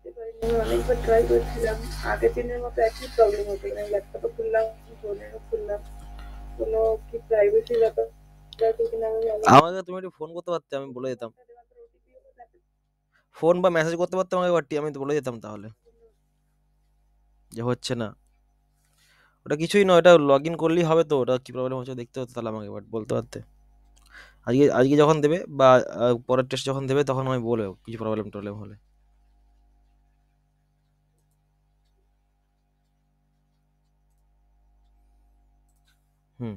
দিতে পারিনি। আমি অনেকবার ট্রাই করেছিলাম, আগের দিনের মতো একই প্রবলেম হতো। আমি ল্যাপটপও খুললাম, ফোনেও খুললাম, কোনো কি প্রাইভেসি ব্যাপার আছে কিনা আমি জানি না। আমাকে তুমি একটু ফোন করতে পারতে, আমি বলে দিতাম। ফোন বা মেসেজ করতে পারতাম আমাকে একবারটি, আমি তো বলে দিতাম তাহলে যে হচ্ছে না। ওটা কিছুই নয়, ওটা লগ ইন করলেই হবে তো, ওটা কি প্রবলেম হচ্ছে দেখতে হতো, তাহলে আমাকে এবার বলতে পারতে। আজকে আজকে যখন দেবে বা পরের টেস্ট যখন দেবে তখন আমি বলে কিছু প্রবলেম টবলেম হলে। হুম,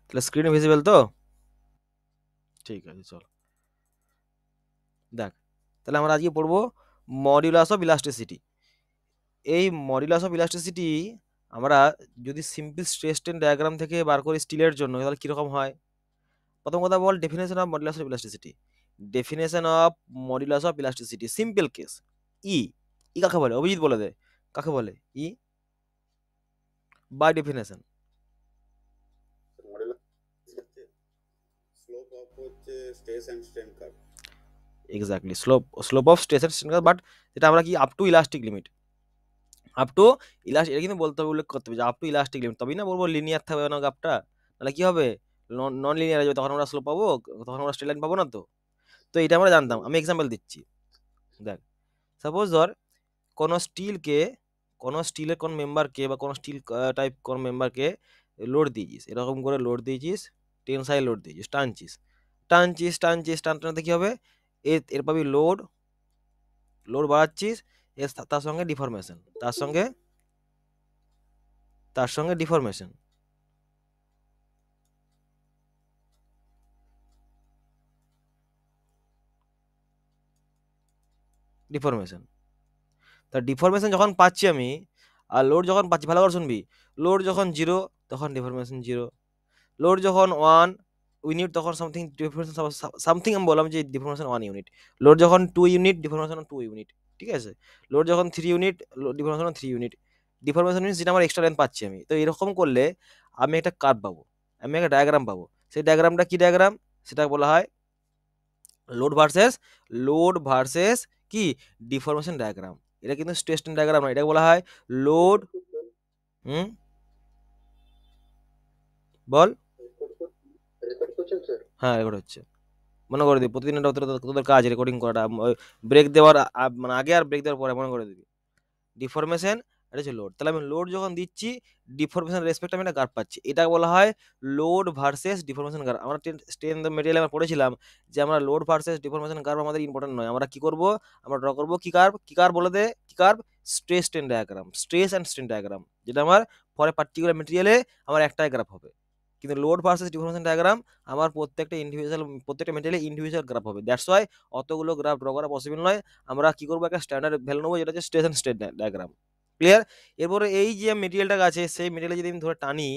তাহলে স্ক্রিনে ভিজিবল তো? ঠিক আছে, চল দেখ। তাহলে আমরা আজকে পড়বো মডিউলাস অফ ইলাস্টিসিটি। এই মডিউলাস অফ ইলাস্টিসিটি আমরা যদি সিম্পল স্ট্রেস স্ট্রেন ডায়াগ্রাম থেকে বার করি স্টিলের জন্য, তাহলে কিরকম হয়? প্রথম কথা বল, definition of modulus of elasticity. Definition of modulus of elasticity, simple case. E, E কাকে বলে? অভিজিৎ বলে দে, কাকে বলে E by definition? Model slope of হচ্ছে stress and strain curve. Exactly, slope slope of stress and but যেটা আমরা কি up to elastic limit, up to elastic, এটা কিন্তু বলতে হবে, উল্লেখ করতে হবে যে আপ টু ইলাস্টিক লিমিট, তবেই না বলবো লিনিয়ার থাকবে না গ্রাফটা। তাহলে কি হবে? নন লিনিয়ার হয়ে যাবে, তখন আমরা স্লোপ পাবো, তখন আমরা স্ট্রেট লাইন পাবো না তো। তো এটা আমরা জানতাম। আমি এক্সাম্পল দিচ্ছি, দেখ। সাপোজ ধর কোনো স্টিলকে, কোনো স্টিলের কোন মেম্বারকে বা কোনো স্টিল টাইপ কোন মেম্বারকে লোড দিয়েছিস, এরকম করে লোড দিয়েছিস, টেনসাইল লোড দিয়েছিস, টানছিস টানছিস টানছিস, টানতে কি হবে? এর পাবি লোড, লোড বাড়াচ্ছিস, এর তার সঙ্গে ডিফরমেশন, তার সঙ্গে ডিফরমেশন, ডিফরমেশন। তা ডিফরমেশন যখন পাচ্ছি আমি, আর লোড যখন পাচ্ছি, ভালো করে শুনবি, লোড যখন জিরো তখন ডিফরমেশন জিরো, লোড যখন ওয়ান ইউনিট তখন সামথিং ডিফরমেশন, সামথিং আমি বললাম যে ডিফরমেশন 1 ইউনিট, লোড যখন 2 ইউনিট ডিফরমেশন 2 ইউনিট, ঠিক আছে, লোড যখন 3 unit deformation 3 unit, deformation means যেটা আমার এক্সট্রা লেন্থ পাচ্ছি আমি। তো এরকম করলে আমি একটা কার্ভ পাবো, আমি একটা ডায়াগ্রাম পাবো। সেই ডায়াগ্রামটা কি ডায়াগ্রাম? সেটা বলা হয় লোড ভার্সেস, লোড ভার্সেস কি ডিফরমেশন ডায়াগ্রাম। এটা কিন্তু স্ট্রেস ডায়াগ্রাম না, এটা বলা হয় লোড। হুম, বল। রেকর্ড করছেন স্যার? হ্যাঁ, রেকর্ড হচ্ছে। মনে করে দিবি প্রতিদিন, এটা তোদের তোদের কাজ রেকর্ডিং করাটা, ব্রেক দেওয়ার মানে আগে আর ব্রেক দেওয়ার পরে মনে করে দিবি। ডিফরমেশন, এটা হচ্ছে লোড। তাহলে আমি লোড যখন দিচ্ছি, ডিফরমেশন রেসপেক্ট আমি একটা গ্রাফ পাচ্ছি, এটা বলা হয় লোড ভার্সেস ডিফরমেশন গ্রাফ। আমরা স্ট্রেন মেটেরিয়াল আমরা পড়েছিলাম যে আমরা লোড ভার্সেস ডিফরমেশন গ্রাফ আমাদের ইম্পর্টেন্ট নয়, আমরা কি করব? আমরা ড্র করব কি কার্ভ, কি কার্ভ বলে দে, কি curve? Stress strain diagram, stress and strain diagram, যেটা আমার পরে পার্টিকুলার মেটেরিয়ালে আমার একটাই গ্রাফ হবে। কিন্তু লোড ভার্সেস ডিফরমেশন ডায়াগ্রাম আমার প্রত্যেকটা মেটেরিয়ালে ইন্ডিভিজুয়াল গ্রাফ হবে। দ্যাটস ওয়াই অতগুলো গ্রাফ ড্র করা পসিবল নয়। আমরা কি করবো, একটা স্ট্যান্ডার্ড ভ্যালু নেবো, যেটা হচ্ছে stress and strain diagram. Clear? এরপরে এই যে মেটেরিয়ালটা আছে, সেই মেটেরিয়াল যদি আমি ধরে টানি,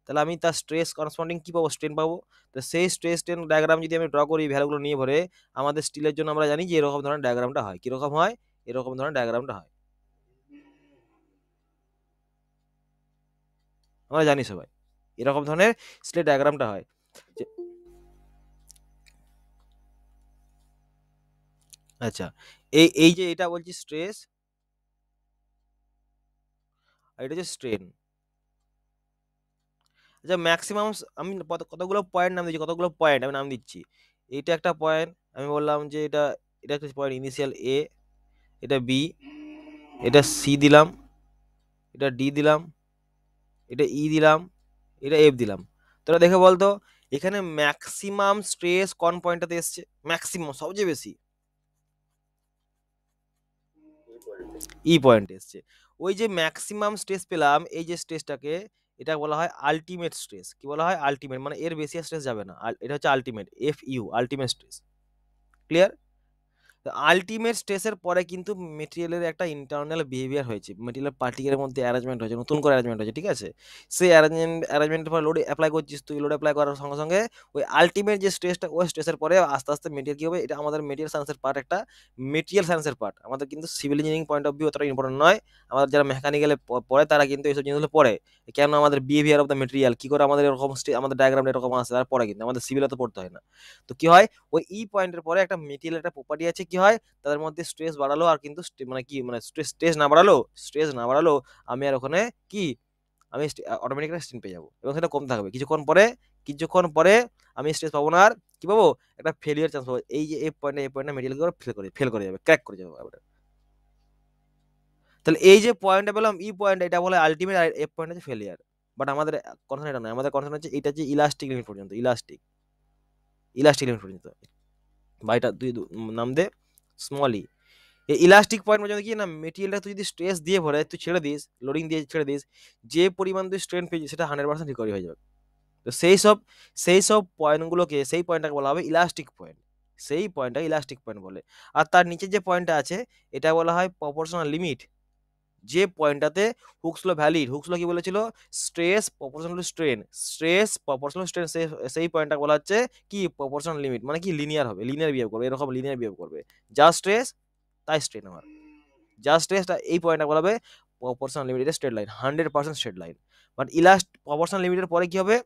তাহলে আমি তার স্ট্রেস করসপন্ডিং কি পাবো? স্ট্রেন পাবো। তো সেই স্ট্রেস স্ট্রেন ডায়াগ্রাম যদি আমি ড্র করি ভ্যালুগুলো নিয়ে ভরে, আমাদের স্টিলের জন্য আমরা জানি যে এরকম ধরনের ডায়াগ্রামটা হয়। কিরকম হয়? এরকম ধরনের ডায়াগ্রামটা হয়, আমরা জানি সবাই এরকম ধরনের স্টিলের ডায়াগ্রামটা হয়। যে- আচ্ছা, এই এই যে এটা বলছি স্ট্রেস, আর এটা হচ্ছে স্ট্রেন। আচ্ছা, ম্যাক্সিমাম আমি কতগুলো পয়েন্ট নাম দিচ্ছি, কতগুলো পয়েন্ট আমি নাম দিচ্ছি। এইটা একটা পয়েন্ট, আমি বললাম যে এটা, এটা একটা পয়েন্ট ইনিশিয়াল এ, এটা বি, এটা সি দিলাম, এটা ডি দিলাম, এটা ই দিলাম, এটা এফ দিলাম। তোরা দেখে বলতো এখানে ম্যাক্সিমাম স্ট্রেস কোন পয়েন্টটাতে এসছে? ম্যাক্সিমাম, সবচেয়ে বেশি এই পয়েন্টে ই পয়েন্ট এসছে। ওই যে ম্যাক্সিমাম স্ট্রেস পেলাম, এই যে স্ট্রেসটাকে, এটা বলা হয় আলটিমেট স্ট্রেস। কি বলা হয়? আলটিমেট, মানে এর বেশি স্ট্রেস যাবে না, এটা হচ্ছে ultimate, F U, ultimate stress. Clear? Ultimate স্ট্রেসের পরে কিন্তু মেটেরিয়ালের একটা ইন্টারনাল বিহেভিয়ার হয়েছে, মেটেরিয়াল পার্টিকেলের মধ্যে অ্যারেঞ্জমেন্ট হয়েছে, নতুন করে অ্যারেঞ্জমেন্ট হয়েছে, ঠিক আছে। সেই অ্যারেঞ্জমেন্টের পর লোড অ্যাপ্লাই করছিস তুই, লোড অ্যাপ্লাই করার সঙ্গে সঙ্গে ওই আলটিমেট যে স্ট্রেসটা, ওই স্ট্রেসের পরে আস্তে আস্তে মেটেরিয়াল কী হবে, এটা আমাদের মেটেরিয়াল সায়েন্সের পার্ট, একটা মেটেরিয়াল সায়েন্সের পার্ট। আমাদের কিন্তু civil engineering point of view অতটা ইম্পর্টেন্ট নয়, আমাদের যারা মেকানিক্যালে পড়ে তারা কিন্তু এইসব জিনিসগুলো পড়ে, কেন আমাদের বিহেভিয়ার অফ দ্য মেটেরিয়াল, কী করে আমাদের এরকম আমাদের ডায়াগ্রামটা এরকম আসে, তারা পড়ে, কিন্তু আমাদের সিভিলে তো পড়তে হয় না। তো কী হয়, ওই ই পয়েন্টের পরে একটা মেটেরিয়াল একটা প্রপার্টি আছে, কী হয় তাদের মধ্যে স্ট্রেস বাড়ালো আর কিন্তু মানে কি মানে স্ট্রেস না বাড়ালো আমি আর ওখানে কি আমি অটোমেটিক স্ট্রেন পেয়ে যাবো, এবং সেটা কম থাকবে। কিছুক্ষণ পরে আমি স্ট্রেস পাবো না, আর কি পাবো, একটা ফেলিয়ার চান্স পাবো। এই যে এই পয়েন্টে মেটেরিয়াল ফেল করে যাবে, ক্র্যাক করে যাবে। তাহলে এই যে পয়েন্টটা পেলাম ই পয়েন্ট, এটা বলে আলটিমেট, আর এফ পয়েন্ট হচ্ছে ফেলিয়ার। বাট আমাদের কনসার্ন এটা নয়, আমাদের কনসার্ন হচ্ছে এটা যে ইলাস্টিক লিমিট পর্যন্ত, ইলাস্টিক লিমিট পর্যন্ত। বা এটা তুই নাম দে স্মল ই। এই ইলাস্টিক পয়েন্ট পর্যন্ত কি না, মেটেরিয়ালটা তুই যদি স্ট্রেস দিয়ে ভরে তুই ছেড়ে দিস, লোডিং দিয়ে ছেড়ে দিস, যে পরিমাণ তুই স্ট্রেন পেয়েছিস সেটা 100% রিকভারি হয়ে যাবে। তো সেই সব পয়েন্টগুলোকে, সেই পয়েন্টটাকে বলা হবে ইলাস্টিক পয়েন্ট, সেই পয়েন্টটা ইলাস্টিক পয়েন্ট বলে। আর তার নিচে যে পয়েন্টটা আছে এটা বলা হয় প্রপোর্শনাল লিমিট, যে পয়েন্টটাতে হুকস ল ভ্যালিড। হুকস ল কি বলেছিল, স্ট্রেস প্রপোর্শনাল টু স্ট্রেন, সেই পয়েন্টটা বলা হচ্ছে কি প্রপোর্শনাল লিমিট, মানে কি লিনিয়ার হবে, লিনিয়ার বিহেভ করবে, এরকম লিনিয়ার বিহেভ করবে, যা স্ট্রেস তাই স্ট্রেন আমার, যা স্ট্রেসটা এই পয়েন্টটা বলা হবে প্রপোর্শনাল লিমিট, এটা straight line, 100% straight line. But proportional লিমিটের পরে কি হবে,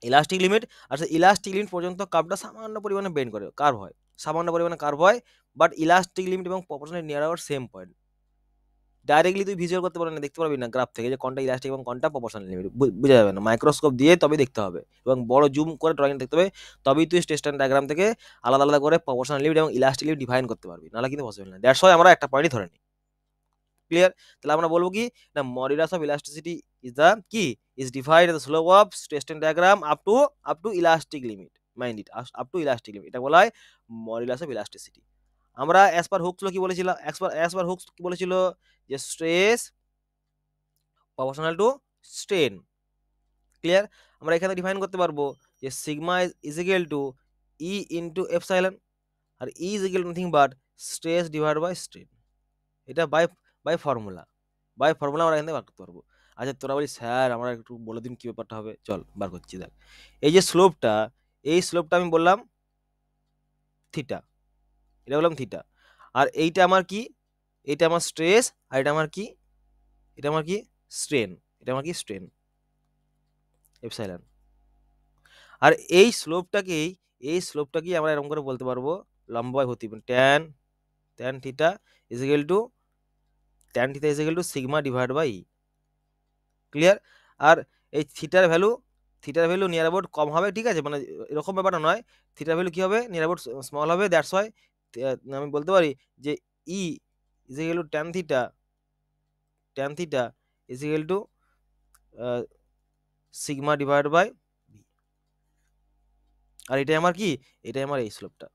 ইলাস্টিক লিমিট। আর সেই ইলাস্টিক লিমিট পর্যন্ত কার্ভটা সামান্য পরিমাণে বেন্ড করে, কার্ভ হয়, সামান্য পরিমাণে কার্ভ হয়। বাট ইলাস্টিক লিমিট এবং প্রপোর্শনাল নিয়ার আবার সেম পয়েন্ট। ডাইরেক্টলি তুই ভিজুয়াল করতে পারবি না, দেখতে পারবি না গ্রাফ থেকে যে কোনটা ইলাস্টিক এবং কোনটা প্রপোর্শনাল লিমিট, বোঝা যাবে না। মাইক্রোস্কোপ দিয়ে তবেই দেখতে হবে, এবং বড় জুম করে ড্রয়িং দেখতে হবে, তবেই তুই স্টেশন ডায়াগ্রাম থেকে আলাদা আলাদা করে প্রপোর্শনাল লিমিট এবং ইলাস্টিক লিমিট ডিফাইন করতে পারবি, নাহলে কিন্তু পসিবল না। দ্যাটস ওয়াই আমরা একটা পয়েন্টই ধরে নিই। ক্লিয়ার? তাহলে আমরা বলবো কি না, modulus of elasticity is the কি is defined the slope of station diagram up to elastic limit, mind it, up to elastic limit, এটা বলা হয় মডুলাস অফ ইলাস্টিসিটি। আমরা অ্যাজ পার হুকস কি বলেছিলাম, অ্যাজ পার হুকস কি বলেছিল, যে stress proportional to strain. Clear? আমরা এখানে ডিফাইন করতে পারবো যে sigma is equal to E into epsilon, আর E is equal to nothing but stress divide by strain. এটা বাই ফর্মুলা আমরা এখান থেকে বার করতে পারবো। আচ্ছা তোরা বলি স্যার আমরা একটু বলে দিন কি ব্যাপারটা হবে, চল বার করছি। দেখ এই যে স্লোপটা, এই স্লোপটা আমি বললাম থিটা, এটা বললাম থিটা, আর এইটা আমার কি, এটা আমার স্ট্রেস, আর এটা আমার কি, এটা আমার কি স্ট্রেন, এটা আমার কি স্ট্রেন এপসাইলন। আর এই স্লোপটাকেই আমরা এরকম করে বলতে পারবো লম্বা বাই ভর্তি, tan theta is equal to sigma divide by E. Clear? আর এই থিটার ভ্যালু নিয়ার অ্যাবাউট কম হবে, ঠিক আছে, মানে এরকম ব্যাপারটা নয়, থিটার ভ্যালু কি হবে, নিয়ার অ্যাবাউট স্মল হবে। দ্যাটস ওয়াই আমি বলতে পারি যে E is equal to tan theta is equal to sigma divide by, আর এটাই আমার কি, এটাই আমার এই স্লোপটা।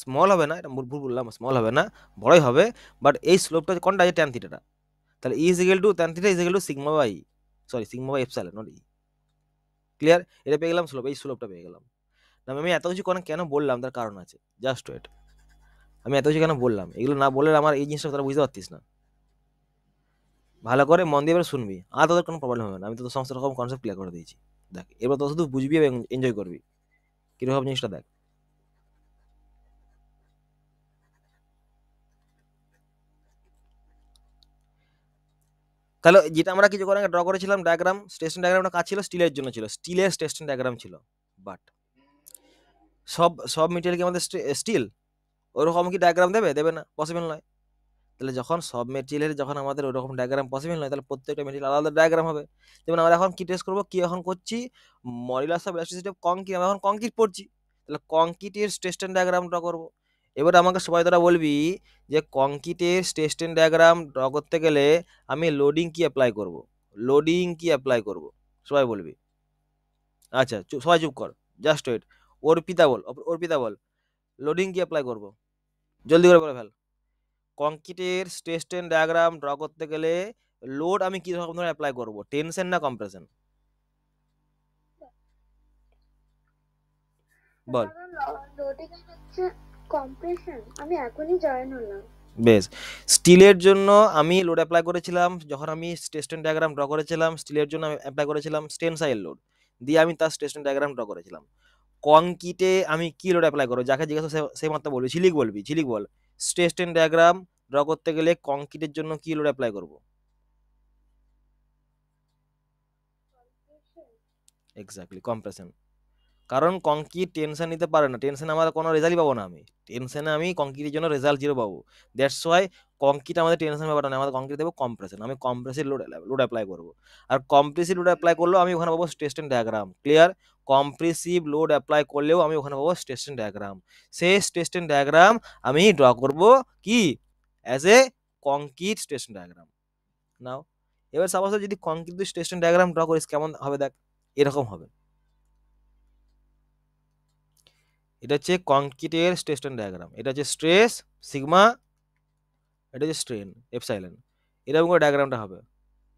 স্মল হবে না, এটা ভুল বললাম, স্মল হবে না, বড়ই হবে। বাট এই স্লোপটা কোনটা, যে ট্যান থিটাটা, তাহলে E is equal to tan theta is equal to sigma by epsilon, not E. Clear? এটা পেয়ে গেলাম স্লোপ, এই স্লোপটা পেয়ে গেলাম। না আমি এত কিছু কেন বললাম, তার কারণ আছে, জাস্ট ওয়েট। আমি এত কিছু কেন বললাম, এগুলো না বললে আমার এই জিনিসটা তারা বুঝতে পারতিস না। ভালো করে মন দিয়ে এবার শুনবি, আর তোদের কোনো প্রবলেম হবে না, আমি তো সমস্ত রকম কনসেপ্ট ক্লিয়ার করে দিয়েছি। দেখ এবার তো শুধু বুঝবি এবং এনজয় করবি কিরকম জিনিসটা। দেখ তাহলে যেটা আমরা কিছু করে ড্র করেছিলাম ডায়াগ্রাম, স্টেশন ডায়াগ্রামটা কাজ ছিল স্টিলের জন্য, ছিল স্টিলের স্টেশন ডায়াগ্রাম ছিল। বাট সব মেটেরিয়াল কি আমাদের স্টিল ওরকম কি ডায়াগ্রাম দেবে না, পসিবল নয়। তাহলে যখন সব মেটেরিয়ালের যখন আমাদের ওরকম ডায়াগ্রাম পসিবল নয়, তাহলে প্রত্যেকটা মেটেরিয়াল আলাদা ডায়াগ্রাম হবে। যেমন আমরা এখন কি টেস্ট করবো, কি এখন করছি, modulus of elasticity of concrete, আমরা এখন কংক্রিট পড়ছি, তাহলে কংক্রিটের স্টেশন ডায়াগ্রাম ড্র করবো। এবার আমাকে সবাই তোরা বলবি যে কংক্রিটের স্টেশন ডায়াগ্রাম ড্র করতে গেলে আমি লোডিং কি অ্যাপ্লাই করব, সবাই বলবি। আচ্ছা সবাই চুপ কর, জাস্ট ওয়েট। অর্পিতা বল লোডিং কি অ্যাপ্লাই করব, জলদি করে বলে ফেল। কংক্রিটের স্টেশন ডায়াগ্রাম ড্র করতে গেলে লোড আমি কি রকম ধরে অ্যাপ্লাই করব, টেনশন না কম্প্রেশন? বল। লোডিং হচ্ছে কম্প্রেশন, আমি এখনই জয়েন হলাম। বেশ, স্টিলের জন্য আমি লোড অ্যাপ্লাই করেছিলাম, যখন আমি স্টেশন ডায়াগ্রাম ড্র করেছিলাম স্টিলের জন্য আমি অ্যাপ্লাই করেছিলাম টেনসাইল লোড, দিয়ে আমি তার স্টেশন ডায়াগ্রাম ড্র করেছিলাম। কংক্রিটে আমি কি লোড অ্যাপ্লাই করবো, যাকে জিজ্ঞাসা সেই মাত্র বলবি, ঝিলিক বলবি, ঝিলিক বল। স্টেশন ডায়াগ্রাম ড্র করতে গেলে কংক্রিটের জন্য কি লোড অ্যাপ্লাই করবো? Exactly, compression. কারণ কংক্রিট টেনশন নিতে পারে না, টেনশন আমার কোনো রেজাল্টই পাবো না, আমি টেনশনে আমি কংক্রিটের জন্য রেজাল্ট 0 পাবো। দ্যাটস ওয়াই কংক্রিট আমাদের টেনশন ব্যাপারটা না, আমাদের কংক্রিট দেবো কম্প্রেশন, আমি কম্প্রেসিভ লোড অ্যাপ্লাই করবো। আর কম্প্রেসিভ লোড অ্যাপ্লাই করলেও আমি ওখানে পাবো station diagram. Clear? Compressive load apply করলেও আমি ওখানে পাবো স্টেশন ডায়াগ্রাম। সেই স্টেশন ডায়াগ্রাম আমি ড্র করব কি, as a concrete station diagram. Now এবার সাপোজ যদি কংক্রিট স্টেশন ডায়াগ্রাম ড্র করিস কেমন হবে, দেখ এরকম হবে। এটা হচ্ছে কংক্রিটের স্টেশন ডায়াগ্রাম, এটা হচ্ছে স্ট্রেস সিগমা, এটা হচ্ছে স্ট্রেন এপসাইলন, এরকম করে ডায়াগ্রামটা হবে।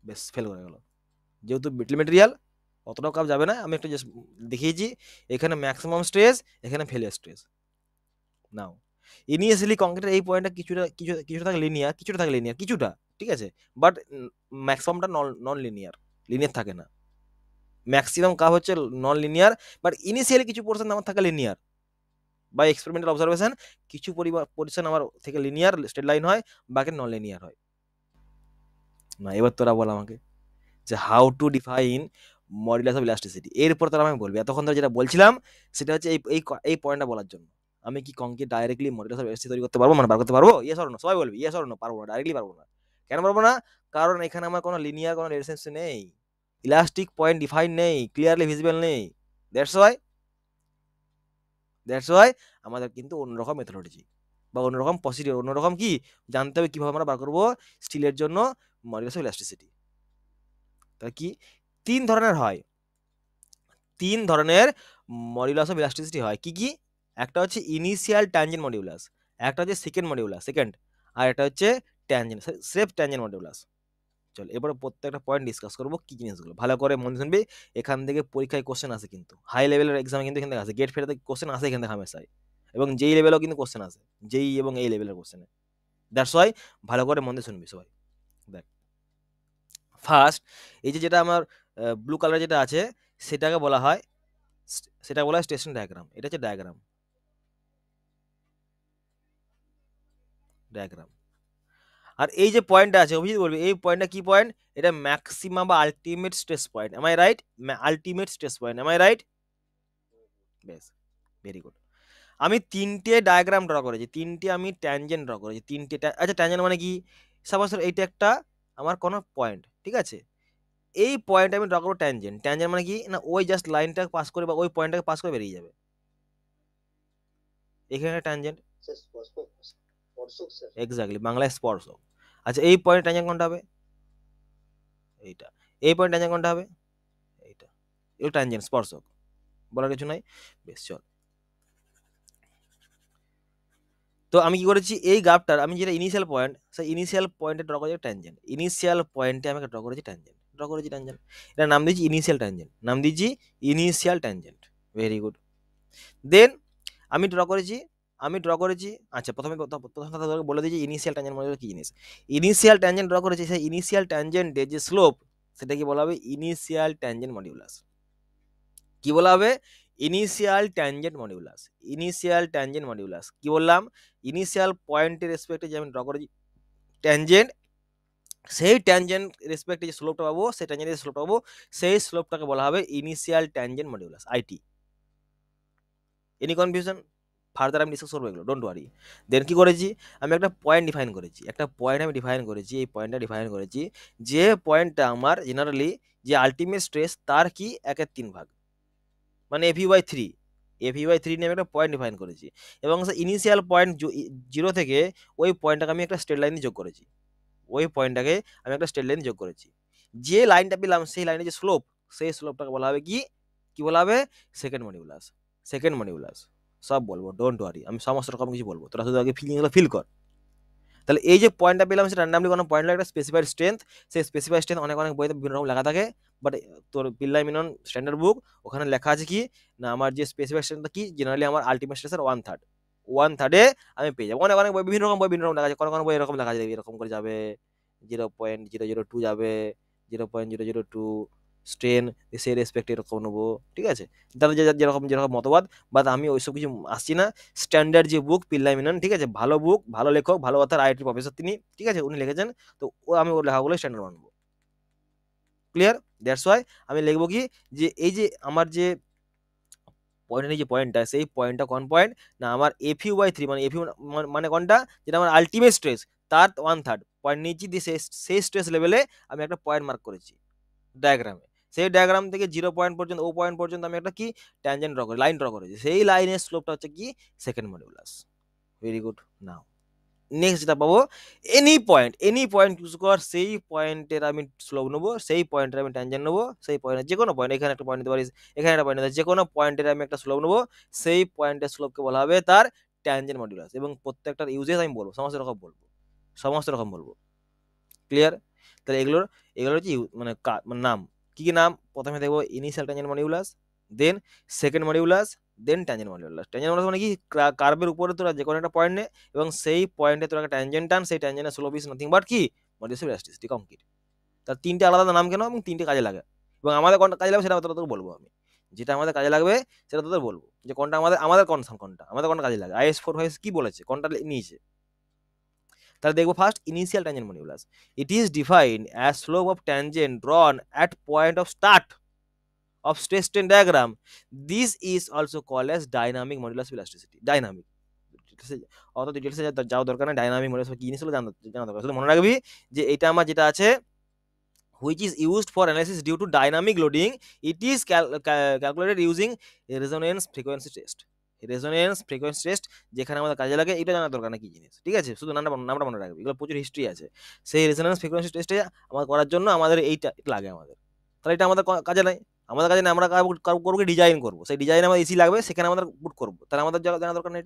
বেশ, ফেল করে গেল। যেহেতু ব্রিটল মেটেরিয়াল অতটাও কাপ যাবে না, আমি একটু জাস্ট দেখিয়েছি। এখানে ম্যাক্সিমাম স্ট্রেস, এখানে ফেলিয়ার স্ট্রেস। নাও ইনিশিয়ালি কংক্রিটের এই পয়েন্টটা কিছুটা থাকে লিনিয়ার, কিছুটা থাকে লিনিয়ার, কিছুটা ঠিক আছে, বাট ম্যাক্সিমামটা নন লিনিয়ার, লিনিয়ার থাকে না। ম্যাক্সিমাম কাপ হচ্ছে নন লিনিয়ার, বাট ইনিশিয়ালি কিছু পোর্শন আমার থাকে লিনিয়ার। বাই এক্সপেরিমেন্টাল অবজারভেশন কিছু পরিমাণ আমার থেকে লিনিয়ার স্ট্রেট লাইন হয়, বাকি নন লিনিয়ার হয়। না এবার তোরা বল আমাকে যে how to define modulus of elasticity. এরপর তোরা আমি বলবি, এতক্ষণ ধরে যেটা বলছিলাম সেটা হচ্ছে এই পয়েন্টটা বলার জন্য। আমি কি concrete directly modulus of elasticity তৈরি করতে পারবো, মানে বার করতে পারবো? ইয়েস অর নো, সবাই বলবি ইয়েস অর নো। পারবো না, ডাইরেক্টলি পারবো না। কেন পারবো না? কারণ এখানে আমার কোনো লিনিয়ার কোনো রেজিস্ট্যান্স নেই, ইলাস্টিক পয়েন্ট ডিফাইন নেই, ক্লিয়ারলি ভিজিবল নেই। দ্যাটস ওয়াই আমাদের কিন্তু অন্যরকম মেথোডোলজি বা অন্যরকম প্রসিডিওর, অন্যরকম কি জানতে হবে কিভাবে আমরা বার করবো স্টিলের জন্য মডুলাস অফ ইলাস্টিসিটি। তা কি 3 ধরনের হয়, 3 ধরনের মডুলাস অফ ইলাস্টিসিটি হয়। কি কি? একটা হচ্ছে ইনিশিয়াল ট্যানজেন্ট মডুলাস, একটা হচ্ছে সেকেন্ড মডুলাস সেকেন্ড, আর একটা হচ্ছে ট্যানজেন্ট সেফ ট্যানজেন্ট মডুলাস। চল এবারে প্রত্যেকটা পয়েন্ট ডিসকাস করবো কি জিনিসগুলো, ভালো করে মনে শুনবি। এখান থেকে পরীক্ষায় কোশ্চেন আসে, কিন্তু হাই লেভেলের এক্সামে কিন্তু এখান থেকে আসে, গেট ফেরাতে কোশ্চেন আসে এখান থেকে হামেশাই, এবং যেই লেভেলেও কিন্তু কোশ্চেন আসে, যেই এবং এই লেভেলের কোশ্চেনে। দ্যাটস ওয়াই ভালো করে মনে শুনবি সবাই। দেখ ফার্স্ট এই যেটা আমার ব্লু কালার যেটা আছে সেটাকে বলা হয় স্টেশন ডায়াগ্রাম। এটা হচ্ছে ডায়াগ্রাম। আর এই যে পয়েন্টটা আছে অভিজিৎ বলবি, এই পয়েন্টটা কি পয়েন্ট? এটা ম্যাক্সিমাম বা ultimate stress point, am I right? Ultimate stress point, am I right? বেশ, ভেরি গুড। আমি 3টে ডায়াগ্রাম ড্র করেছি, 3টে আমি ট্যানজেন্ট ড্র করেছি, 3টে। আচ্ছা ট্যানজেন্ট মানে কি? সাপোজ এইটা একটা আমার কোনো পয়েন্ট, ঠিক আছে, এই পয়েন্ট আমি ড্র করবো ট্যানজেন্ট। ট্যানজেন্ট মানে কি না, ওই জাস্ট লাইনটা পাস করে বা ওই পয়েন্টটাকে পাস করে বেরিয়ে যাবে, এখানে ট্যানজেন্ট। স্পর্শক স্যার। এক্স্যাক্টলি, বাংলায় স্পর্শক। আচ্ছা এই পয়েন্ট ট্যানজেন্ট কোনটা হবে? এইটা। এই পয়েন্ট ট্যানজেন্ট কোনটা হবে? এইটা। এগুলো ট্যানজেন্ট, স্পর্শক, বলার কিছু নাই। বেশ চল, তো আমি কি করেছি, এই গ্রাফটার আমি যেটা ইনিশিয়াল পয়েন্ট, সেই ইনিশিয়াল পয়েন্টে ড্র করেছি ট্যানজেন্ট, ইনিশিয়াল পয়েন্টে আমি ড্র করেছি ট্যানজেন্ট, এটা নাম দিয়েছি ইনিশিয়াল ট্যানজেন্ট, নাম দিয়েছি initial tangent. Very good. Then আমি ড্র করেছি। আচ্ছা প্রথমে বলে দিয়েছি ইনিশিয়াল ট্যানজেন্ট মানে কি জিনিস। ইনিশিয়াল ট্যানজেন্ট ড্র করেছি, সেই ইনিশিয়াল ট্যানজেন্টের যে স্লোপ সেটা কি বলা হবে? Initial tangent modulus. কি বলা হবে? Initial tangent modulus. কি বললাম? ইনিশিয়াল পয়েন্টের রেসপেক্টে যে আমি ড্র করেছি ট্যানজেন্ট, সেই ট্যানজেন্ট রেসপেক্টে যে স্লোপটা পাবো, সেই ট্যানজেন্টের স্লোপটা পাবো, সেই স্লোপটাকে বলা হবে initial tangent modulus, IT. Any confusion? Further আমি ডিসকাস করবো এগুলো, ডোন্ট ওয়ারি। দেন কি করেছি, আমি একটা পয়েন্ট ডিফাইন করেছি, এই পয়েন্টটা ডিফাইন করেছি, যে পয়েন্টটা আমার জেনারেলি যে আলটিমেট স্ট্রেস তার কি 1/3 ভাগ, মানে FU/3, নিয়ে আমি একটা পয়েন্ট ডিফাইন করেছি, এবং ইনিশিয়াল পয়েন্ট 0 থেকে ওই পয়েন্টটাকে আমি একটা স্ট্রেট লাইন যোগ করেছি, যে লাইনটা পেলাম সেই লাইনের যে স্লোপ, সেই স্লোপটাকে বলা হবে কি বলা হবে? Secant modulus. সব বলবো, ডোন্ট ওয়ারি, আমি সমস্ত রকম কিছু বলবো, তোরা শুধু আগে ফিলিংগুলো ফিল কর। তাহলে এই যে পয়েন্টটা পেলাম সেটা র্যান্ডামলি কোনো পয়েন্ট একটা স্পেসিফাইড স্ট্রেংথ, সেই স্পেসিফাইড স্ট্রেংথ অনেক অনেক বইতে বিভিন্ন রকম লেখা থাকে, বাট তোর পিল্লাই মিনন স্ট্যান্ডার্ড বুক ওখানে লেখা আছে কি না আমার যে স্পেসিফাইড স্ট্রেংথটা কি জেনারেলি আমার আলটিমেট স্ট্রেসের 1/3 আমি পেয়ে যাবো। অনেক অনেক বই বিভিন্ন রকম বই বিভিন্ন রকম লেখা আছে, কোনো কোনো বই এরকম লেখা যাবে এরকম করে যাবে 0.002 যাবে 0.002 স্ট্রেন, সেই রেসপেক্ট এরকম নেবো, ঠিক আছে, তাহলে যে যেরকম যেরকম মতবাদ, বাট আমি ওইসব কিছু আসছি না। স্ট্যান্ডার্ড যে বুক পিল্লাই মিনন, ঠিক আছে, ভালো বুক, ভালো লেখক, ভালো অথার, আইআইটি প্রফেসর তিনি, ঠিক আছে, উনি লিখেছেন, তো আমি ওর লেখাগুলো স্ট্যান্ডার্ড মানবো। ক্লিয়ার? দ্যাটস ওয়াই আমি লিখবো কি যে এই যে আমার যে পয়েন্টের যে পয়েন্টটা, সেই পয়েন্টটা কোন পয়েন্ট না আমার FU/3, মানে FU মানে কোনটা, যেটা আমার আলটিমেট স্ট্রেস তার 1/3 পয়েন্ট নিয়েছি দিয়ে সেই স্ট্রেস লেভেলে আমি একটা পয়েন্ট মার্ক করেছি ডায়াগ্রামে। সেই ডায়াগ্রাম থেকে 0 পয়েন্ট পর্যন্ত পর্যন্ত আমি একটা কি ট্যানজেন্ট ড্র করে লাইন ড্র করেছি, সেই লাইনের স্লোপটা হচ্ছে কি secant modulus. Very good. Now next যেটা পাবো, এনি পয়েন্ট চুজ কর, সেই পয়েন্টের আমি স্লোপ নেবো, সেই পয়েন্টের আমি ট্যানজেন্ট নেবো, সেই পয়েন্টের যে কোনো পয়েন্ট, এখানে একটা পয়েন্ট নিতে পারিস, এখানে একটা পয়েন্ট নিতে, যে কোনো পয়েন্টের আমি একটা স্লোপ নেবো, সেই পয়েন্টের স্লোপকে বলা হবে তার ট্যানজেন্ট মডিউলাস, এবং প্রত্যেকটার ইউজেস আমি বলবো, সমস্ত রকম বলবো। ক্লিয়ার? তাহলে এগুলোর হচ্ছে মানে নাম কি কি নাম, প্রথমে দেখবো initial tangent modulus, then secant modulus, then tangent modulus. Tangent modulus মানে কি কার্ভের উপরে তোরা যে কোনো একটা পয়েন্ট নে এবং সেই পয়েন্টে তোরা একটা ট্যানজেন্ট টান, সেই ট্যানজেন্টের স্লোপ ইজ নাথিং বাট কি মডিউলাস অফ ইলাস্টিসিটি কংক্রিট। তার তিনটে আলাদা নাম কেন এবং তিনটে কাজে লাগে, এবং আমাদের কোনটা কাজে লাগবে সেটা তোদের বলবো আমি, যেটা আমাদের কাজে লাগবে সেটা তোদের বলবো যে কোনটা আমাদের কোনটা কাজে লাগে। IS-45 কি বলেছে, কোনটা নিয়েছে, তাহলে দেখবো first initial tangent modulus. It is defined as slope of tangent ড্রন at point of start of stress strain diagram. This is also called as dynamic modulus of elasticity. Dynamic অত ডিটেলসে যাওয়া দরকার নেই, ডাইনামিক মডুলাস কি জিনিস হলো জানা দরকার, শুধু মনে রাখবি যে এটা আমার যেটা আছে which is used for analysis due to dynamic loading, it is calculated using resonance frequency test. Resonance frequency test যেখানে আমাদের কাজে লাগে, এটা জানা দরকার না কি জিনিস, ঠিক আছে, শুধু নামটা মনে রাখবি, এগুলো প্রচুর হিস্ট্রি আছে। সেই রেজোনেন্স ফ্রিকোয়েন্সি টেস্টে আমার করার জন্য আমাদের এইটা লাগে আমাদের, তাহলে এটা আমাদের কাজে নাই, আমরা করবো ডিজাইন করবো, সেই ডিজাইনে আমাদের এসি লাগবে, সেখানে আমাদের পুট করবো, তাহলে আমাদের জানা দরকার না,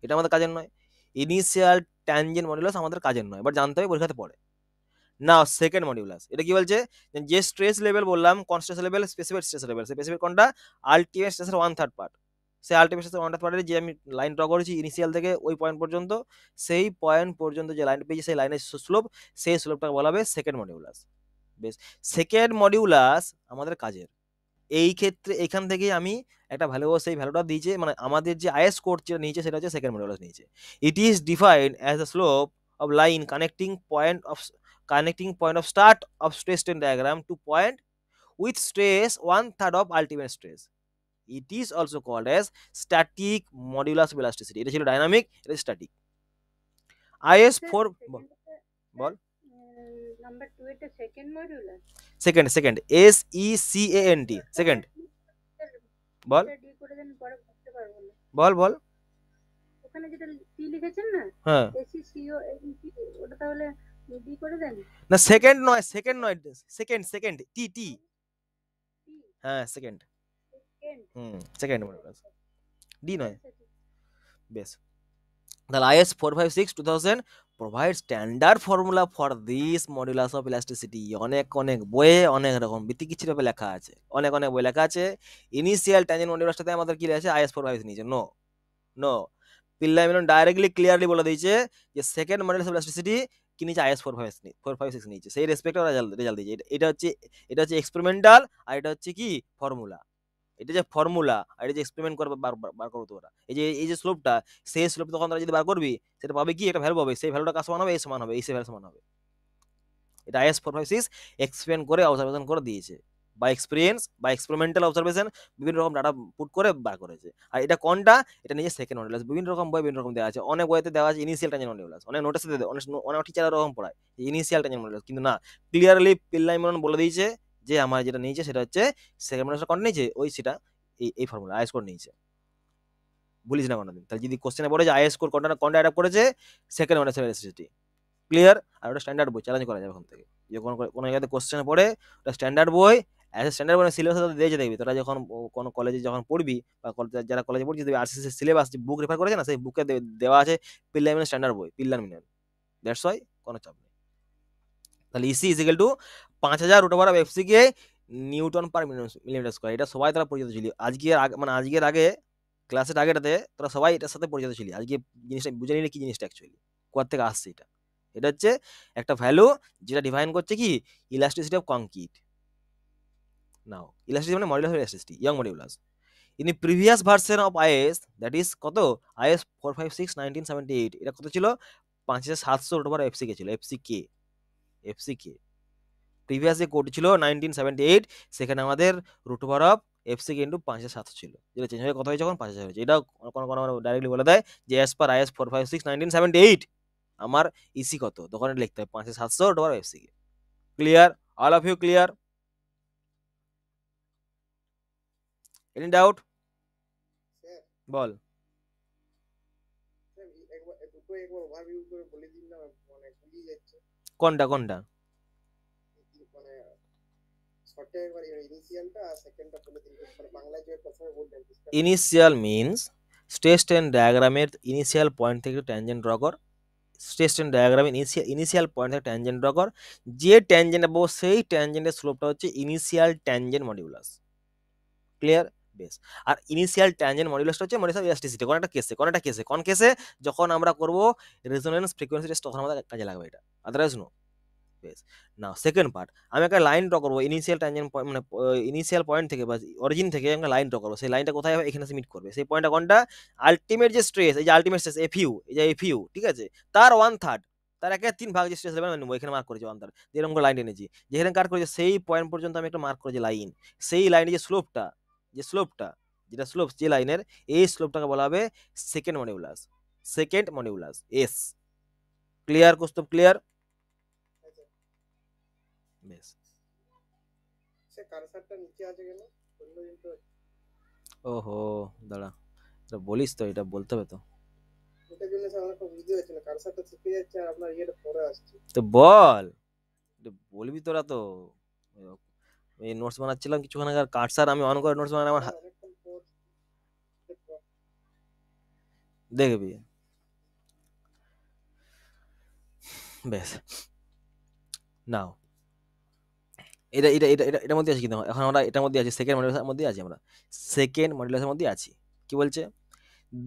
এটা আমাদের কাজের নয়। ইনিশিয়াল ট্যানজেন্ট মডুলাস আমাদের কাজের নয়, বাট জানতে হবে পরীক্ষাতে পড়ে। নাও সেকেন্ড মডিউলাস, এটা কি বলছে যে স্ট্রেস লেভেল বললাম, কোন stress level, specific stress level, specific কোনটা আলটিমেট স্ট্রেসের 1/3 পার্ট, সেই আলটিমেট স্ট্রেসের 1/3 পার্টের যে আমি লাইন ড্র করেছি ইনিশিয়াল থেকে ওই পয়েন্ট পর্যন্ত, সেই পয়েন্ট পর্যন্ত যে লাইন পেয়েছি সেই লাইনের স্লোপ, সেই স্লোপটাকে বলা হবে সেকেন্ড মডিউলাস। বেশ, সেকেন্ড মডিউলাস আমাদের কাজের, এই ক্ষেত্রে এখান থেকে আমি একটা ভ্যালু, সেই ভ্যালুটা দিয়েছে, মানে আমাদের যে আইএস কোড যেটা নিয়েছে সেটা হচ্ছে সেকেন্ড মডিউলাস নিয়েছে। It is defined as the slope of line connecting point of start of stress strain diagram to point with stress 1/3 of ultimate stress. It is also called as static modulus of elasticity. এটা ছিল dynamic, এটা static. IS-4 বল number 2 এটা secant modulus, secant SECANT secant, বল D করে দেন, পরে বুঝতে পারবো না, বল ওখানে যেটা টি লিখেছেন না, হ্যাঁ SECONT, ওটা তাহলে ডি করে দেন না, সেকেন্ড নয় সেকেন্ড টি হ্যাঁ সেকেন্ড, সেকেন্ড মডিউলাস, ডি নয়। বেশ, তাহলে IS-456 2000 provide standard formula for this modulus of elasticity. অনেক বইয়ে অনেক রকম বিতিকিচ্ছিরভাবে লেখা আছে, অনেক বই লেখা আছে ইনিশিয়াল ট্যানজেন্ট মডিউলাসটাতে আমাদের কি আছে IS-456 নিচে, নো পিল্লাই মিলন ডাইরেক্টলি ক্লিয়ারলি বলে দিয়েছে যে সেকেন্ড মডিউলাস অফ ইলাস্টিসিটি কি নিচে IS-456 নিচে, সেই রেসপেক্টে রেজাল্ট দিয়েছে। এটা হচ্ছে এক্সপেরিমেন্টাল, আর এটা হচ্ছে কি ফর্মুলা, এটা যে ফর্মুলা আর এটা যে এক্সপেরিমেন্ট করবে বার করবো তোরা, এই যে স্লোপটা, সেই স্লোপ তখন তোরা যদি বার করবি সেটা পাবে কি একটা ভ্যালু পাবে, সেই ভ্যালুটা কার সমান হবে, এই সমান হবে, এই ভ্যালু সমান হবে। এটা IS-456 এক্সপেরিমেন্ট করে অবজারভেশন করে দিয়েছে, বা এক্সপিরিয়েন্স বা এক্সপেরিমেন্টাল অবজারভেশন বিভিন্ন রকম ডাটা পুট করে বার করেছে। আর এটা কোনটা, এটা নিজে সেকেন্ড মডিউলাস, বিভিন্ন রকম বই বিভিন্ন রকম দেওয়া আছে, অনেক বইতে দেওয়া আছে ইনিশিয়াল ট্যানজেন্ট মডিউলাস, অনেক নোটিসে দেয়, অনেক টিচার এরকম পড়ায় ইনিশিয়াল ট্যানজেন্ট মডিউলাস, কিন্তু না, ক্লিয়ারলি পিল্লাই মিলন বলে দিয়েছে যে আমার যেটা নিয়েছে সেটা হচ্ছে সেকেন্ড মডিউলাস, কোনটা নিয়েছে ওই সেটা এই ফর্মুলা IS কোড নিয়েছে, বলিস না কোনোদিন। তাহলে যদি কোশ্চেনে পড়ে যে IS কোড কোনটা অ্যাডাপ্ট করেছে, সেকেন্ড মডিউলাস ইলাস্টিসিটি, ক্লিয়ার। আর ওটা স্ট্যান্ডার্ড বই, চ্যালেঞ্জ করা যাবে ওখান থেকে, যে কোনো জায়গাতে কোশ্চেনে পড়ে ওটা স্ট্যান্ডার্ড বই, অ্যাজ এ স্ট্যান্ডার্ড বই সিলেবাস দিয়েছে, দেখবি তোরা যখন কোনো কলেজে যখন পড়বি বা যারা কলেজে পড়ছিস দেখবি RCC সিলেবাস যে বুক রেফার করেছে না, সেই বুকে দেওয়া আছে পিল্লাই মিলন স্ট্যান্ডার্ড বই, পিল্লার মিলন, দ্যাটস ওয়াই কোনো চাপ নেই। তাহলে EC is equal to 5000 root over of FC K newton per millimetre square. এটা সবাই তারা পরিচিত ছিল আজকের আগে ক্লাসের আগেটাতে তোরা সবাই এটার সাথে পরিচিত ছিলি। আজকে জিনিসটা বুঝে নিলে কি জিনিসটা অ্যাকচুয়ালি কোথা থেকে আসছে এটা। এটা হচ্ছে একটা ভ্যালু যেটা ডিফাইন করছে কি elasticity of concrete. Now elasticity মানে modulus of elasticity, Young modulus. In previous version of IS, that is কত, আইএস 456 1978, এটা কত ছিল 5700 রুট ওভার এফসি কে ছিল, এফসি কে প্রিভিয়াস যে কোড ছিল 1978, সেখানে আমাদের root over of FC K into 5700 ছিল, যেটা চেঞ্জ হয়ে কত হয়েছে এখন 5000 হয়েছে। এটা কোনো কোনো ডাইরেক্টলি বলে দেয় যে অ্যাজ পার আইএস 456 1978 আমার ইসি কত, তখন এটা লিখতে হবে 5700 root over FC K. Clear? All of you clear? Any doubt? Sir বল। স্যার একবার দুটো একবার ওভারভিউ করে বলে দিন না, মানে ভুলিয়ে যাচ্ছে। কোনটা মানে শর্টে একবার ইনিশিয়ালটা আর সেকেন্ডটা বলে দিন, মানে বাংলায় যে প্রথমে বললেন ইনিশিয়াল মিনস স্ট্রেস স্ট্রেন ডায়াগ্রামের ইনিশিয়াল পয়েন্ট থেকে ট্যানজেন্ট ড্র কর। স্ট্রেস স্ট্রেন ডায়াগ্রামের ইনিশিয়াল পয়েন্ট থেকে ট্যানজেন্ট ড্র কর। যে ট্যানজেন্ট পাবো সেই ট্যানজেন্টের স্লোপটা হচ্ছে ইনিশিয়াল ট্যানজেন্ট মডিউলাস। ক্লিয়ার? বেশ। আর ইনিশিয়াল ট্যানজেন্ট মডিউলাসটা হচ্ছে মডিউলাস অফ ইলাস্টিসিটি। কোন কেসে যখন আমরা করব রেজোনেন্স ফ্রিকোয়েন্সি টেস্ট, তখন আমাদের কাজে লাগবে এটা, আদারওয়াইজ নো। বেশ। নাও সেকেন্ড পার্ট, আমি একটা লাইন ড্র করবো ইনিশিয়াল ট্যানজেন্ট মানে ইনিশিয়াল পয়েন্ট থেকে বা অরিজিন থেকে একটা লাইন ড্র করবো। সেই লাইনটা কোথায় হবে, এখানে মিট করবে। সেই পয়েন্টটা কোনটা, আলটিমেট যে স্ট্রেস, এই যে আলটিমেট স্ট্রেস এফইউ, এই যে এফইউ, ঠিক আছে, তার 1/3, তার 1/3 যে স্ট্রেস লেভেল আমি নেবো, এখানে মার্ক করেছি 1/3, যেরকম করে লাইন এনেছি, যেখানে কাট করেছি সেই পয়েন্ট পর্যন্ত আমি একটা মার্ক করেছি লাইন। সেই লাইনে যে স্লোপটা, যেটা স্লোপ যে লাইনের, এই স্লোপটাকে বলা হবে secant modulus S. Clear? Kaustav clear? বেশ। সে কারসারটা নিচে আছে কেন অন্য কিন্তু ওহো দাঁড়া, এটা বলিস তো, এটা বলতে হবে তো। ওটার জন্য স্যার আমাকে বুঝতে পারছি না, কারসারটা শিখে যাচ্ছে আর আপনার ইয়েটা পরে আসছে। তো বল, এটা বলবি তোরা তো। এই নোটস বানাচ্ছিলাম কিছুক্ষণ আগে, কার্সার আমি অন করে নোটস বানাই, আমার অনেকক্ষণ পর দেখবি। বেশ। নাও এটা এটা এটা এটা এটার মধ্যে আছে, কিন্তু এখন আমরা এটার মধ্যে আছি, সেকেন্ড মডুলাসের মধ্যে আছি, আমরা সেকেন্ড মডুলাসের মধ্যে আছি। কি বলছে,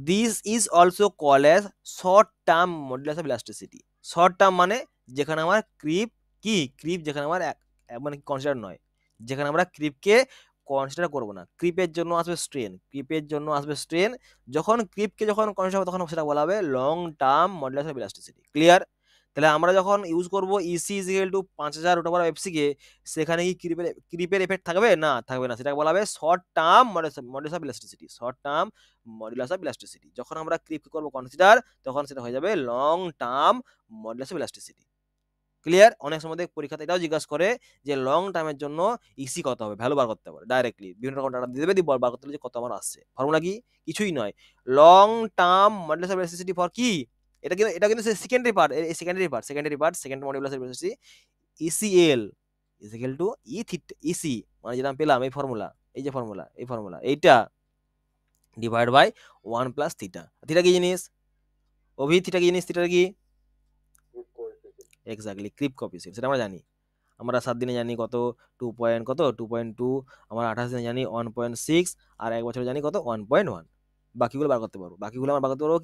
this is also call as short term modulus of elasticity. Short term মানে যেখানে আমার ক্রিপ যেখানে আমার মানে কনসিডার নয়, যেখানে আমরা ক্রিপকে কনসিডার করবো না। ক্রিপের জন্য আসবে স্ট্রেন, যখন ক্রিপকে যখন কনসিডার হবে, তখন সেটা বলা হবে long term modulus of elasticity. Clear? তাহলে আমরা যখন ইউজ করবো EC is equal to 5000 root over FC কে, সেখানে কি ক্রিপের এফেক্ট থাকবে না? থাকবে না। সেটাকে বলা হবে short term modulus of elasticity. যখন আমরা ক্রিপ করবো কনসিডার, তখন সেটা হয়ে যাবে long term modulus of elasticity. Clear? অনেক সময় পরীক্ষাতে এটাও জিজ্ঞাসা করে যে লং টার্মের জন্য ইসি কত হবে, ভ্যালু বার করতে পারে ডাইরেক্টলি, বিভিন্ন রকম ডাটা দিয়ে দেবে, দিয়ে বার করতে হবে যে কত আমার আসছে। ফর্মুলা কি? কিছুই নয়, long term modulus of elasticity for কি, এটা কিন্তু secondary part, second modulus of elasticity, ECL is equal to E theta, EC মানে যেটা পেলাম এই ফর্মুলা, এইটা divide by 1 plus theta. Theta কি জিনিস থিটা কি এক্স্যাক্টলি ক্রিপ কোএফিসিয়েন্ট, সেটা আমরা জানি। আমরা 7 দিনে জানি কত 2.2, আমরা 28 দিনে জানি 1.6, আর 1 বছরে জানি কত 1.1। বাকিগুলো বার করতে পারবো,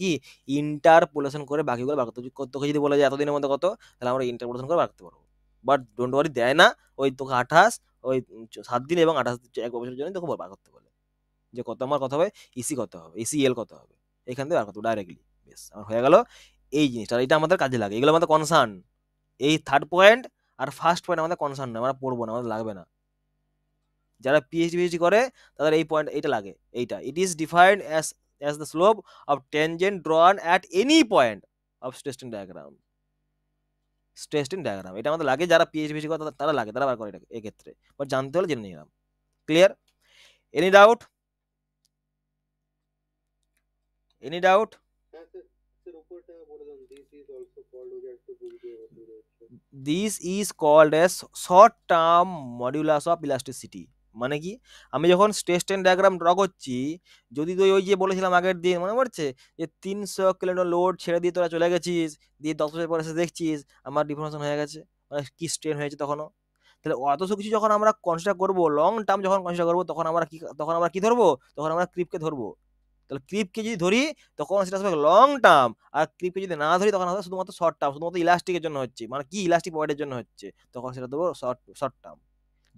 কি ইন্টারপোলেশন করে বাকিগুলো বার করতে। তোকে যদি বলে যে এতদিনের মধ্যে কত, তাহলে আমরা ইন্টারপোলেশন করে বার করতে পারবো। বাট ডোন্ট ওয়ারি, দেয় না। ওই তোকে 28, ওই 7 দিন এবং 28 1 বছরের জন্য তোকে বার করতে বলে যে কত আমার কত হবে, ইসি কত হবে, ইসিএল কত হবে, এখান থেকে বার করতে ডাইরেক্টলি। বেশ, আমার হয়ে গেল এই জিনিসটা। এটা আমাদের কাজে লাগে, এগুলো আমাদের কনসার্ন। এই থার্ড পয়েন্ট আর ফার্স্ট পয়েন্ট আমাদের কনসার্ন না, আমরা পড়বো না, আমাদের লাগবে না। যারা পিএইচডি করে তাদের এই পয়েন্ট এইটা লাগে, এইটা। It is defined as the slope of tangent ড্রন at any point of stress diagram. এটা আমাদের লাগে, যারা পিএইচডি করে তারা লাগে, তারা বার করে এটা এক্ষেত্রে। বাট জানতে হলে জেনে নিলাম। Clear? Any doubt? This is called as short term modulus of elasticity. মানে কি, আমি যখন স্ট্রেস স্ট্রেন ডায়াগ্রাম ড্র করছি, যদি তুই ওই যে বলেছিলাম আগের দিন মনে পড়ছে যে 300 কিলো লোড ছেড়ে দিয়ে তোরা চলে গেছিস, দিয়ে 10 বছর পরে এসে দেখছিস আমার ডিফর্মেশন হয়ে গেছে, মানে কি স্ট্রেন হয়েছে তখনও। তাহলে অত কিছু যখন আমরা কনসিডার করবো, লং টার্ম যখন কনসিডার করবো, তখন আমরা কি ধরবো, তখন আমরা ক্রিপকে ধরবো। তাহলে ক্রিপকে যদি ধরি তখন সেটা হবে লং টার্ম, আর ক্রিপকে যদি না ধরি তখন হবে শুধুমাত্র শর্ট টার্ম, শুধুমাত্র ইলাস্টিকের জন্য হচ্ছে, মানে কি ইলাস্টিক প্রোভাইডের জন্য হচ্ছে, তখন সেটা ধরবো শর্ট টার্ম।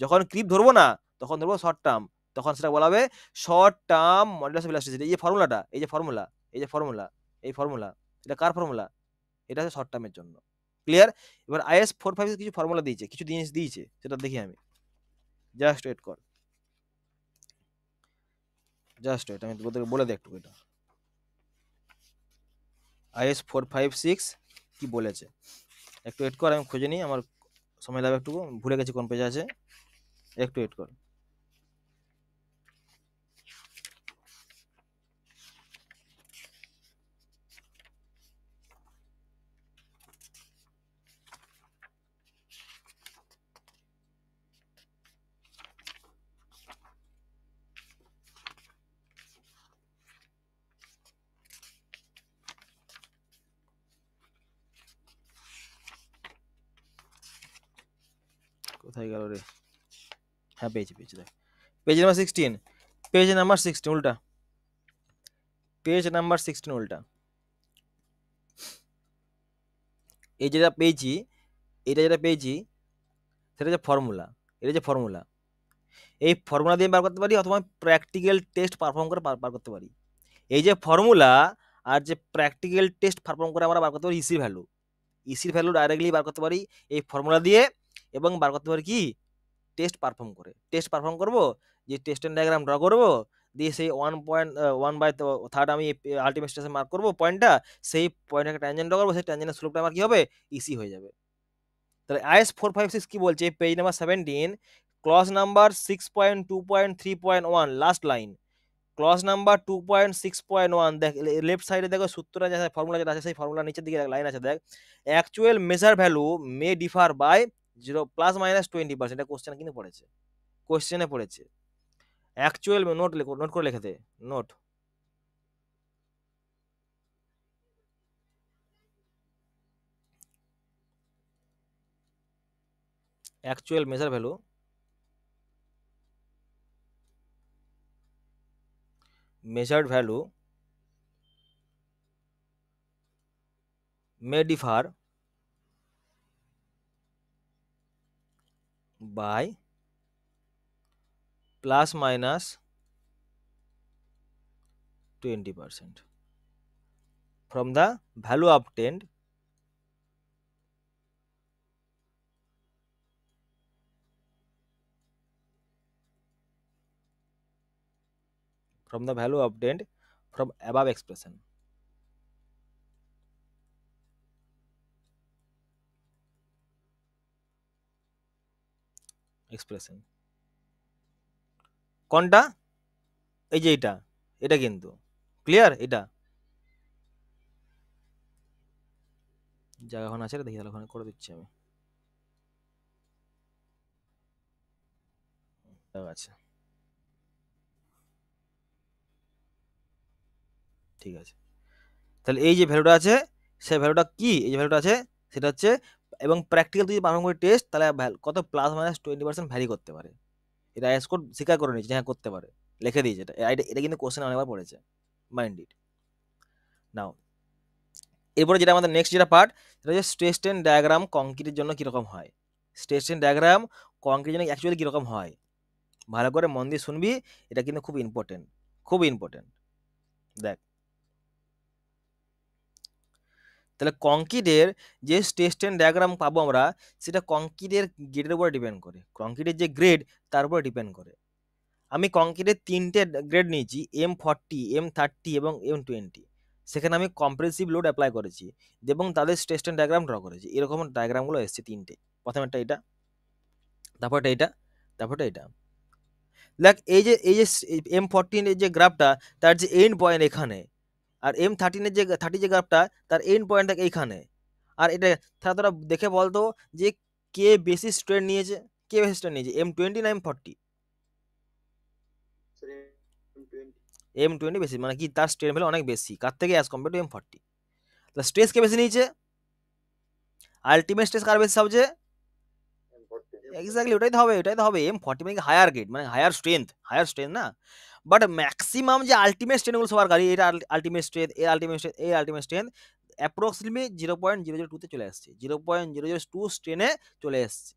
যখন ক্রিপ ধরবো না তখন ধরবো শর্ট টার্ম, তখন সেটা বলা হবে short term modulus of elasticity. এই যে ফর্মুলাটা, এই যে ফর্মুলা, এই যে ফর্মুলা, এই ফর্মুলা, এটা কার ফর্মুলা, এটা হচ্ছে শর্ট টার্মের জন্য। ক্লিয়ার? এবার IS 456 কিছু ফর্মুলা দিয়েছে, কিছু জিনিস দিয়েছে, সেটা দেখি আমি। জাস্ট ওয়েট কর, জাস্ট ওয়েট, আমি তোদেরকে বলে দিই একটু এটা IS 456 কি বলেছে। একটু ওয়েট কর, আমি খুঁজে নিই, আমার সময় লাগবে একটু, ভুলে গেছি কোন পেজে আছে, একটু ওয়েট কর। কোথায় গেল রে, হ্যাঁ পেয়েছি পেয়েছি, দেখ পেজ নাম্বার 16, পেজ নাম্বার 16 উল্টা, পেজ নাম্বার 16 উল্টা। এই যেটা পেয়েছি, এটা যেটা পেয়েছি সেটা হচ্ছে ফর্মুলা, এটা যে ফর্মুলা, এই ফর্মুলা দিয়ে বার করতে পারি, অথবা প্র্যাকটিক্যাল টেস্ট পারফর্ম করে বার করতে পারি। এই যে ফর্মুলা আর যে প্র্যাকটিক্যাল টেস্ট পারফর্ম করে আমরা বার করতে পারি ইসির ভ্যালু, ইসির ভ্যালু ডাইরেক্টলি বার করতে পারি এই ফর্মুলা দিয়ে, এবং বার করতে পারি কি টেস্ট পারফর্ম করে। টেস্ট পারফর্ম করবো, যে টেস্টের ডায়াগ্রাম ড্র করবো, দিয়ে সেই 1/3 আমি আলটিমেট স্টেশন মার্ক করবো পয়েন্টটা, সেই পয়েন্টটাকে ট্যানজেন্ট ড্র করবো, সেই ট্যানজেন্টের স্লোপটা আমার কি হবে, ইসি হয়ে যাবে। তাহলে IS 456 কি বলছে, page number 17 clause number 6.2.3.1 last line, clause number 2.6.1, দেখ লেফট সাইডে দেখো সূত্রটা যেটা ফর্মুলা যেটা আছে, সেই ফর্মুলা নিচের দিকে লাইন আছে, দেখ actual measure value may differ by 0 +- 20%, এটা কোশ্চেন কিন্তু পড়েছে, কোশ্চেনে পড়েছে। অ্যাকচুয়াল নোট করে লিখে দে, note actual measure value measured value may differ by +- 20% from the value obtained from above expression. কোনটা, এই যে এটা কিন্তু ক্লিয়ার, এটা জায়গাখানে আছে, দেখি তাহলে ওখানে করে দিচ্ছি আমি, আছে ঠিক আছে। তাহলে এই যে ভ্যালুটা আছে, সেই ভ্যালুটা কি, এই যে ভ্যালুটা আছে সেটা হচ্ছে, এবং প্র্যাকটিক্যাল যদি পারফর্ম করে টেস্ট, তাহলে কত +- 20% ভ্যারি করতে পারে। এটা IS কোড স্বীকার করে নিচ্ছে, হ্যাঁ করতে পারে, লিখে দিয়েছে, এটা কিন্তু কোশ্চেন অনেকবার পড়েছে, মাইন্ড ইট নাও। এরপরে যেটা আমাদের নেক্সট যেটা পার্ট, সেটা হচ্ছে স্ট্রেস স্ট্রেন ডায়াগ্রাম কংক্রিটের জন্য কীরকম হয়। স্ট্রেস স্ট্রেন ডায়াগ্রাম কংক্রিটের জন্য অ্যাকচুয়ালি কীরকম হয়, ভালো করে মন দিয়ে শুনবি, এটা কিন্তু খুব ইম্পর্টেন্ট, খুব ইম্পর্টেন্ট। দেখ তাহলে কংক্রিটের যে স্ট্রেস স্ট্রেন ডায়াগ্রাম পাবো আমরা, সেটা কংক্রিটের গ্রেডের উপরে ডিপেন্ড করে, কংক্রিটের যে গ্রেড তার উপরে ডিপেন্ড করে। আমি কংক্রিটের 3টে গ্রেড নিয়েছি, M40, M30 এবং M20, সেখানে আমি কম্প্রেসিভ লোড অ্যাপ্লাই করেছি এবং তাদের স্ট্রেস স্ট্রেন ডায়াগ্রাম ড্র করেছি। এরকম ডায়াগ্রামগুলো এসছে 3টে, প্রথমেরটা এটা, তারপরটা এটা, তারপরটা এটা। দেখ এই যে M14 এর যে গ্রাফটা, তার যে এন্ড পয়েন্ট এখানে, আর M13 এর যে 30 যে গ্রাফটা, তার এন্ড পয়েন্ট দেখ এইখানে। আর এটা তোরা দেখে বলতো যে কে বেশি স্ট্রেন নিয়েছে, কে বেশি স্ট্রেন নিয়েছে, M20 না M40? M20 বেশি, মানে কি তার স্ট্রেন ভ্যালু অনেক বেশি কার থেকে, অ্যাজ কম্পেয়ার টু M40। তাহলে স্ট্রেস কে বেশি নিয়েছে, আলটিমেট স্ট্রেস কার বেশি সবচেয়ে, এক্স্যাক্টলি ওটাই তো হবে, ওটাই তো হবে। M40 মানে হায়ার গ্রেড, মানে হায়ার স্ট্রেংথ না। বাট ম্যাক্সিমাম যে আলটিমেট স্ট্রেনগুলো সবার গাড়ি, এটা আলটিমেট স্ট্রেংথ, এর আলটিমেট স্ট্রেংথ, এর আলটিমেট স্ট্রেংথ অ্যাপ্রক্সিমেটলি 0.002 চলে আসছে, 0.002 স্ট্রেনে চলে এসছে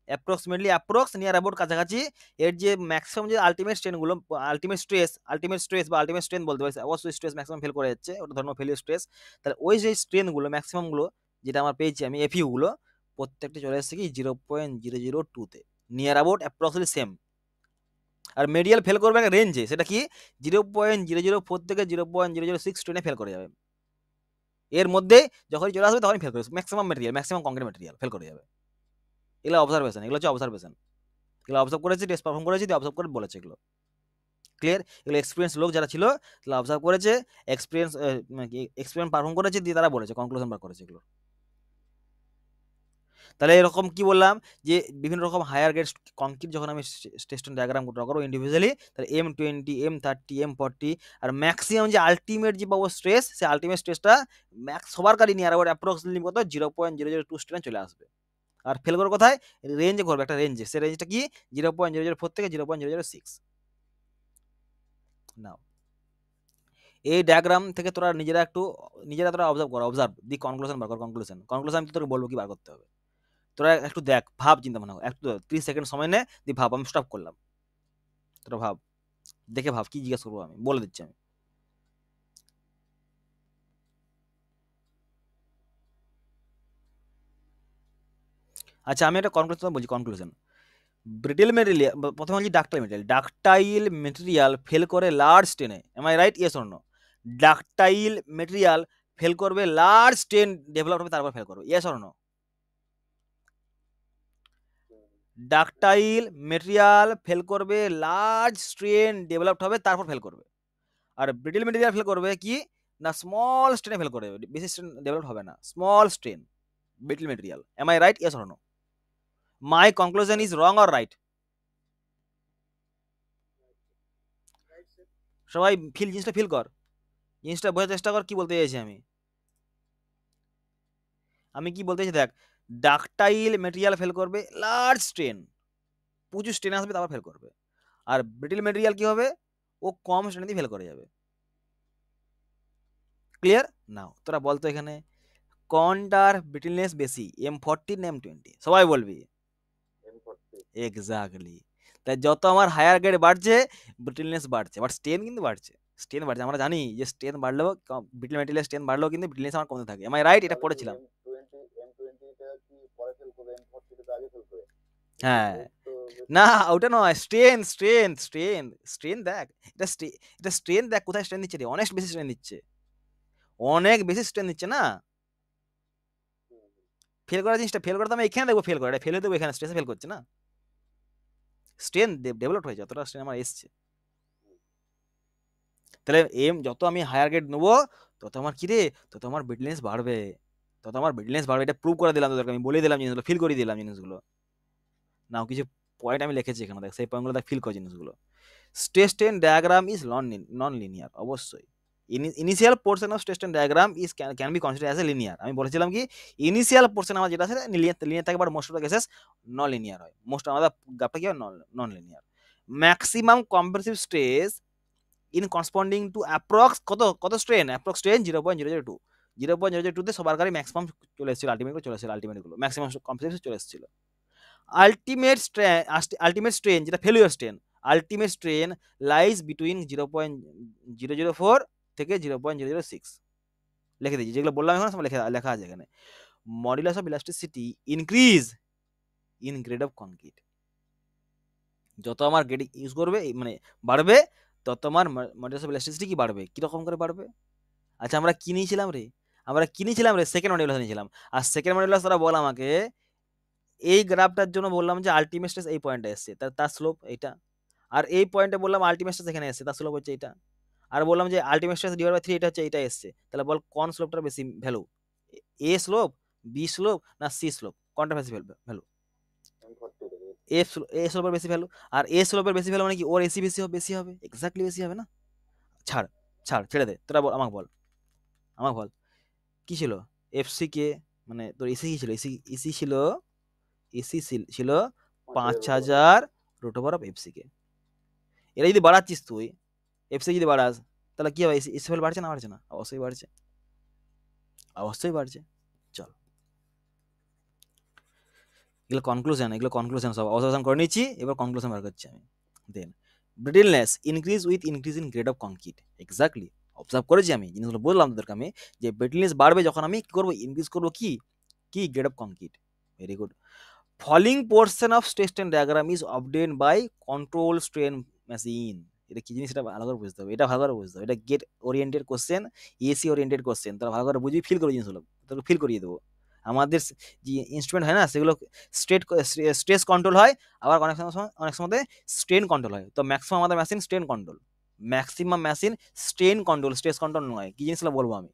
অ্যাপ্রক্সিমেটলি, নিয়ার অ্যাবাউট কাছাকাছি। এর যে ম্যাক্সিমাম যে আলটিমেট স্ট্রেনগুলো, আলটিমেট স্ট্রেস বা আলটিমেট স্ট্রেন বলতে পারি, অবশ্যই স্ট্রেস ম্যাক্সিমাম ফেল করে যাচ্ছে, ওটা ধর্ম ফেলিও স্ট্রেস। তাহলে ওই যে স্ট্রেনগুলো ম্যাক্সিমামগুলো যেটা আমার পেয়েছি আমি, এফইউগুলো প্রত্যেকটা চলে এসছে কি 0.002-তে, নিয়ার অ্যাবাউট অ্যাপ্রক্সিমেটলি সেম। আর মেডিয়াল ফেল করবে একটা রেঞ্জে, সেটা কি 0.004 থেকে 0.006 ট্রেনে ফেল করে যাবে। এর মধ্যে যখনই চলে আসবে তখনই ফেল করে, ম্যাক্সিমাম কংক্রিট ম্যাটেরিয়াল ফেল করে যাবে। এগুলো অবজারভেশন, এগুলো হচ্ছে অবজারভেশন, এগুলো অবজার্ভ করেছি, টেস্ট পারফর্ম করেছি, অবজার্ভ করে বলেছে এগুলো। ক্লিয়ার? এগুলো এক্সপিরিয়েন্স লোক যারা ছিল তারা অবজার্ভ করেছে, এক্সপিরিয়েন্স পারফর্ম করেছে, দিয়ে তারা বলেছে, কনক্লুশন বার করেছে এগুলো। তাহলে এরকম কি বললাম যে বিভিন্ন রকম হায়ার গ্রেড কংক্রিট যখন আমি স্টেশন ডায়াগ্রাম ড্র করবো ইন্ডিভিজুয়ালি, তাহলে M20, M30, M40, আর ম্যাক্সিমাম যে আলটিমেট যে পাবো স্ট্রেস, সেই আলটিমেট স্ট্রেসটা সবার কাছে নিয়ে আবার অ্যাপ্রক্সিমেটলি কত 0.002 স্ট্রেনে চলে আসবে। আর ফেল করে কোথায়, রেঞ্জে করবে, একটা রেঞ্জে, সেই রেঞ্জটা কি 0.004 থেকে 0.006। নাও এই ডায়াগ্রাম থেকে তোরা নিজেরা অবজার্ভ কর, অবজার্ভ দি কনক্লুশন বার কর, কনক্লুশন আমি তোকে বলবো কি বার করতে হবে। তোরা একটু দেখ, ভাব, চিন্তা ভাবনা কর, একটু 30 সেকেন্ড সময় নে, দি ভাব। আমি স্টপ করলাম, তোরা ভাব, দেখে ভাব, কি জিজ্ঞেস করবো আমি বলে দিচ্ছি আমি। আচ্ছা আমি একটা কনক্লুশন বলছি, কনক্লুশন। ব্রিটেল মেটেরিয়াল, প্রথমে বলছি ডাকটাইল মেটেরিয়াল ফেল করে লার্জ স্ট্রেনে, am I right, yes or no? Ductile material fail করবে, লার্জ স্ট্রেন ডেভেলপ হবে, তারপর ফেল করবে, yes or no? Ductile material fail করবে, লার্জ স্ট্রেন ডেভেলপড হবে, তারপর ফেল করবে। আর ব্রিটেল মেটেরিয়াল ফেল করবে কি না, স্মল স্ট্রেনে ফেল করবে, বেশি স্ট্রেন ডেভেলপ হবে না, small strain brittle material. Am I right, yes or no? My conclusion is wrong or right? সবাই জিনিসটা ফিল কর, জিনিসটা বোঝার চেষ্টা কর কি বলতে চাইছি আমি কি বলতে চাইছি দেখ, ডাকটাইল মেটেরিয়াল ফেল করবে, লার্জ স্ট্রেন, প্রচুর স্ট্রেন আসবে, তারপর ফেল করবে। আর ব্রিটেল মেটেরিয়াল কি হবে, ও কম স্ট্রেন দিয়ে ফেল করে যাবে। ক্লিয়ার? নাও তোরা বলতো এখানে কোনটার ব্রিটেলনেস বেশি, M40 না M20? সবাই বলবি এক্স্যাক্টলি। তাই যত আমার হায়ার গ্রেড বাড়ছে ব্রিটেলনেস বাড়ছে, বাট স্ট্রেন কিন্তু বাড়ছে, আমরা জানি যে স্ট্রেন বাড়লেও, ব্রিটেল মেটেরিয়াল স্ট্রেন বাড়লেও কিন্তু ব্রিটেলনেস আমার কমতে থাকে। Am I right? এটা পড়েছিলাম। হ্যাঁ, না ওটা নয়, স্ট্রেন দেখ, এটা স্ট্রেন দেখ কোথায় স্ট্রেন দিচ্ছে রে, অনেক বেশি স্ট্রেন দিচ্ছে, না। ফেল করার জিনিসটা, ফেল করতে আমি এখানে দেখবো, ফেল করে ফেলে দেবো, এখানে স্ট্রেসে ফেল করছে না, স্ট্রেন ডেভেলপ হয়েছে, যতটা স্ট্রেন আমার এসছে। তাহলে যত আমি হায়ার গ্রেড নেবো তত আমার কি রে, তত আমার ব্রিটেলনেস বাড়বে, এটা প্রুভ করে দিলাম তোদেরকে, আমি বলে দিলাম জিনিসগুলো, ফিল করে দিলাম জিনিসগুলো। নাও কিছু পয়েন্ট আমি লিখেছি এখানে, দেখ সেই পয়েন্টগুলো দেখ, ফিল কর জিনিসগুলো। Stress strain diagram is non linear, অবশ্যই initial portion of stress strain diagram is can be consider as a linear. আমি বলেছিলাম কি ইনিশিয়াল পোর্শন আমার যেটা আছে লিনিয়ার থাকে, but most of the cases non linear হয়, মোস্ট আমাদের গ্রাফটা কি হয়, non linear. Maximum compressive stress in corresponding to কত স্ট্রেন, অ্যাপ্রক্স স্ট্রেন 0.002, 0.002 তে সবার গাড়ি ম্যাক্সিমাম চলে এসেছিল, আলটিমেট গুলো ম্যাক্সিমাম কম্প্রেসিভ চলে এসেছিল। আলটিমেট স্ট্রেন যেটা failure strain, ultimate strain lies between 0.004 থেকে 0.006 লিখে দিয়েছি, যেগুলো বললাম এখন সব লেখা আছে এখানে। Modulus of elasticity increase in grade of concrete, যত আমার গ্রেড ইউজ করবে মানে বাড়বে, তত আমার মডুলাস অফ ইলাস্টিসিটি কি বাড়বে, কিরকম করে বাড়বে? আচ্ছা আমরা কি নিয়েছিলাম রে, সেকেন্ড মডুলাস নিয়েছিলাম। আর সেকেন্ড মডুলাস তারা বল আমাকে, এই গ্রাফটার জন্য বললাম যে আলটিমেট স্ট্রেস এই পয়েন্টে এসছে, তার স্লোপ এইটা। আর এই পয়েন্টে বললাম আলটিমেট স্ট্রেস এখানে এসছে, তার স্লোপ হচ্ছে এটা। আর বললাম যে আলটিমেট স্ট্রেস ডিভাইড বাই 3 এটা হচ্ছে, এটা এসছে। তাহলে বল কোন স্লোপটার বেশি ভ্যালু, এ স্লোপ, বি স্লোপ না সি স্লোপ, কোনটা বেশি ভ্যালু? এ স্লোপের বেশি ভ্যালু। আর এ স্লোপের বেশি ভ্যালু মানে কি, ওর এসি বেশি হবে, এক্স্যাক্টলি বেশি হবে না। ছাড় ছাড় ছেড়ে দে, তোরা আমাকে বল, আমাকে বল কি ছিল এফসি কে, মানে তোর এসি কি ছিল, এসি এসি ছিল, এসি ছিল 5000 রুট ওভার অফ এফসি কে। এটা যদি বাড়াচ্ছিস তুই, এফসি যদি বাড়াস, তাহলে কি হবে, এসি ফেল বাড়ছে না বাড়ছে না? অবশ্যই বাড়ছে, অবশ্যই বাড়ছে। চল, এগুলো কনক্লুশন সব অবজারভেশন করে নিচ্ছি, এবার কনক্লুশন বার করছি আমি। Then brittleness increase with increase in grade of concrete, exactly observe করেছি আমি, জিনিসগুলো বললাম তোদেরকে আমি, যে ব্রিটেলনেস বাড়বে যখন আমি কি করবো, ইনক্রিজ করবো কি কি grade of concrete. Very good. Falling portion of stress strain diagram is obtained by control strain machine. এটা কি জিনিস, এটা ভালো করে বুঝতে হবে, এটা ভালো করে বুঝতে হবে, এটা GATE oriented question, AC oriented question, তারা ভালো করে বুঝবি, ফিল করে জিনিসগুলো তোকে ফিল করিয়ে দেবো। আমাদের যে ইনস্ট্রুমেন্ট হয় না, সেগুলো স্ট্রেস কন্ট্রোল হয়, আবার অনেক সময় স্ট্রেন কন্ট্রোল হয়। তো ম্যাক্সিমাম আমাদের machine strain control, maximum machine strain control, stress control নয়। কি জিনিসগুলো বলবো আমি,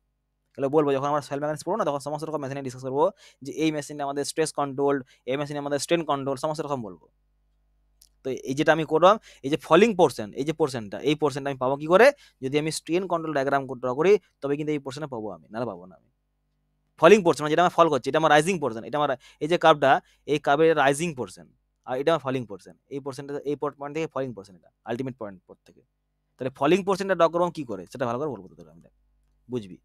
তাহলে বলবো যখন আমরা সেল মেকানিক্স পড়বো না, তখন সমস্ত রকম মেশিনে ডিসকাস করবো, যে এই মেশিনে আমাদের স্ট্রেস কন্ট্রোল, এই মেশিনে আমাদের স্ট্রেন কন্ট্রোল, সমস্ত রকম বলবো। তো এই যেটা আমি করলাম, এই যে ফলিং পোর্শন, এই যে পোর্শনটা, এই পোর্শনটা আমি পাবো কি করে, যদি আমি স্ট্রেন কন্ট্রোল ডায়াগ্রাম ড্র করি, তবে কিন্তু এই পোর্শনে পাবো আমি, নাহলে পাবো না আমি। ফলিং পোর্শন যেটা আমার ফল করছে, এটা আমার রাইজিং পোর্শন, এটা আমার এই যে কার্ভটা, এই কার্ভের রাইজিং পোর্শন, আর এটা আমার ফলিং পোর্শন, এই পোর্শনটা এই পয়েন্ট থেকে ফলিং পোর্শন, এটা আলটিমেট পয়েন্ট থেকে। তাহলে ফলিং পোর্শনটা ড্র করবো কি করে, সেটা ভালো করে বলবো তোকে আমি, বুঝবি।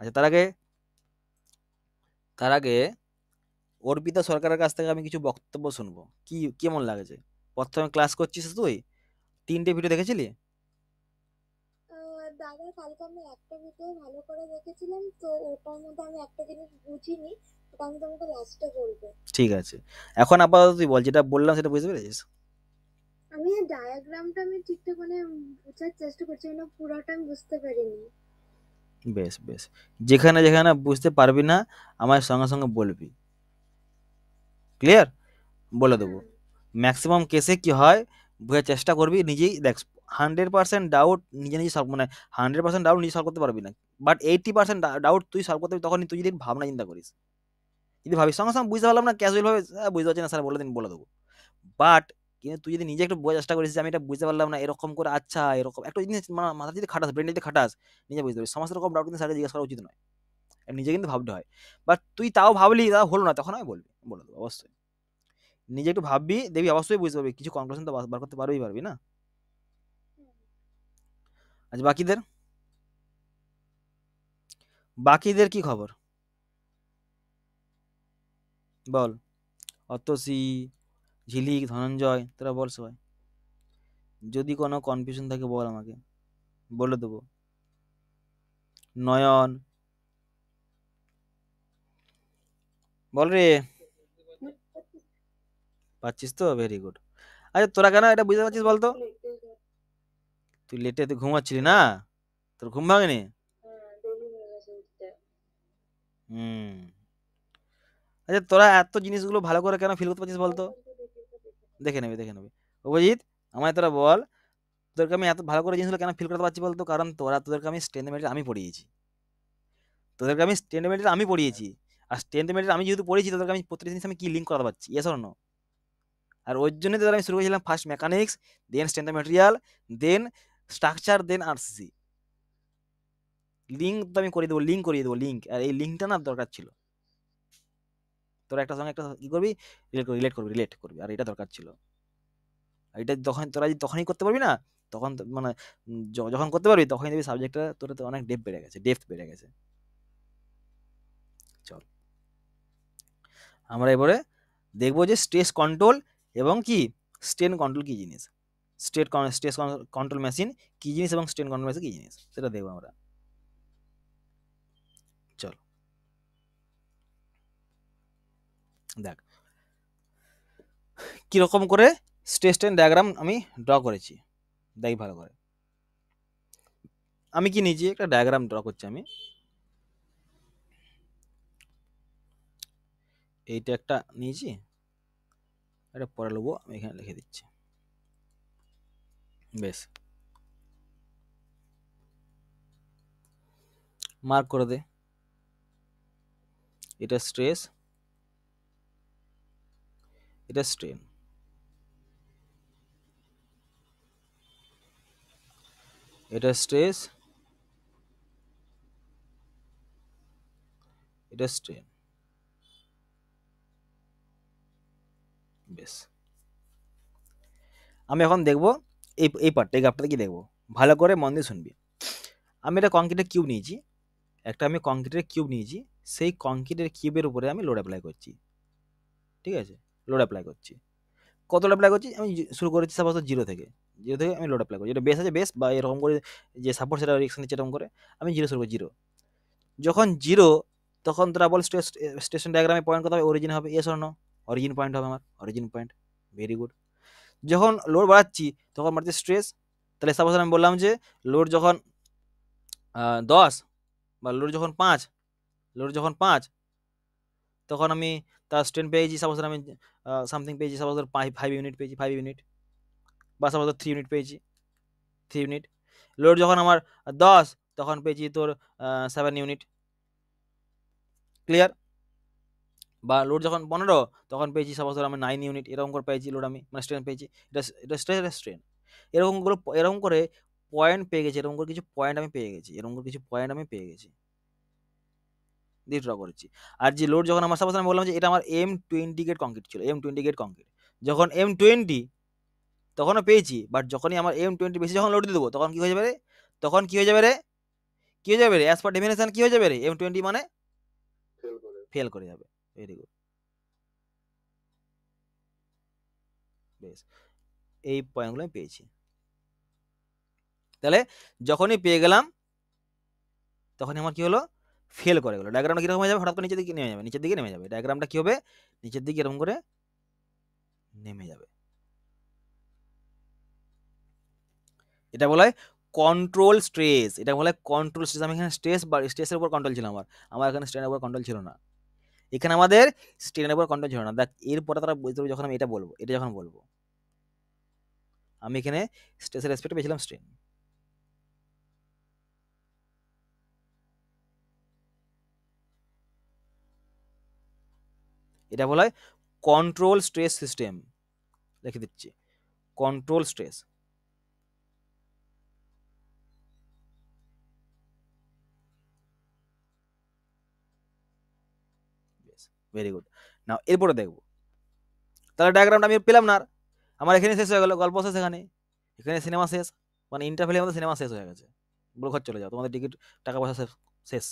আচ্ছা, তার আগে অর্পিতা সরকারের কাছ থেকে আমি কিছু বক্তব্য শুনবো, কি কেমন লাগছে? প্রথমে ক্লাস করছিস তুই, 3টে ভিডিও দেখেছিলি? দাদা কালকে আমি একটা ভিডিও ভালো করে দেখেছিলাম, তো ওটার মধ্যে আমি একটা জিনিস বুঝিনি, ওটা আমি তোমাকে লাস্টে বলবো। ঠিক আছে, এখন আপাতত তুই বল, যেটা বললাম সেটা বুঝতে পেরেছিস? আমি ডায়াগ্রামটা আমি ঠিকঠাক মানে বোঝার চেষ্টা করছি, না পুরোটা আমি বুঝতে পারিনি। বেশ বেশ, যেখানে যেখানে বুঝতে পারবি না আমার সঙ্গে সঙ্গে বলবি, ক্লিয়ার? বলে দেবো। ম্যাক্সিমাম কেসে কি হয়, বোঝার চেষ্টা করবি, নিজেই দেখ। 100% ডাউট নিজে নিজে সলভ, মানে 100% ডাউট নিজে সলভ করতে পারবি না, বাট 80% ডাউট তুই সলভ করতে পারবি, তখন তুই যদি ভাবনা চিন্তা করিস, যদি ভাবিস সঙ্গে সঙ্গে বুঝতে পারলাম না, ক্যাজুয়াল ভাবে বুঝতে পারছি না স্যার বলে দিন, বলে দেবো। বাট কিন্তু তুই যদি নিজে একটু বোঝার চেষ্টা করিস, যে আমি এটা বুঝতে পারলাম না এরকম করে, আচ্ছা এরকম একটা জিনিস মাথা যদি খাটাস, ব্রেন যদি খাটাস, নিজে বুঝতে পারবি। সমস্ত রকম ডাউট কিন্তু স্যারকে জিজ্ঞেস করা উচিত নয়, নিজে কিন্তু ভাবতে হয়। বাট তুই তাও ভাবলি, তাও হলো না, তখন আমি বলবি, বলে দেবো অবশ্যই। নিজে একটু ভাববি, দেখবি অবশ্যই বুঝতে পারবি, কিছু কনক্লুশন তো বার করতে পারবি না। আচ্ছা, বাকিদের কি খবর বল? অতসী, ঝিলিক, ধনঞ্জয়, তোরা বল সবাই, যদি কোনো কনফিউশন থাকে বল আমাকে, বলে দেবো। নয়ন, বল রে, পাচ্ছিস তো? Very good. আচ্ছা, তোরা কেন এটা বুঝতে পারছিস বলতো? তুই লেটে তুই ঘুমাচ্ছিলি না, তোর ঘুম ভাঙেনি? হুম। আচ্ছা, তোরা এত জিনিসগুলো ভালো করে কেন ফিল করতে পারছিস বলতো? দেখে নেবে, দেখে নেবে। অভিজিৎ, আমায় তোরা বল, তোদেরকে আমি এত ভালো করে জিনিসগুলো কেন ফিল করতে পারছি বলতো? কারণ তোদেরকে আমি স্ট্রেন্থ মেটেরিয়াল আমি পড়িয়েছি, তোদেরকে আমি স্ট্রেন্থ মেটেরিয়াল আমি পড়িয়েছি। আর স্ট্রেন্থ মেটেরিয়াল আমি যেহেতু পড়িয়েছি, তোদেরকে আমি প্রত্যেকটা জিনিস আমি কি লিঙ্ক করাতে পারছি, ইয়েস অর নো? আর ওই জন্য তোদের আমি শুরু করেছিলাম ফার্স্ট মেকানিক্স, দেন স্ট্রেন্থ মেটেরিয়াল, দেন স্ট্রাকচার, দেন আরসিসি। লিঙ্ক তো আমি করে দেবো, লিঙ্ক করিয়ে দেবো, লিঙ্ক। আর এই লিঙ্কটা না দরকার ছিল, তোরা একটা সঙ্গে একটা কি করবি, রিলেট করবি, আর এটা দরকার ছিল। আর এটা তোরা যদি তখনই করতে পারবি না, তখন মানে যখন করতে পারবি, তখনই দেখবি সাবজেক্টটা তোর তো অনেক ডেপথ বেড়ে গেছে। চল, আমরা এবারে দেখবো যে স্ট্রেস কন্ট্রোল এবং কি স্ট্রেন কন্ট্রোল কি জিনিস, স্ট্রেস কন্ট্রোল মেশিন কি জিনিস, এবং স্ট্রেন কন্ট্রোল মেশিন কি জিনিস, সেটা দেখবো আমরা। চল দেখ কিরকম করে স্ট্রেস স্ট্রেন ডায়াগ্রাম আমি ড্র করেছি, দেখ ভালো করে। আমি কি নিয়েছি, একটা ডায়াগ্রাম ড্র করছি আমি, এইটা একটা নিয়েছি, এটা পরে নেবো, আমি এখানে লিখে দিচ্ছি। বেশ, মার্ক করে দে, এটা স্ট্রেস, এটা স্ট্রেন। এটা স্ট্রেস, এটা স্ট্রেন। বেশ, আমি এখন দেখবো এই পার্টটা, এই গ্রাফটাতে কি দেখবো, ভালো করে মন দিয়ে শুনবি। আমি একটা কংক্রিটের কিউব নিয়েছি, আমি কংক্রিটের কিউব নিয়েছি, সেই কংক্রিটের কিউবের উপরে আমি লোড অ্যাপ্লাই করছি। ঠিক আছে, লোড অ্যাপ্লাই করছি। কত লোড অ্যাপ্লাই করছি, আমি শুরু করেছি সাপোজ 0 থেকে, আমি লোড অ্যাপ্লাই করছি। যেটা বেস আছে বেস, বা এরকম করে যে সাপোর্ট সেটা রিক্স নিচ্ছে এরকম করে, আমি 0 শুরু করি 0। যখন 0, তখন তোরা বল স্টেশন ডায়াগ্রামে পয়েন্ট কত হবে, অরিজিন হবে, yes or no? Origin point হবে আমার, অরিজিন পয়েন্ট। Very good. যখন লোড বাড়াচ্ছি তখন বাড়ছে স্ট্রেস। তাহলে সাপোজ আমি বললাম যে লোড যখন 10, বা লোড যখন 5, তখন আমি তার স্ট্রেন পেয়েছি, সাপোজ আমি সামথিং পেয়েছি, সাপোজ 5 ইউনিট পেয়েছি, 5 ইউনিট, বা সাপোজ 3 ইউনিট পেয়েছি, 3 ইউনিট। লোড যখন আমার 10, তখন পেয়েছি তোর 7 ইউনিট। ক্লিয়ার? বা লোড যখন 15, তখন পেয়েছি সাপোজ আমি 9 ইউনিট, এরকম করে পেয়েছি লোড, আমি মানে স্ট্রেন পেয়েছি। এটা স্ট্রেস, এটা স্ট্রেন। এরকম করে পয়েন্ট পেয়ে গেছি, এরকম করে কিছু পয়েন্ট আমি পেয়ে গেছি, দিয়ে ড্র করেছি। আর যে লোড যখন আমার সাপোজ আমি বললাম যে এটা আমার M20 গ্রেড কংক্রিট ছিল, M20 গ্রেড কংক্রিট, যখন M20 তখনও পেয়েছি, বাট যখনই আমার M20 বেশি যখন লোড দিয়ে দেবো, তখন কি হয়ে যাবে রে, অ্যাজ পার ডেফিনেশন কি হয়ে যাবে রে, M20 মানে ফেল করে যাবে। Very good. বেশ, এই পয়েন্টগুলো আমি পেয়েছি। তাহলে যখনই পেয়ে গেলাম, তখনই আমার কি হলো, ফেল করে গেলো। ডায়াগ্রামটা কিরকম হয়ে যাবে, হঠাৎ করে নিচের দিকে নেমে যাবে। ডায়াগ্রামটা কি হবে, নিচের দিকে এরকম করে নেমে যাবে। এটা বলা হয় কন্ট্রোল স্ট্রেস। আমি এখানে স্ট্রেসের উপর কন্ট্রোল ছিল আমার এখানে স্ট্রেনের উপর কন্ট্রোল ছিল না। এখানে আমাদের স্ট্রেনের উপর কন্ট্রোল ছিল না। দেখ, এরপরে তারা বুঝতে পারবে যখন আমি এটা যখন বলবো, আমি এখানে স্ট্রেসের রেসপেক্টে পেয়েছিলাম স্ট্রেন। এটা বলা হয় কন্ট্রোল স্ট্রেস সিস্টেম। লিখে দিচ্ছি, control stress. Very good. Now এরপরে দেখবো, তাহলে ডায়াগ্রামটা আমি পেলাম না আর, আমার এখানে শেষ হয়ে গেল, গল্প শেষ। এখানে সিনেমা শেষ, মানে ইন্টারভেলের মধ্যে সিনেমা শেষ হয়ে গেছে। বলে ঘর চলে যাও, তোমাদের টিকিট, টাকা পয়সা শেষ,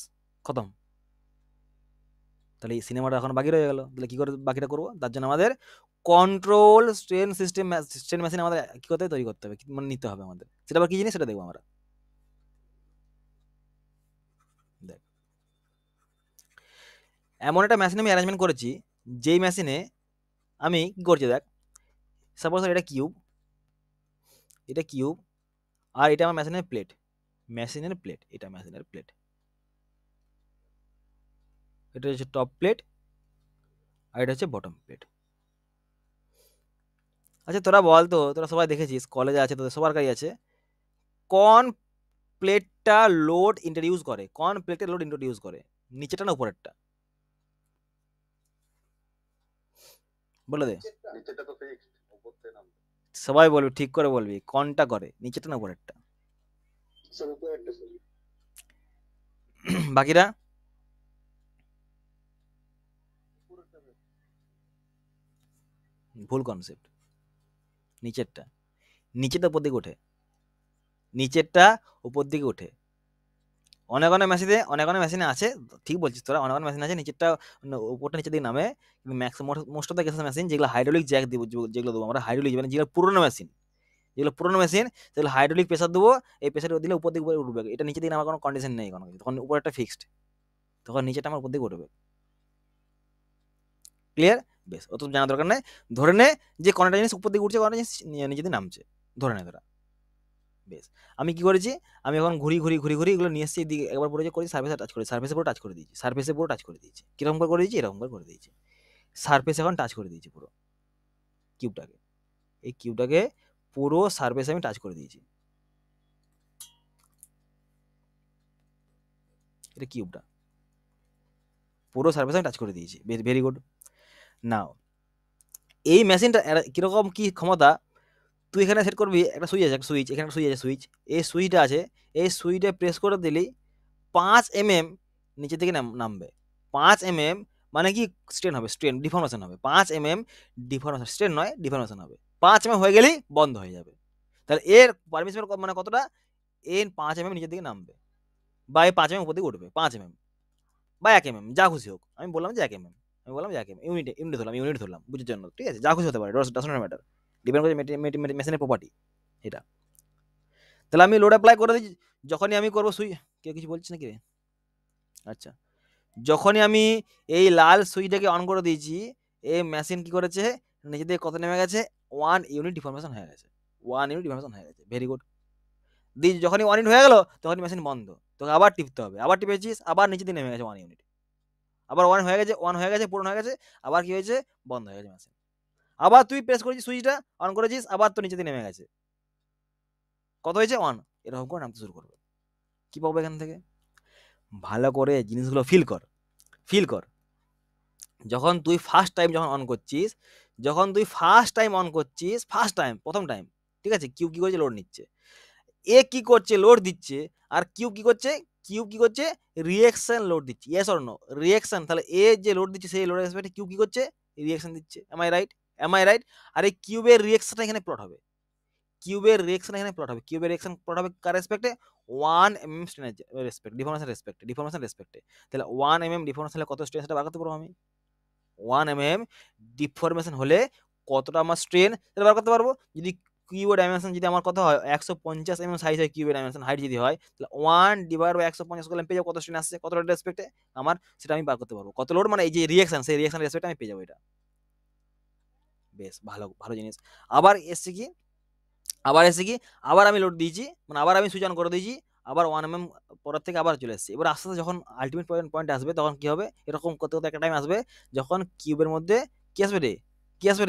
খতম। তাহলে এই সিনেমাটা এখন বাকি রয়ে গেল। তাহলে কি করে বাকিটা করবো, তার জন্য আমাদের কন্ট্রোল স্ট্রেন মেশিন আমাদের কি করতে হবে, তৈরি করতে হবে, মানে নিতে হবে আমাদের। সেটা আবার কি জিনিস, সেটা দেখবো আমরা। দেখ, এমন একটা মেশিন আমি অ্যারেঞ্জমেন্ট করেছি, যেই মেশিনে আমি কি করছি, দেখ সাপোজ এটা কিউব, আর এটা আমার মেশিনের প্লেট, এটা মেশিনের প্লেট, এটা হচ্ছে টপ প্লেট, আর এটা হচ্ছে বটম প্লেট। আচ্ছা তোরা বল তো, তোরা সবাই দেখেছিস, কলেজে আছে, তোদের সবার কাছে আছে, কোন প্লেটটা লোড ইন্ট্রোডিউস করে, নিচেটা না উপরেরটা? বলে দে, সবাই বলবি, ঠিক করে বলবি, কোনটা করে, নিচেটা না উপরেরটা? বাকিরা? ভুল কনসেপ্ট। নিচেরটা উপর দিকে ওঠে, অনেক মেশিনে আছে, ঠিক বলছিস তোরা, অনেক মেশিন আছে নিচেরটা উপরটা নিচের দিকে নামে। কিন্তু most of the cases machine যেগুলো হাইড্রোলিক জ্যাক দিব, যেগুলো দেবো আমরা হাইড্রোলিক, মানে যেগুলো পুরোনো মেশিন, সেগুলো হাইড্রোলিক প্রেসার দেবো, এই প্রেসার দিলে উপর দিকে উঠবে। এটা নিচে দিকে আমার কোনো কন্ডিশন নেই, তখন উপরেরটা ফিক্সড, তখন নিচেটা আমার উপর দিকে উঠবে। ক্লিয়ার? বেশ, অত জানা দরকার নেই। ধরে নে যে কোনটা জিনিস উপর দিকে উঠছে, কোনটা জিনিস নিচে দিকে নামছে, ধরে নে তোরা। বেশ, আমি কি করেছি, আমি এখন ঘুরি এগুলো নিয়ে এসেছি এদিকে, একবার পুরো করেছি সার্ফেসে টাচ করে, সার্ফেসে পুরো টাচ করে দিয়েছি। কিরকম করে দিয়েছি, এরকম করে দিয়েছি। সার্ফেসে এখন টাচ করে দিয়েছি পুরো কিউবটাকে, এই কিউবটাকে পুরো সার্ফেসে আমি টাচ করে দিয়েছি। এটা কিউবটা পুরো সার্ফেসে আমি টাচ করে দিয়েছি। Very good. নাও এই মেশিনটা কিরকম কি ক্ষমতা, তুই এখানে সেট করবি একটা সুইচ আছে, একটা সুইচ এখানে একটা সুইচ আছে, সুইচ এই সুইচটা আছে, এই সুইচে প্রেস করে দিলি 5 mm নিচে থেকে নামবে। 5 mm মানে কি স্ট্রেন হবে, স্ট্রেন ডিফর্মেশন হবে 5 mm ডিফর্মেশন, স্ট্রেন নয় ডিফর্মেশন হবে। 5 mm হয়ে গেলেই বন্ধ হয়ে যাবে। তাহলে এর পারমিশন মানে কতটা, এর 5 mm নিচের দিকে নামবে বা এই 5 mm উপর দিকে উঠবে, 5 mm বা 1 mm যা খুশি হোক। আমি বললাম যে 1 mm, আমি বললাম যে 1 mm, ইউনিট ধরলাম বুঝার জন্য, ঠিক আছে? যা খুশি হতে পারে, ডাজন্ট ম্যাটার, ডিপেন্ড করে মেশিনের প্রপার্টি এটা। তাহলে আমি লোড অ্যাপ্লাই করে দিই যখনই আমি করবো সুইচ। কেউ কিছু বলছিস নাকি রে? আচ্ছা, যখনই আমি এই লাল সুইচটাকে অন করে দিয়েছি, এই মেশিন কি করেছে, নিচে দিয়ে কত নেমে গেছে, 1 ইউনিট ডিফর্মেশন হয়ে গেছে, 1 ইউনিট ডিফর্মেশন হয়ে গেছে। Very good. যখনই 1 ইউনিট হয়ে গেল তখনই মেশিন বন্ধ, তোকে আবার টিপতে হবে, আবার টিপেছিস আবার নিচে দিয়ে নেমে গেছে 1 ইউনিট, আবার 1 হয়ে গেছে, 1 হয়ে গেছে, পূরণ হয়ে গেছে, আবার কি হয়েছে, বন্ধ হয়ে গেছে মেশিন। আবার তুই প্রেস করেছিস সুইচটা, অন করেছিস, আবার তো নিচে দিয়ে নেমে গেছে, কত হয়েছে, 1। এরকম করে নামতে শুরু করবে। কি পাবো এখান থেকে? ভালো করে জিনিসগুলো ফিল কর, ফিল কর। যখন তুই ফার্স্ট টাইম অন করছিস, ফার্স্ট টাইম প্রথম টাইম, ঠিক আছে, কিউ কি করছে, লোড নিচ্ছে, এ কি করছে, লোড দিচ্ছে, আর কিউ কি করছে, রিঅ্যাকশন লোড দিচ্ছে। Yes or no? রিঅ্যাকশন। তাহলে এ যে লোড দিচ্ছে সেই লোডের রেসপেক্টে কিউ কি করছে, রিঅ্যাকশন দিচ্ছে। M I right? আর এই কিউবের রিঅ্যাকশনটা এখানে প্লট হবে, কিউবের রিঅ্যাকশন প্লট হবে কার রেসপেক্টে, 1 mm স্ট্রেনের রেসপেক্ট, ডিফর্মেশন রেসপেক্টে। তাহলে 1 mm ডিফর্মেশন হলে কত স্ট্রেন সেটা বার করতে পারবো আমি। 1 mm ডিফর্মেশন হলে কতটা আমার স্ট্রেন সেটা বার করতে পারবো। যদি কিউবের ডাইমেনশন যদি আমার কত হয়, 150 mm সাইজ হয় কিউবের ডাইমেনশন, হাইট যদি হয়, তাহলে 1/150 করলে পেয়ে যাবো কত স্ট্রেন আসছে, কত লোড রেসপেক্টে আমার, সেটা আমি বার করতে পারবো। কত লোড মানে এই যে রিঅ্যাকশন, সেই রিঅ্যাকশন রেসপেক্টে আমি পেয়ে যাবো এটা। বেশ ভালো জিনিস। আবার এসছে কি, আবার আমি লোড দিয়েছি, মানে আবার আমি সুইচ অন করে দিয়েছি, আবার 1 mm পরের থেকে আবার চলে এসেছে। এবার আস্তে আস্তে যখন আলটিমেট পয়েন্ট আসবে তখন কি হবে, এরকম করতে করতে একটা টাইম আসবে যখন কিউবের মধ্যে কি আসবে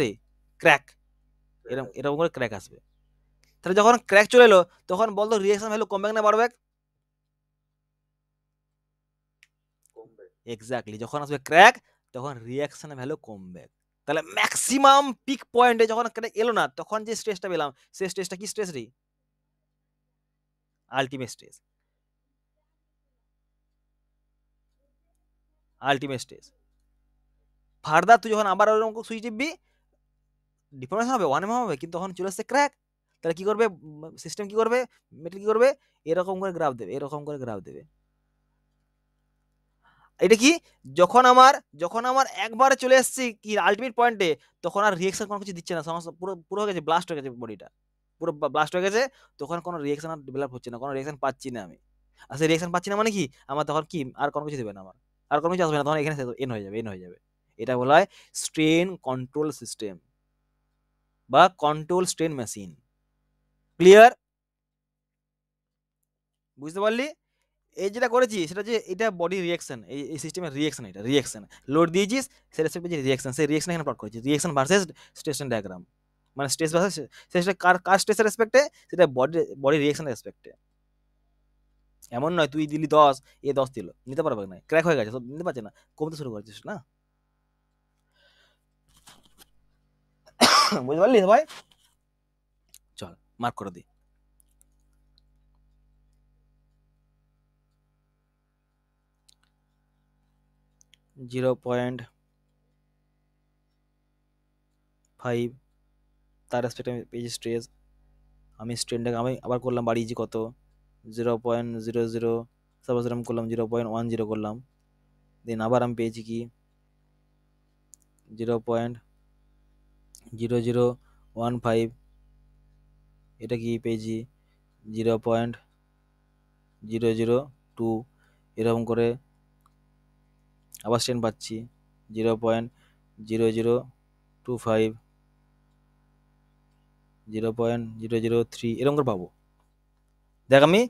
রে, ক্র্যাক, এরকম করে ক্র্যাক আসবে। তাহলে যখন ক্র্যাক চলে এলো তখন বলতো রিঅ্যাকশন ভ্যালু কমবে না বাড়বে? এক্স্যাক্টলি, যখন আসবে ক্র্যাক তখন রিঅ্যাকশন ভ্যালু কমবে। তাহলে ম্যাক্সিমাম পিক পয়েন্টে যখন ক্র্যাক এলো না তখন যে স্ট্রেসটা পেলাম, সেই স্ট্রেসটা কি স্ট্রেস রে, আলটিমেট স্ট্রেস। ফার্দার তুই যখন আবার ওরকম সুইচ টিপবি, ডিফর্মেশন হবে, 1 mm হবে, কিন্তু তখন চলে আসছে ক্র্যাক। তাহলে কি করবে সিস্টেম, কি করবে মেটেল, কি করবে, এরকম করে গ্রাফ দেবে। এটা কি, যখন আমার একবার চলে এসেছি কি আলটিমেট পয়েন্টে, তখন আর রিঅ্যাকশন কোনো কিছু দিচ্ছে না, সমস্ত পুরো হয়ে গেছে, ব্লাস্ট হয়ে গেছে বডিটা, পুরো ব্লাস্ট হয়ে গেছে। তখন কোনো রিঅ্যাকশন আর ডেভেলপ হচ্ছে না, কোনো রিঅ্যাকশন পাচ্ছি না আমি। আর সেই রিঅ্যাকশন পাচ্ছি না মানে কি, আমার তখন কি আর কোনো কিছু দেবে না, আমার আর কোনো কিছু আসবে না, তখন এখানে এন হয়ে যাবে। এটা বলা হয় স্ট্রেন কন্ট্রোল সিস্টেম বা কন্ট্রোল স্ট্রেন মেশিন। ক্লিয়ার? বুঝতে পারলি? এই যেটা করেছি সেটা যে এটা বডি রিঅ্যাকশন, এই সিস্টেমের রিঅ্যাকশন, এটা রিঅ্যাকশন, লোড দিয়েছিস সেই রেসপেক্টে যে রিঅ্যাকশন, সেই রিঅ্যাকশন এখানে প্লট করেছি, রিঅ্যাকশন ভার্সেস স্টেশন ডায়াগ্রাম, মানে স্ট্রেস ভার্সেস সেটা কার স্ট্রেসের রেসপেক্টে, সেটা বডি রিঅ্যাকশনের রেসপেক্টে। এমন নয় তুই দিলি 10, এ 10 দিল, নিতে পারবে না, ক্র্যাক হয়ে গেছে, নিতে পারছে না, কমতে শুরু করেছিস না। বুঝতে পারলি ভাই? চল মার্ক করে দিই। .5 তার রেসপেক্টে আমি পেয়েছি স্ট্রেস। আমি স্ট্রেনটাকে আমি আবার করলাম, বাড়িয়েছি কত, 0.00, সাপোজ আমি করলাম 0.10 করলাম, দেন আবার আমি পেয়েছি কি 0.0015, এটা কি পেয়েছি 0.002, এরকম করে আবার স্ট্রেন পাচ্ছি 0.0025, 0.003, এরকম করে পাবো। দেখ আমি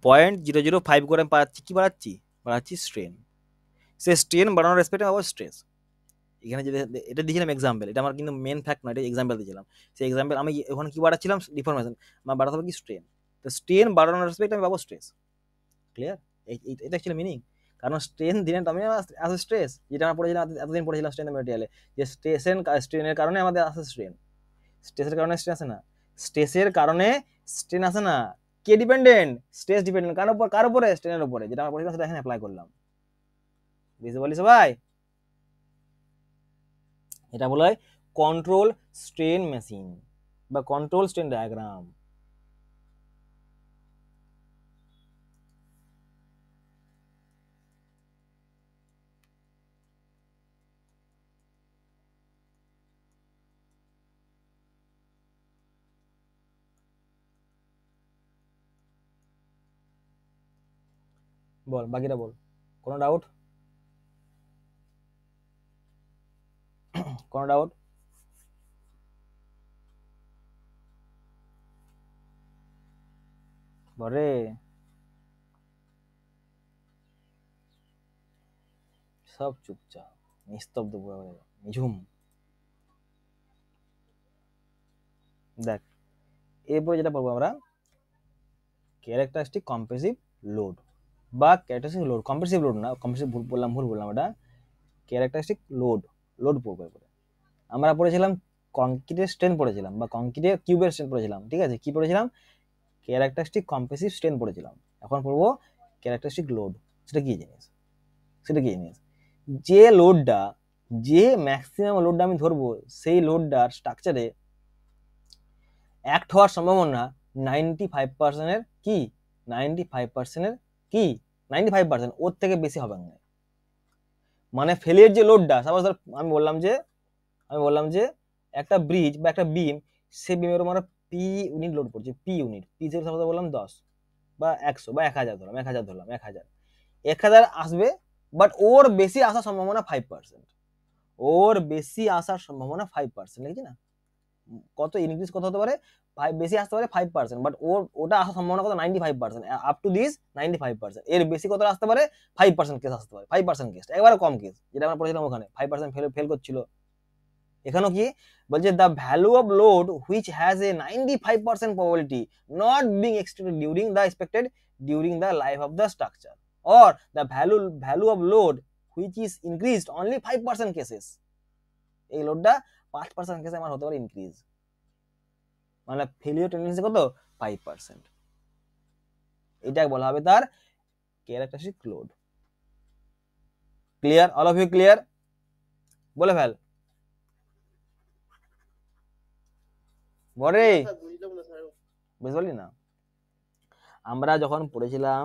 0.005 করে পাচ্ছি, কি বাড়াচ্ছি স্ট্রেন। সে স্ট্রেন বাড়ানোর রেসপেক্টে পাবো স্ট্রেস। এখানে যদি এটা দিয়েছিলাম এক্সাম্পল, এটা আমার কিন্তু মেন ফ্যাক্ট নয়, এটা এক্সাম্পল দিয়েছিলাম। সেই এক্সাম্পল আমি ওখানে কি বাড়াচ্ছিলাম, ডিফরমেশন, আমার বাড়াতে হবে কি স্ট্রেন। তো স্ট্রেন বাড়ানোর রেসপেক্টে আমি পাবো স্ট্রেস। ক্লিয়ার? এটা অ্যাকচুয়ালি মিনিং। কারণ স্ট্রেন দিনে আমি আসে স্ট্রেস, যেটা আমরা পড়েছিলাম এতদিন পড়েছিলাম স্ট্রেন মেটেরিয়ালে, যে স্ট্রেনের কারণে আমাদের আসে স্ট্রেন, স্ট্রেসের কারণে স্ট্রেন আসে না। স্ট্রেসের কারণে স্ট্রেন আসে না, কে ডিপেন্ডেন্ট, স্ট্রেস ডিপেন্ডেন্ট, কার উপরে, স্ট্রেনের উপরে, যেটা আমরা পড়েছিলাম সেটা এখানে অ্যাপ্লাই করলাম। বুঝতে পারলি সবাই? এটা বলা হয় কন্ট্রোল স্ট্রেন মেশিন বা কন্ট্রোল স্ট্রেন ডায়াগ্রাম। বল, বাকিটা বল, কোনো ডাউট? কোনো ডাউট? বরে সব চুপচাপ, নিস্তব্ধ, পুরো নিঝুম। দেখ, এরপরে যেটা পড়বো আমরা ক্যারেক্টারিস্টিক কম্প্রেসিভ লোড বা ক্যারেক্টারিস্টিক লোড, কম্প্রেসিভ লোড না, কম্প্রেসিভ ভুল বললাম, এটা ক্যারেক্টারিস্টিক লোড পড়বো। এরপরে আমরা পড়েছিলাম কংক্রিটের স্ট্রেন পড়েছিলাম বা কংক্রিটের কিউবের স্ট্রেন পড়েছিলাম, ঠিক আছে? কি পড়েছিলাম? ক্যারেক্টারিস্টিক কম্প্রেসিভ স্ট্রেন পড়েছিলাম। এখন পড়বো ক্যারেক্টারিস্টিক লোড। সেটা কি জিনিস? যে লোডটা, যে ম্যাক্সিমাম লোডটা আমি ধরবো, সেই লোডটার স্ট্রাকচারে অ্যাক্ট হওয়ার সম্ভাবনা 95% কি 95% ওর থেকে বেশি হবে না। মানে ফেলিয়ার যে লোডটা, সাপোজ ধর আমি বললাম যে একটা ব্রিজ বা একটা বিম, সে বিমের উপর পি ইউনিট লোড পড়ছে, পি ইউনিট, পি হিসেবে সাপোজ বললাম 10 বা 100 বা 1000 ধরলাম, 1000 আসবে, বাট ওর বেশি আসার সম্ভাবনা 5%। ওর বেশি আসার সম্ভাবনা 5%, লিখছি না? কত ইনক্রিজ কত হতে পারে? বেশি আসতে পারে 5%, বাট ওটা আসার সম্ভাবনা কত? 95%, আপ টু দিস 95%। এর বেশি কত আসতে পারে? 5% কেস আসতে পারে, 5% কেস, একবারে কম কেস, যেটা আমরা পড়েছিলাম ওখানে 5% ফেল করছিল। এখানেও কি বলছে? The value of load which has a 95% probability not being extended during the life of the structure, or the value of load which is increased only 5% cases। এই লোডটা 5% কেসে আমার হতে পারে ইনক্রিজ, মানে ফেলিওর টেন্ডেন্সি কত? 5%। এটা বলা হবে তার characteristic load. Clear? All of you clear? বলে ফেল বরে, বুঝতে পারলি না? আমরা যখন পড়েছিলাম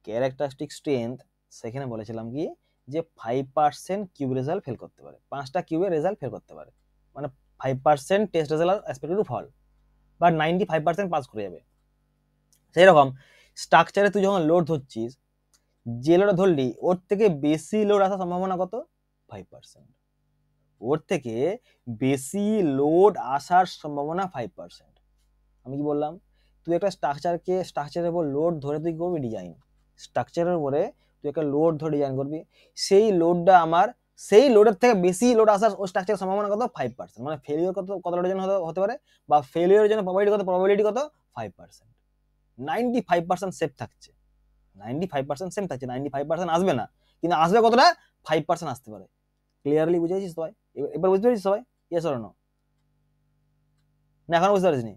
ক্যারেক্টারিস্টিক স্ট্রেংথ, সেখানে বলেছিলাম কি যে 5% কিউব রেজাল্ট ফেল করতে পারে, 5টা কিউবের রেজাল্ট ফেল করতে পারে, মানে 5% test result expected to fall, বা 95% পাস করে যাবে। সেই রকম স্ট্রাকচারে তুই যখন লোড ধরছিস, যে লোড ধরলি ওর থেকে বেশি লোড আসার সম্ভাবনা কত? 5%। ওর থেকে বেশি লোড আসার সম্ভাবনা 5%। আমি কি বললাম? তুই একটা স্ট্রাকচারের উপর লোড ধরে তুই করবি ডিজাইন, স্ট্রাকচারের উপরে তুই একটা লোড ধরে ডিজাইন করবি, সেই লোডটা সেই লোডের থেকে বেশি লোড আসার ওই স্ট্রাকচারের সম্ভাবনা কত? 5%। মানে ফেলিওর কত লোডের জন্য হতে পারে, বা ফেলিওরের জন্য প্রবাবিলিটি কত? 5%। 95% সেফ থাকছে, 95% আসবে না, কিন্তু আসবে কতটা? 5% আসতে পারে। ক্লিয়ারলি বুঝে গেছিস সবাই? এবার বুঝতে পেরেছিস সবাই? Yes or no? না এখন বুঝতে পারিস নি?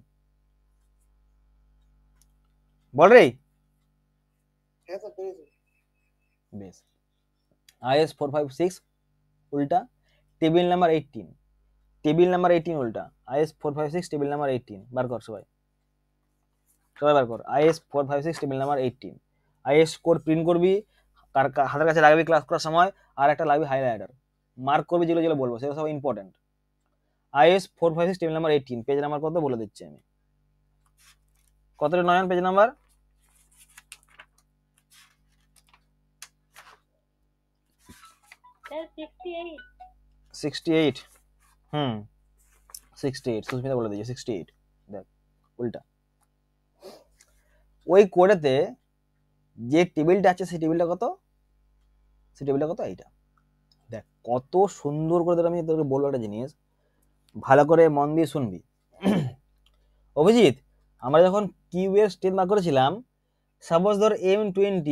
বল রে। বেশ, IS 456 উল্টা টেবিল নাম্বার 18 উল্টা IS 456 টেবিল নাম্বার 18 বার কর সবাই বার কর। IS 456 table number 18 IS code print করবি, হাতের কাছে রাখবি ক্লাস করার সময়, আর একটা লাগবে হাইলাইটার, মার্ক করবি যেগুলো বলবো, সেগুলো সব important. IS 456 table number 18, page number কত বলে দিচ্ছি আমি। কতটা নয়ন পেজ নাম্বার? 68। 68, সুস্মিতা বলে দিয়েছে 68। দেখ উল্টা, ওই কোডেতে যে টেবিলটা আছে সেই টেবিলটা কত? এইটা। দেখ কত সুন্দর করে আমি তোকে বলবো একটা জিনিস, ভালো করে মন দিয়ে শুনবি। অভিজিৎ, আমরা যখন কিউবের স্ট্রেন বার করেছিলাম, সাপোজ ধর M20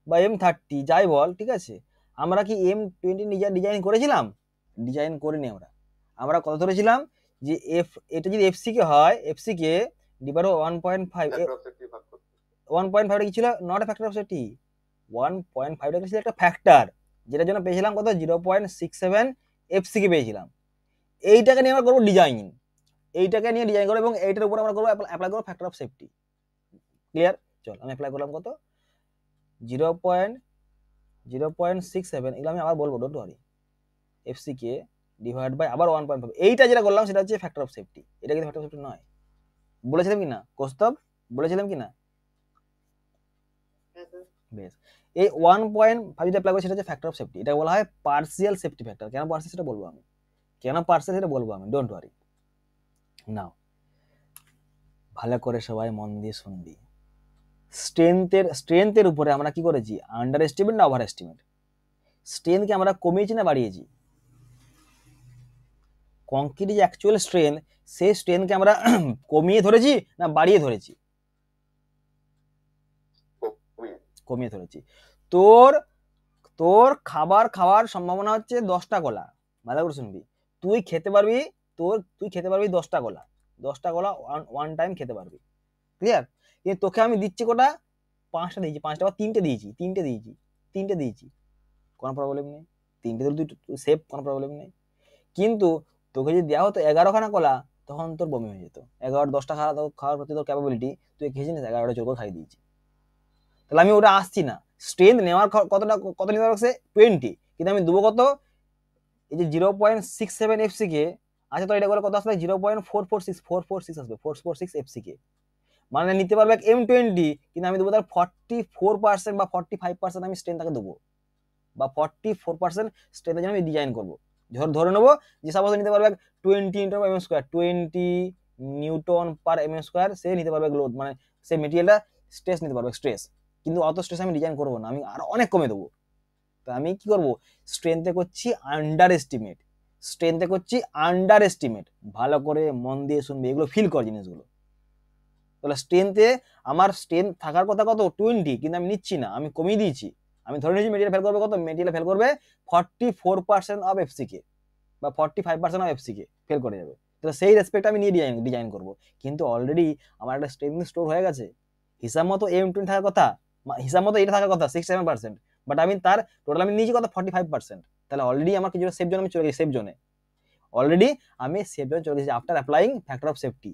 বা M30 যাই বল, ঠিক আছে, আমরা কি M20 ডিজাইন করেছিলাম? ডিজাইন করিনি। আমরা কত ধরেছিলাম? যে এটা যদি এফসিকে হয়, এফসিকে ডিভাইড 1.5, 1.5 কি ছিল? Not a factor of safety. 1.5 ছিল একটা ফ্যাক্টর, যেটার জন্য পেয়েছিলাম কত? 0.67 এফসিকে পেয়েছিলাম। এইটাকে নিয়ে আমরা করবো ডিজাইন, এইটাকে নিয়ে ডিজাইন করবো এবং এইটার উপর আমরা করবো অ্যাপ্লাই করবো ফ্যাক্টর অফ সেফটি। ক্লিয়ার? চল আমি অ্যাপ্লাই করলাম কত? 0.67, এগুলো আমি আবার বলবো, ডোন্ট ওয়ারি। এফসিকে ডিভাইড বাই আবার 1.5, এইটা যেটা করলাম সেটা হচ্ছে ফ্যাক্টর অফ সেফটি। এটা কিন্তু ফ্যাক্টর অফ সেফটি নয়, বলেছিলাম কি না কৌস্তব? বলেছিলাম কি না? বেশ, এই 1.5 যেটা অ্যাপ্লাই করি সেটা হচ্ছে ফ্যাক্টর অফ সেফটি। এটা বলা হয় পার্সিয়াল সেফটি ফ্যাক্টর। কেন পার্সিয়াল সেটা বলবো আমি, কেন পার্সিয়াল সেটা বলবো আমি, ডোন্ট ওয়ারি। নাও ভালো করে সবাই মন দিয়ে শুনবি। স্ট্রেংথের উপরে আমরা কি করেছি? আন্ডার এস্টিমেট না ওভার এস্টিমেট? স্ট্রেংথকে আমরা কমিয়েছি না বাড়িয়েছি? কংক্রিট যে অ্যাকচুয়াল স্ট্রেংথ, সেই স্ট্রেংথকে আমরা কমিয়ে ধরেছি না বাড়িয়ে ধরেছি? কমিয়ে ধরেছি। তোর খাবার সম্ভাবনা হচ্ছে 10টা কলা। ভালো করে শুনবি, তুই খেতে পারবি 10টা কলা, 10টা কলা ওয়ান টাইম খেতে পারবি। ক্লিয়ার? কিন্তু তোকে আমি দিচ্ছি কোটা? 5টা দিয়েছি, 5টা বা 3টে দিয়েছি, কোনো প্রবলেম নেই। 3টে দিলে তুই সেফ, কোনো প্রবলেম নেই। কিন্তু তোকে যদি দেওয়া হতো 11খানা কলা, তখন তোর বমি হয়ে যেত। 10টা খাওয়ার প্রতি তোর ক্যাপাবিলিটি, তুই খেয়েছিস 11টা জোর করে খাইয়ে দিয়েছি। তাহলে আমি ওটা আসছি না। স্ট্রেংথ নেওয়ার কত নিতে পারছে? 20, কিন্তু আমি দেবো কত? এই যে 0.67 এফসিকে আচ্ছা, তো এটা করে কত আসবে? 0.446 আসবে, 446 এফসিকে। মানে নিতে পারবে M20, কিন্তু আমি দেবো তার 44% বা 45% আমি স্ট্রেংথ তাকে দেবো, বা 44% স্ট্রেংথের জন্য আমি ডিজাইন করবো। ধরে নেবো যে সাপোজ নিতে পারবে 20 × mm², 20 নিউটন পার mm², সে নিতে পারবে লোড, মানে সে মেটেরিয়ালটা স্ট্রেস নিতে পারবে, স্ট্রেস। কিন্তু অত স্ট্রেস আমি ডিজাইন করবো না, আমি আরো অনেক কমে দেবো। তো আমি কি করবো? স্ট্রেংথে করছি আন্ডার এস্টিমেট। ভালো করে মন দিয়ে শুনবে, এগুলো ফিল কর জিনিসগুলো। তাহলে স্ট্রেংথে আমার স্ট্রেংথ থাকার কথা কত? 20, কিন্তু আমি নিচ্ছি না, আমি কমিয়ে দিয়েছি। আমি ধরে নিয়েছি মেটেরিয়াল ফেল করবে কত? মেটেরিয়াল ফেল করবে 44% অফ এফসিকে বা 45% অফ এফসিকে ফেল করে যাবে। তাহলে সেই রেসপেক্ট আমি নিয়ে ডিজাইন করবো। কিন্তু অলরেডি আমার একটা স্ট্রেংথ স্টোর হয়ে গেছে, হিসাব মতো M20 থাকার কথা, হিসাব মতো এটা থাকার কথা 67%, বাট আমি তার টোটাল আমি নিয়েছি কত? 45%। তাহলে অলরেডি আমার কিছু সেফ জোন আমি চলে গেছি, অলরেডি আমি সেফ জোনে চলে গেছি after applying factor of safety.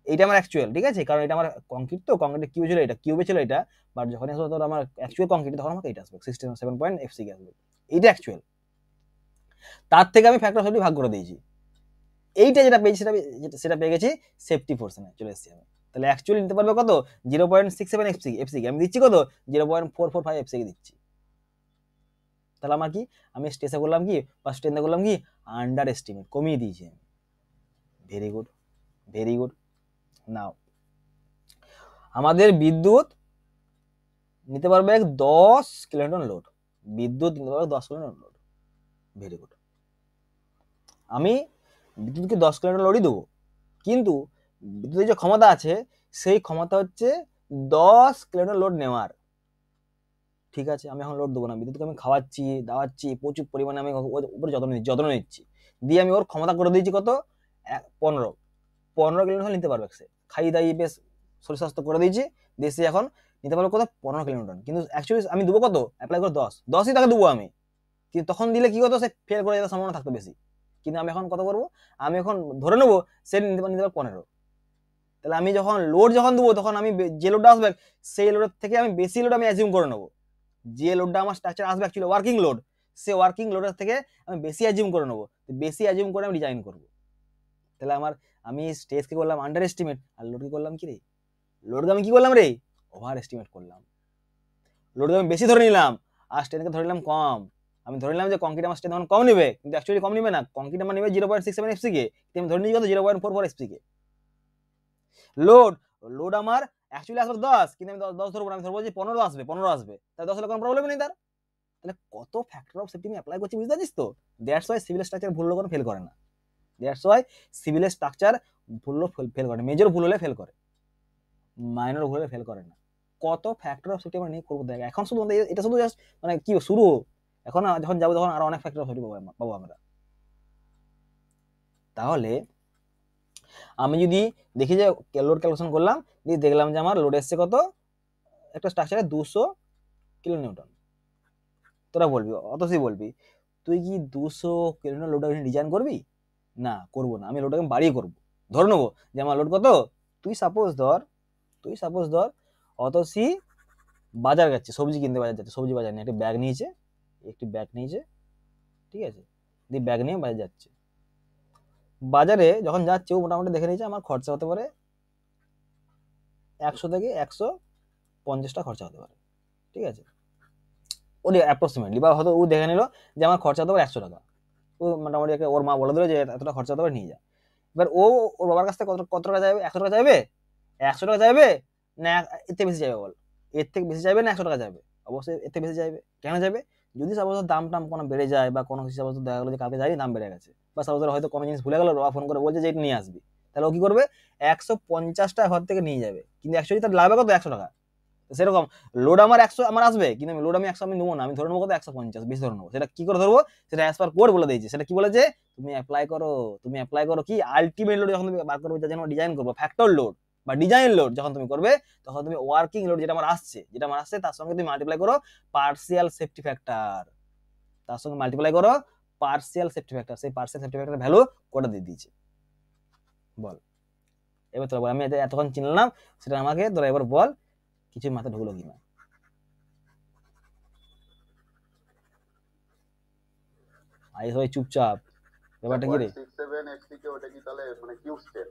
এইটা আমার অ্যাকচুয়াল, ঠিক আছে? কারণ এটা আমার কংক্রিট, তো কংক্রিটে কিউ ছিল, এটা কিউবে ছিল এটা, বাট যখন আসবে তোর আমার অ্যাকচুয়াল কংক্রিট, তখন আমাকে এটা আসবে 67 এফসিকে আসবে। এইটা অ্যাকচুয়াল, তার থেকে আমি ফ্যাক্টর অফ সেফটি ভাগ করে দিয়েছি। এইটা যেটা পেয়েছি সেটা পেয়ে গেছি সেফটি পোর্শনে চলে এসেছি আমি। তাহলে অ্যাকচুয়ালি নিতে পারবে কত? 0.67 এফসিকে আমি দিচ্ছি কত? 0.445 এফসিকে দিচ্ছি। তাহলে আমার কি, আমি স্ট্রেসে করলাম কি বা স্ট্রেন্থে করলাম কি? আন্ডার এস্টিমেট, কমিয়ে দিয়েছি আমি। Very good. নাও আমাদের বিদ্যুৎ নিতে পারবে 10 কিলোনিউটন লোড, বিদ্যুৎ নিতে পারবে 10 কিলোনিউটন লোড। Very good. আমি বিদ্যুৎকে 10 কিলোনিউটন লোডই দেবো, কিন্তু বিদ্যুতের যে ক্ষমতা আছে সেই ক্ষমতা হচ্ছে 10 কিলোনিউটন লোড নেওয়ার। ঠিক আছে, আমি এখন লোড দেবো না, বিদ্যুৎকে আমি দাওয়াচ্ছি প্রচুর পরিমাণে, আমি উপরে যত্ন নিচ্ছি, দিয়ে আমি ওর ক্ষমতা করে দিয়েছি কত? 15 কিলোনিউটন নিতে পারবে সে। খাইয়ে দাইয়ে বেশ শরীর স্বাস্থ্য করে দিয়েছি, দেশে এখন নিতে পারবে কত? 15 কিলোনিউটন। কিন্তু অ্যাকচুয়ালি আমি দেবো কত? অ্যাপ্লাই করে 10ই তাকে দেবো আমি। কিন্তু তখন দিলে কি হতো? সে ফেল করে যাওয়ার সম্ভাবনা থাকতো বেশি। কিন্তু আমি এখন কত করবো? আমি এখন ধরে নেবো সে নিতে পারবে 15। তাহলে আমি যখন লোড দেবো, তখন আমি যে লোডটা আসবে সেই লোডের থেকে আমি বেশি লোড আমি অ্যাজিউম করে নেবো। যে লোডটা আমার স্ট্রাকচার আসবে অ্যাকচুয়ালি ওয়ার্কিং লোড, সে ওয়ার্কিং লোডের থেকে আমি বেশি অ্যাজিউম করে নেবো, বেশি অ্যাজিউম করে আমি ডিজাইন করবো। তাহলে আমি স্ট্রেসকে করলাম আন্ডার এস্টিমেট, আর লোডকে করলাম কি রে? লোডকে আমি কি করলাম রে? ওভার এস্টিমেট করলাম। লোডকে আমি বেশি ধরে নিলাম আর স্ট্রেনকে ধরে নিলাম কম। আমি ধরে নিলাম যে কংক্রিট আমার স্ট্রেন কম নেবে, কিন্তু অ্যাকচুয়ালি কম নেবে না। কংক্রিট আমার নেবে 0.67 এফসিকে, আমি ধরে নিয়েছি কত? 0.44 এফসিকে। লোড আমার অ্যাকচুয়ালি আসবে 10, কিন্তু আমি 10 ধরবো না, আমি ধরবো যে 15 আসবে। তাহলে 10 হলে কোনো প্রবলেম নেই তার। তাহলে কত ফ্যাক্টর অফ সেফটি আমি অ্যাপ্লাই করছি, বুঝতে পারছিস তো? দ্যাটস ওয়াই সিভিল স্ট্রাকচার ভুল হলে কোনো ফেল করে না। দ্যাটস ওয়াই সিভিল স্ট্রাকচার ভুল ফেল করে, মেজর ভুল হলে ফেল করে, মাইনর ভুল হলে ফেল করে না। কত ফ্যাক্টর অফ সেফটি আমরা নিয়ে করবো দেখ। এখন শুধু এটা শুধু জাস্ট মানে কি শুরু, এখন যখন যাবো তখন আরো অনেক ফ্যাক্টর অফ সেফটি পাবো আমরা। তাহলে আমি যদি দেখি যে লোড ক্যালকুলেশন করলাম, দিয়ে দেখলাম যে আমার লোড এসছে কত, একটা স্ট্রাকচারে 200 কিলো নিউটন, তোরা বলবি অতসি বলবি তুই কি 200 কিলো নিউটন লোড ডিজাইন করবি? না, করবো না, আমি লোডটাকে বাড়িয়ে করবো। ধরে নেবো যে আমার লোড কত, তুই সাপোজ ধর অতসি বাজার যাচ্ছে, সবজি কিনতে বাজার যাচ্ছে, সবজি বাজার নিয়ে একটি ব্যাগ নিয়েছে, ঠিক আছে, দিয়ে ব্যাগ নিয়ে বাজার যাচ্ছে। বাজারে যখন যাচ্ছে ও মোটামুটি দেখে নিয়েছে আমার খরচা হতে পারে 100 থেকে 150 টাকা খরচা হতে পারে, ঠিক আছে, ওর অ্যাপ্রক্সিমেটলি, বা হয়তো ও দেখে নিল যে আমার খরচা হতে পারে 100 টাকা, ও মোটামুটি ওর মা বলে দিল যে এতটা খরচা হতে পারে, নিয়ে যায়। এবার ও ওর বাবার কাছ থেকে কত টাকা চাইবে, 100 টাকা চাইবে, 100 টাকা চাইবে না এর থেকে বেশি চাইবে, বল, এর থেকে বেশি চাইবে না 100 টাকা চাইবে? অবশ্যই এর থেকে বেশি চাইবে। কেন চাইবে? যদি সাপোজ দাম টাম কোনো বেড়ে যায়, বা কোনো কিছু সাপোজ দেখা গেলো যে কালকে যাই দাম বেড়ে গেছে, বা সাপোজ হয়তো কোনো জিনিস ভুলে গেলো, বাবা ফোন করে বলছে যে এটা নিয়ে আসবি, তাহলে ও কি করবে, 150 টাকা ঘর থেকে নিয়ে যাবে, কিন্তু অ্যাকচুয়ালি তার লাভ কত, 100 টাকা। সেরকম লোড আমার 100 আমার আসবে, কিন্তু লোড আমি 100 আমি নেবো না, আমি ধরে নেবো কত, 150 বেশি ধরে নেবো। সেটা কি করে ধরবো, সেটা অ্যাজ পার কোড বলে দিয়েছে। সেটা কি বলেছে, তুমি অ্যাপ্লাই করো কি আলটিমেট লোড যখন তুমি বার করবে, যেটা ডিজাইন করবো, ফ্যাক্টর লোড বা ডিজাইন লোড যখন তুমি করবে, তখন তুমি ওয়ার্কিং লোড যেটা আমার আসছে তার সঙ্গে তুমি মাল্টিপ্লাই করো পার্সিয়াল সেফটি ফ্যাক্টর, সেই পার্সিয়াল সেফটি ফ্যাক্টর ভ্যালু কোডটা দিয়ে দিয়েছে। বল এবার তোরা বল, আমি এতক্ষণ চিনলাম, সেটা আমাকে তোরা এবার বল কিছু মাথায় ঢুকলো কিনা। আই সবাই চুপচাপ, ব্যাপারটা কি রে? 0.67 xck ওটা কি তাহলে মানে কিউব স্টেপ?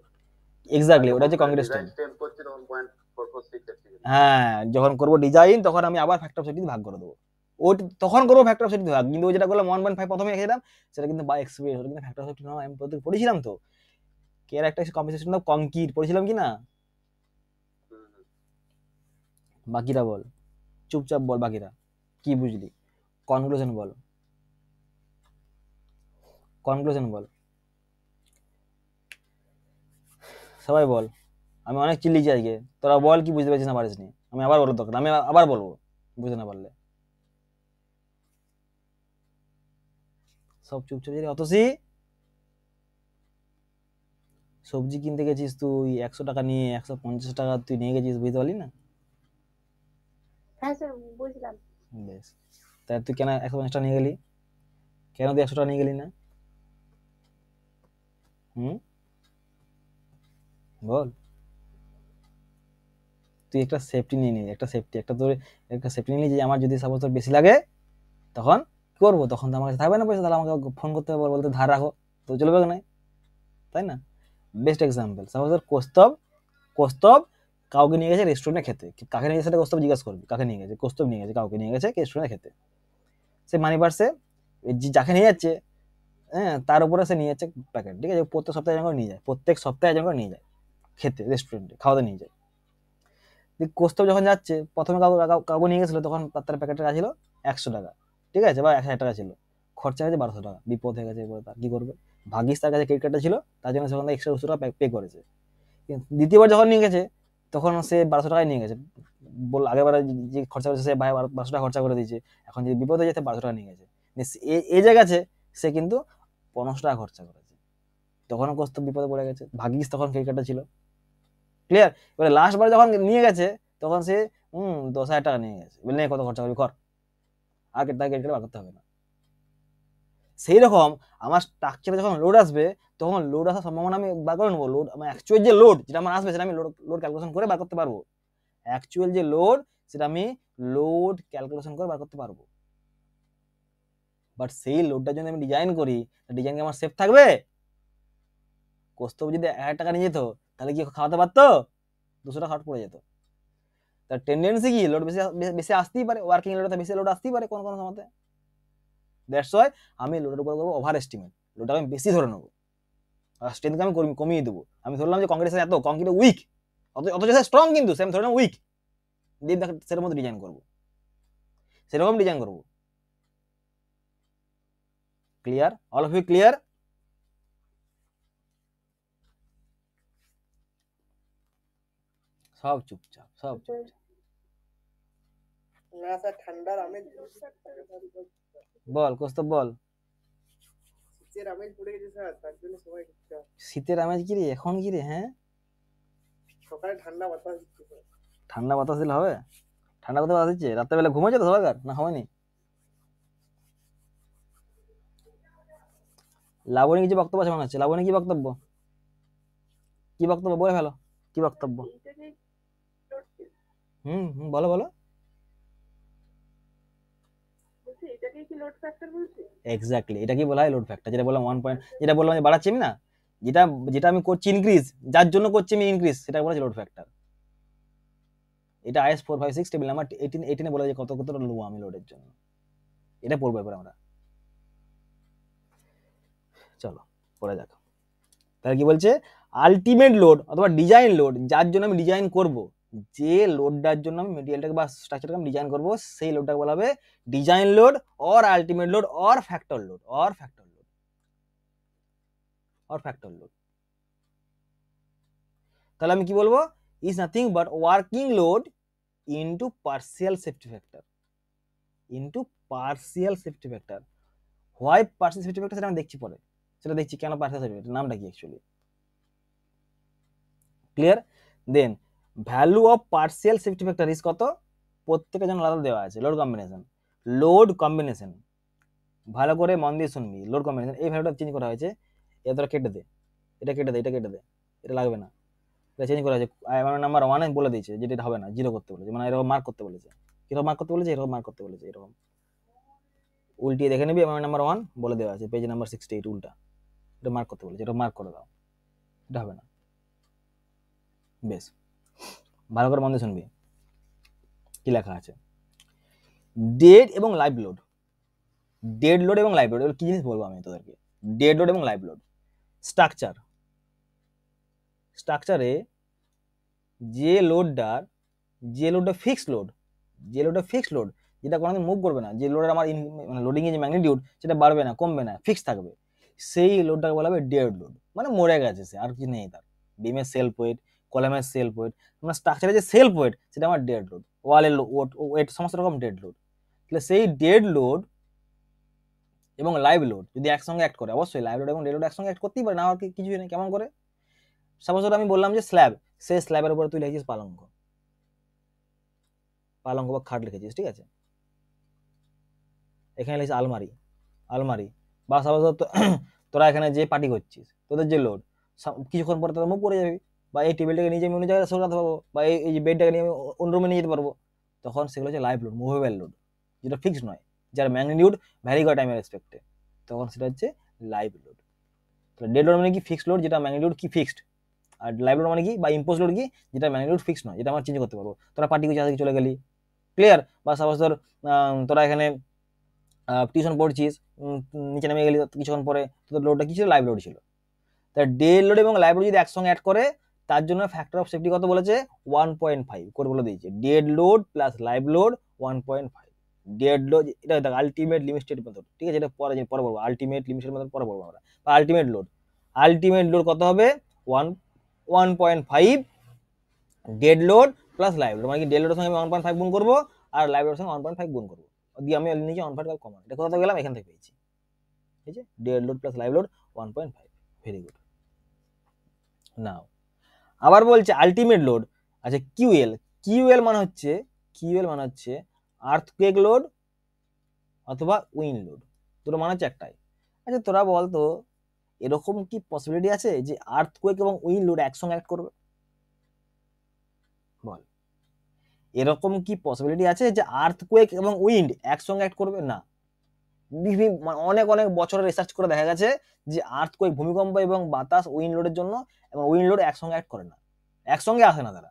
এক্স্যাক্টলি, ওটা হচ্ছে কংক্রিট স্টেপ। ডিজাইন করছি তখন 0.446 xck। হ্যাঁ, যখন করবো ডিজাইন তখন আমি আবার ফ্যাক্টর অফ সেফটি ভাগ করে দেবো, তখন করবো ফ্যাক্টর অফ সেফটি ভাগ। কিন্তু ওই যেটা করলাম 1.5 প্রথমে রেখেছিলাম, সেটা কিন্তু বাই এক্সপিরিয়েন্স, ওটা কিন্তু ফ্যাক্টর অফ সেফটি আমি পড়েছিলাম তো, কে এর একটা কম্পিটিশন অফ কংক্রিট পড়েছিলাম কি না? বাকিরা বল, চুপচাপ বল, বাকিরা কি বুঝলি, কনক্লুশন বল, সবাই বল। আমি অনেক চিল্লিছি আজকে, তোরা বল কি বুঝতে পারছিস না পারিস নি, আমি আবার বলো দরকার, আমি আবার বলবো বুঝতে না পারলে। সব চুপচাপ। অতসি সবজি কিনতে গেছিস তুই 100 টাকা নিয়ে, 150 টাকা তুই নিয়ে গেছিস, বুঝতে পারলি না? হ্যাঁ স্যার বুঝলাম। বেশ, তাই তুই কেন 150 টাকা নিয়ে গেলি? কেন তুই 100 টাকা নিয়ে গেলি না? বল। তুই একটা সেফটি নিয়ে নিলি, একটা সেফটি নিলি, যে আমার যদি সাপোজ তোর বেশি লাগে তখন কি করবো, তখন তো আমার কাছে থাকবে না পয়সা, তাহলে আমাকে ফোন করতে হবে, বলতে ধার রাখো, তো চলবে না, তাই না? বেস্ট এক্সাম্পল, সাপোজ কৌস্তব কাউকে নিয়ে গেছে রেস্টুরেন্টে খেতে, কাকে নিয়ে গেছে সেটা কৌস্তব জিজ্ঞাসা করবি, কাকে নিয়ে গেছে, কৌস্তব নিয়ে গেছে, কাউকে নিয়ে গেছে রেস্টুরেন্টে খেতে, সে মানি পার্সে যাকে নিয়ে যাচ্ছে, হ্যাঁ, তার উপরে সে নিয়ে যাচ্ছে প্যাকেট, ঠিক আছে, প্রত্যেক সপ্তাহে একজন করে নিয়ে যায় খেতে, রেস্টুরেন্টে খাওয়াতে নিয়ে যায়। কৌস্তব যখন যাচ্ছে, প্রথমে কাউকে নিয়ে গেছিল, তখন তার প্যাকেটের কাজ ছিল 100 টাকা, ঠিক আছে, বা 1000 টাকা ছিল, খরচা হয়েছে 1200 টাকা, বিপদ হয়ে গেছে, তার কি করবে, ভাগ্যিস তার কাছে ক্রেডিট কার্ডটা ছিল, তার জন্য সেখান থেকে এক্সট্রা 200 টাকা পে করেছে। দ্বিতীয়বার যখন নিয়ে গেছে, তখন সে 1200 টাকায় নিয়ে গেছে, আগেরবার যে খরচা করেছে সে 1200 টাকা খরচা করে দিয়েছে, এখন যদি বিপদ হয়ে যেতে 1200 টাকা নিয়ে গেছে, এই জায়গাছে সে কিন্তু 1500 টাকা খরচা করেছে, তখন কৌস্তব বিপদে পড়ে গেছে, ভাগ্যিস তখন ক্রেডিট কার্ডটা ছিল। ক্লিয়ার? এবারে লাস্ট বার যখন নিয়ে গেছে, তখন সে 10,000 টাকা নিয়ে গেছে, বলে কত খরচা করবি কর, আর ক্রেডিট কার্ড বার করতে হবে না। সেই রকম আমার স্ট্রাকচারে যখন লোড আসবে, তখন লোড আসার সম্ভাবনা আমি বার করে নেবো, লোড আমার অ্যাকচুয়াল যে লোড যেটা আমার আসবে, সেটা আমি লোড ক্যালকুলেশন করে বার করতে পারবো, অ্যাকচুয়াল যে লোড সেটা আমি লোড ক্যালকুলেশন করে বার করতে পারবো। বাট সেই লোডটা যদি আমি ডিজাইন করি, ডিজাইন কি আমার সেফ থাকবে? কৌস্তব যদি 1000 টাকা নিয়ে যেত, তাহলে কি খাওয়াতে পারতো? 200 টাকা শর্ট পড়ে যেত। তার টেন্ডেন্সি কি, লোড বেশি আসতেই পারে, ওয়ার্কিং লোডে বেশি লোড আসতেই পারে কোন সময়তে। দ্যাটস ওয়াই আমি লোডের উপর করবো ওভার এস্টিমেট, লোডটা আমি বেশি ধরে নেবো, আর স্ট্রেংথকে আমি কমিয়ে দেবো। আমি ধরলাম যে কংক্রিট এত কংক্রিট উইক, অথচ স্ট্রং, কিন্তু সেম ধরে না উইক, সেটার মধ্যে ডিজাইন করবো, সেরকম ডিজাইন করবো। Clear? All of you clear? সব চুপচাপ, সব চুপচাপ। না স্যার ঠান্ডার আমি বল কৌস্তব বল। শীতের আমেজ পড়ে গেছে স্যার, তার জন্য সবাই চুপচাপ। শীতের আমেজ কি রে এখন কি রে? হ্যাঁ, সকালে ঠান্ডা বাতাস দিচ্ছে স্যার। ঠান্ডা বাতাস দিলে হবে? ঠান্ডা বাতাস দিচ্ছে? রাত্রেবেলা ঘুমাচ্ছে তো সবাইকার না হয়নি? লাবণী কিছু বক্তব্য আছে মনে হচ্ছে। লাবণী কি বক্তব্য? কি বক্তব্য বলে ফেলো, কি বক্তব্য? এইটাকেই বলো বলো। বলছি, এটাকেই কি লোড ফ্যাক্টর বলছি? এক্স্যাক্টলি, এটা কি বলা হয়? Load factor. যেটা বললাম 1 পয়েন্ট, যেটা বললাম যে বাড়াচ্ছি আমি না, যেটা যেটা আমি করছি ইনক্রিজ, যার জন্য করছি আমি ইনক্রিজ, সেটা বলা লোড ফ্যাক্টর। এটা IS 456 টেবিল নাম্বার 18 বলা যায় কত কত নেবো আমি লোডের জন্য। এটা পড়বো এবার আমরা। চলো পড়ে যাক। তাহলে কি বলছে? আলটিমেট লোড অথবা ডিজাইন লোড, যার জন্য আমি ডিজাইন করব, যে লোডটার জন্য আমি মেটেরিয়ালটাকে বা স্ট্রাকচারটাকে আমি ডিজাইন করব, সেই লোডটাকে বলা হবে design load or ultimate load or factor load or factor load or factor load. তাহলে আমি কি বলবো? Is nothing but working load into partial safety factor, into partial safety factor. Why partial safety factor সেটা আমি দেখছি পরে, সেটা দেখছি কেন পার্সিয়াল সেফটি ফ্যাক্টর, নামটা কি actually. Clear? Then value of partial safety factor is কত? প্রত্যেকের জন্য আলাদা দেওয়া আছে। লোড কম্বিনেশন, লোড কম্বিনেশন, ভালো করে মন দিয়ে শুনবি। লোড কম্বিনেশন এই ভ্যালুটা চেঞ্জ করা হয়েছে, এটা কেটে দে, এটা কেটে দে, এটা কেটে দে, এটা লাগবে না, এটা চেঞ্জ করা হয়েছে। নাম্বার 1 বলে দিয়েছে যেটা এটা হবে না, 0 করতে বলেছে, মানে এরকম মার্ক করতে বলেছে। কিরকম মার্ক করতে বলেছে? এরকম মার্ক করতে বলেছে, এরকম উল্টিয়ে দেখে নিবি। নাম্বার 1 বলে দেওয়া আছে পেজ নাম্বার 68 উল্টা, এটা মার্ক করতে বলেছে, এটা মার্ক করে দাও, এটা হবে না। বেশ ভালো করে মন দিয়ে শুনবি কি লেখা আছে। ডেড এবং লাইভ লোড, ডেড লোড এবং লাইভ লোড, এগুলো কি জিনিস বলবো আমি তোদেরকে। ডেড লোড এবং লাইভ লোড স্ট্রাকচার, স্ট্রাকচারে যে লোডটা ফিক্সড লোড, যে লোডটা ফিক্সড লোড, যেটা কোনোদিন মুভ করবে না, যে লোডের আমার মানে লোডিং এর যে ম্যাগনিটিউড সেটা বাড়বে না কমবে না, ফিক্স থাকবে, সেই লোডটাকে বলা হবে ডেড লোড, মানে মরে গেছে সে, আর কিছু নেই তার। বিমের সেলফ ওয়েট, কলামের সেলফ ওয়েট, মানে স্ট্রাকচারে যে সেলফ ওয়েট সেটা আমার ডেড লোড, ওয়ালের ওয়েট সমস্ত রকম ডেড লোড। তাহলে সেই ডেড লোড এবং লাইভ লোড যদি একসঙ্গে অ্যাক্ট করে, অবশ্যই লাইভ লোড এবং ডেড লোড একসঙ্গে অ্যাক্ট করতেই পারে না, আর কিছুই নেই। কেমন করে? সাপোজ আমি বললাম যে স্ল্যাব, সেই স্ল্যাবের উপরে তুই লিখেছিস পালঙ্ক, পালঙ্ক বা খাট লিখেছিস, ঠিক আছে। এখানে লিখেছিস আলমারি, আলমারি, বা সাপোজ তোরা এখানে যে পার্টি করছিস, তোদের যে লোড কিছুক্ষণ পরে তোরা মুভ করে যাবি, বা এই টেবিলটাকে নিয়ে আমি অন্য জায়গায় সরাতে পারবো, বা এই যে বেডটাকে নিয়ে আমি অন্য রুমে নিয়ে যেতে পারবো, তখন সেগুলো হচ্ছে লাইভ লোড, মুভেবল লোড, যেটা ফিক্সড নয়, যার ম্যাগনিটিউড ভ্যারি করে টাইমের রেসপেক্টে, তখন সেটা হচ্ছে লাইভ লোড। তাহলে ডেড লোড মানে কি? ফিক্সড লোড, যেটা ম্যাগনিটিউড কি ফিক্সড। আর লাইভ লোড মানে কি? বা ইম্পোজ লোড কি? যেটা ম্যাগনিটিউড ফিক্সড নয়, যেটা আমরা চেঞ্জ করতে পারবো। তোরা পার্টি করছিস, আজকে চলে গেলি, ক্লিয়ার? বা সাপোজ তোরা এখানে টিউশন পড়ছিস, নিচে নেমে গেলি কিছুক্ষণ পরে, তোদের লোডটা কি ছিল? লাইভ লোড ছিল। তার ডেড লোড এবং লাইভ লোড যদি একসঙ্গে অ্যাড করে, তার জন্য ফ্যাক্টর অফ সেফটি কত বলেছে? 1.5 করে বলে দিয়েছে। Dead load plus live load 1.5। Dead load এটা দেখ আলটিমেট লিমিটেড মেথড, ঠিক আছে, এটা পরে বলবো। আলটিমেট লিমিটেড মেথড পরে বলবো আমরা। বা আলটিমেট লোড কত হবে? 1.5 dead load plus live load, মানে কি ডেড লোডের সঙ্গে আমি 1.5 গুণ করবো, আর লাইভ লোডের সঙ্গে 1.5 গুণ করবো, দিয়ে আমি নিচে 1.5 কমান। এটা কোথা থেকে গেলাম? এখান থেকে পেয়েছি, ঠিক আছে। Dead load plus live load 1.5, very good. Now আবার বলছে আলটিমেট লোড। আচ্ছা কিউএল মানে হচ্ছে আর্থকুয়েক লোড অথবা উইন্ড লোড, দুটো মানে হচ্ছে একটাই। আচ্ছা তোরা বলতো এরকম কি পসিবিলিটি আছে যে আর্থকুয়েক এবং উইন্ড লোড একসঙ্গে অ্যাক্ট করবে? বল, এরকম কি পসিবিলিটি আছে যে আর্থকুয়েক এবং উইন্ড একসঙ্গে অ্যাক্ট করবে? না। অনেক বছরের রিসার্চ করে দেখা গেছে যে আর্থকুয়েক ভূমিকম্প এবং বাতাস উইন্ড লোডের জন্য, এবং উইন্ড লোড একসঙ্গে অ্যাক্ট করে না, একসঙ্গে আসে না তারা।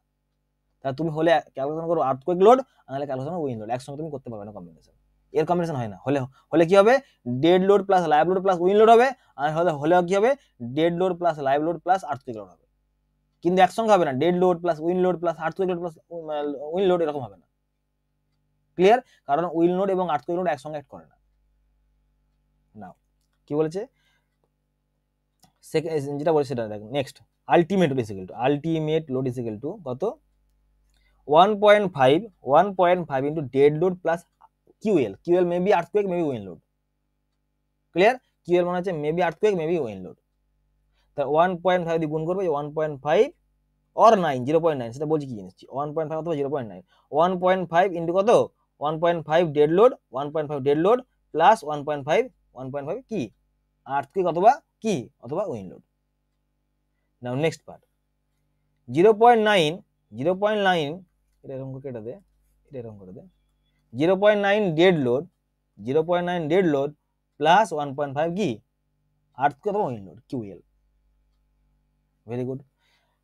তাহলে তুমি হলে ক্যালকুলেশন করো আর্থকুয়েক লোড, নাহলে ক্যালকুলেশন উইন্ড লোড, একসঙ্গে তুমি করতে পারবে না কম্বিনেশন। এর কম্বিনেশন হয় না। হলে কি হবে? Dead load plus live load plus wind load হবে, আর হলে কি হবে? Dead load plus live load plus earthquake load হবে। কিন্তু একসঙ্গে হবে না, dead load plus wind load plus earthquake load plus wind load এরকম হবে না। ক্লিয়ার? কারণ উইন্ড লোড এবং আর্থকুয়েক লোড একসঙ্গে অ্যাক্ট করে না। নাও কি বলেছে যেটা বলেছে সেটা দেখ। Next ultimate load is equal two কত? 1.5 into dead load plus QL may be earthquake may be wind load. Clear? QL মানে হচ্ছে maybe earthquake maybe wind load. তার 1.5 দিয়ে গুণ করবে 1.5 অর 9 0.9 সেটা বলছি কি জিনিস 1.5 অথবা 0.9 1.5 ইন্টু কত 1.5 dead load 1.5 dead load plus 1.5 কি আর্থকুয়েক অথবা কি অথবা উইন্ড লোড। নাও নেক্সট পার্ট 0.9 এটা এরকম করে কেটে দে, এটা এরকম করে দে 0.9 dead load 0.9 dead load plus 1.5 কি আর্থকুয়েক অথবা wind load QL. Very good.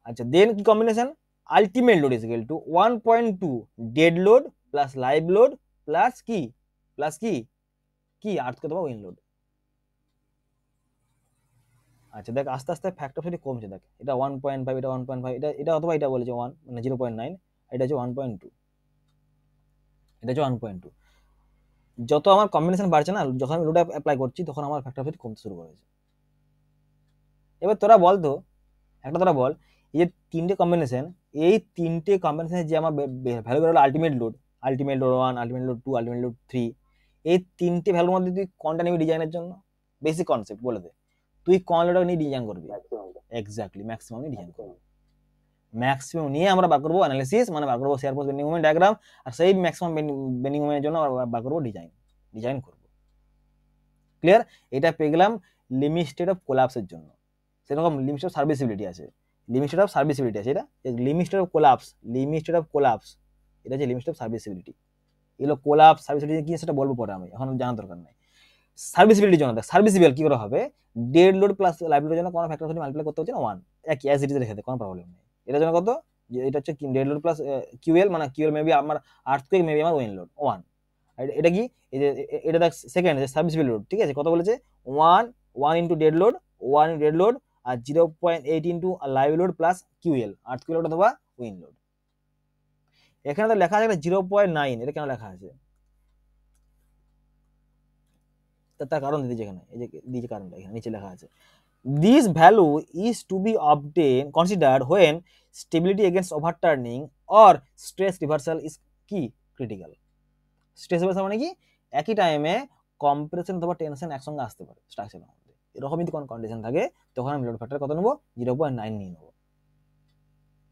আচ্ছা দেন কি combination ultimate load is equal two 1.2 dead load plus live load plus কি কি আর্থকুয়েক অথবা উইন্ড লোড। আচ্ছা দেখ আস্তে আস্তে ফ্যাক্টর সেটি কমছে, দেখ এটা 1.5 এটা 1.5 এটা অথবা এটা বলেছে 1 মানে 0.9 এটা হচ্ছে 1.2 এটা হচ্ছে 1.2। যত আমার কম্বিনেশন বাড়ছে না, যখন আমি লোড অ্যাপ্লাই করছি তখন আমার ফ্যাক্টর সেটি কমতে শুরু করেছে। এবার তোরা বল তো তোরা বল এই যে তিনটে কম্বিনেশন, এই তিনটে কম্বিনেশনে যে আমার ভ্যালু বেরোলো ultimate load 1, ultimate load 2, ultimate load 3, এই তিনটে ভ্যালুর মধ্যে তুই কোনটা নিবি ডিজাইনের জন্য? বেসিক কনসেপ্ট বলে দে, তুই কোন লোডটা নিয়ে ডিজাইন করবি? এক্স্যাক্টলি ম্যাক্সিমাম নিয়ে ডিজাইন করবি। ম্যাক্সিমাম নিয়ে আমরা বার করবো অ্যানালিসিস, মানে বার করবো shear force bending moment diagram, আর সেই ম্যাক্সিমাম বেন্ডিং মোমেন্টের জন্য বার করবো ডিজাইন করবো। ক্লিয়ার? এটা পেয়ে গেলাম লিমিট স্টেট অফ কোলাপসের জন্য। সেরকম লিমিট অফ সার্ভিসিবিলিটি আছে, লিমিট স্টেট অফ সার্ভিসিবিলিটি আছে, এটা লিমিট স্টেট অফ কোলাপস, এটা হচ্ছে লিমিট অফ সার্ভিসিবিলিটি। এগুলো কোলাপস সার্ভিসিবিলিটি কি সেটা বলবো পরে, আমি এখন জানার দরকার নাই। সার্ভিসিবিলিটির জন্য দেখ সার্ভিসিবল কি করে হবে, ডেড লোড প্লাস লাইভ লোডের জন্য কোনো ফ্যাক্টর মাল্টিপ্লাই করতে হচ্ছে না 1, একই অ্যাজ ইট ইজ রেখে দে, কোনো প্রবলেম নেই। এটার জন্য কত, এটা হচ্ছে ডেড লোড প্লাস কিউএল, মানে কিউএল মেবি আমার আর্থকুয়েক মেবি আমার উইন্ড লোড 1। এটা কি এই যে এটা দেখ সেকেন্ড সার্ভিসিবল লোড, ঠিক আছে, কত বলেছে 1 into dead load 1 into dead load আর 0.8 into live load plus QL earthquake load অথবা উইন্ড লোড। এখানে তো লেখা আছে 0.9, এটা কেন লেখা আছে? তার কারণ দিয়েছে এখানে, এই যে দিয়েছে কারণটা এখানে নিচে লেখা আছে, this value is to be considered when stability against overturning or stress reversal is কি ক্রিটিক্যাল। স্ট্রেস রিভার্সাল মানে কি, একই টাইমে কম্প্রেশন অথবা টেনশন একসঙ্গে আসতে পারে স্ট্রাকচারের মধ্যে, এরকম যদি কোনো কন্ডিশন থাকে তখন আমি লোড ফ্যাক্টর কত নেবো 0.9 নিয়ে নেবো।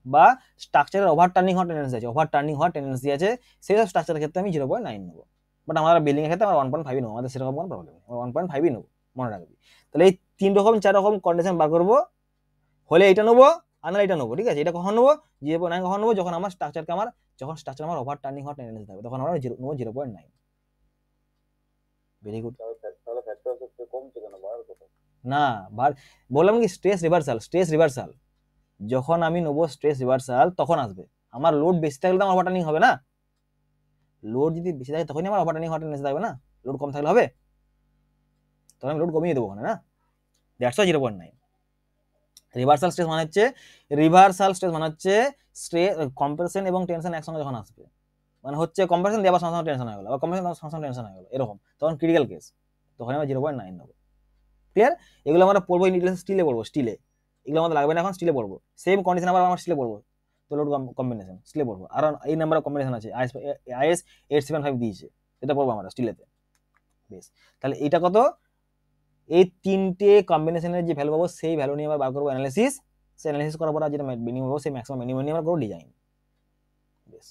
বা স্ট্রাকচারের ওভারটার্নিং হওয়ার টেন্ডেন্সি আছে, সেই সব স্ট্রাকচারের ক্ষেত্রে আমি 0.9 নেবো। বাট আমার বিল্ডিং এর ক্ষেত্রে আমরা 1.5 নেবো, আমাদের সেরকম কোনো প্রবলেম নেই, 1.5 নেবো, মনে রাখবি। তাহলে এই 4 রকম কন্ডিশন বার করবো, হলে এটা নেবো আর না এটা নেবো, ঠিক আছে। এটা কখন নেবো 0.9 কখন নেবো, যখন আমার স্ট্রাকচার আমার ওভারটার্নিং হওয়ার টেন্ডেন্সি থাকবে, তখন আমরা নেবো 0.9। Very good. তাহলে ফ্যাক্টর কমছে কেন বাড়ার কথা? না বললাম কি স্ট্রেস রিভার্সাল যখন আমি নেবো স্ট্রেস রিভার্সাল তখন আসবে। আমার লোড বেশি থাকলে তো আমার ওভারটার্নিং হবে না, লোড যদি বেশি থাকে তখনই আমার ওভারটার্নিং হওয়ার টেন্ডেন্সি থাকবে না, লোড কম থাকলে হবে? তখন আমি লোড কমিয়ে দেবো ওখানে না, দ্যাটস ওয়াই 0.9। রিভার্সাল স্ট্রেস মানে হচ্ছে স্ট্রেস কম্প্রেশন এবং টেনশন একসঙ্গে যখন আসবে, মানে হচ্ছে কম্প্রেশন দিয়ে আবার সঙ্গে টেনশন হয়ে গেল, আবার কম্প্রেশন সঙ্গে টেনশন হয়ে গেল, এরকম তখন ক্রিটিক্যাল কেস, তখন আমরা 0.9 নেবো। ক্লিয়ার? এগুলো আমরা পড়বো স্টিলে পড়বো, এগুলো আমাদের লাগবে না, এখন স্টিলে পড়বো। সেম কন্ডিশন আবার আমরা স্টিলে পড়বো, তো লোড কম্বিনেশন স্টিলে পড়বো। আর এই নাম্বার কম্বিনেশন আছে IS 875 দিয়েছে, এটা পড়বো আমরা স্টিলেতে। বেশ, তাহলে এটা কত, এই তিনটে কম্বিনেশনের যে ভ্যালু পাবো সেই ভ্যালু নিয়ে আমরা বার করবো অ্যানালিসিস, সেই অ্যানালিসিস করার পর যেটা মিনিমাম পাবো সেই ম্যাক্সিমাম মিনিমাম নিয়ে আমরা করবো ডিজাইন। বেশ,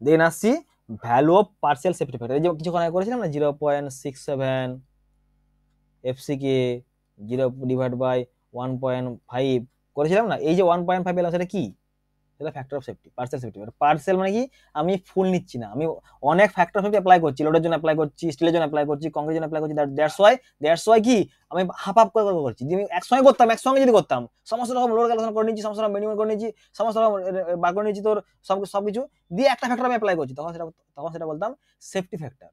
দেন আসছি value of partial safety factor. এই যে কিছুক্ষণ আগে করেছিলাম না 0.67 FCK 0/1.5 করেছিলাম না, এই যে 1.5 এলাম সেটা কি, সেটা factor of safety, partial safety. Partial মানে কি, আমি ফুল নিচ্ছি না, আমি অনেক ফ্যাক্টর অফ সেফটি অ্যাপ্লাই করছি, লোডের জন্য অ্যাপ্লাই করছি, স্টিলের জন্য অ্যাপ্লাই করছি, কংক্রিটের জন্য অ্যাপ্লাই করছি, দ্যাটস ওয়াই কি আমি হাফ করে করছি। যদি আমি একসঙ্গে যদি করতাম সমস্ত রকম লোড ক্যালকুলেশন করে নিচ্ছি, সমস্ত রকম মিনিমাম করে নিচ্ছি, সমস্ত রকম বার করে নিচ্ছি, তোর সবকিছু দিয়ে একটা ফ্যাক্টর আমি অ্যাপ্লাই করছি, তখন সেটা বলতাম সেফটি ফ্যাক্টর,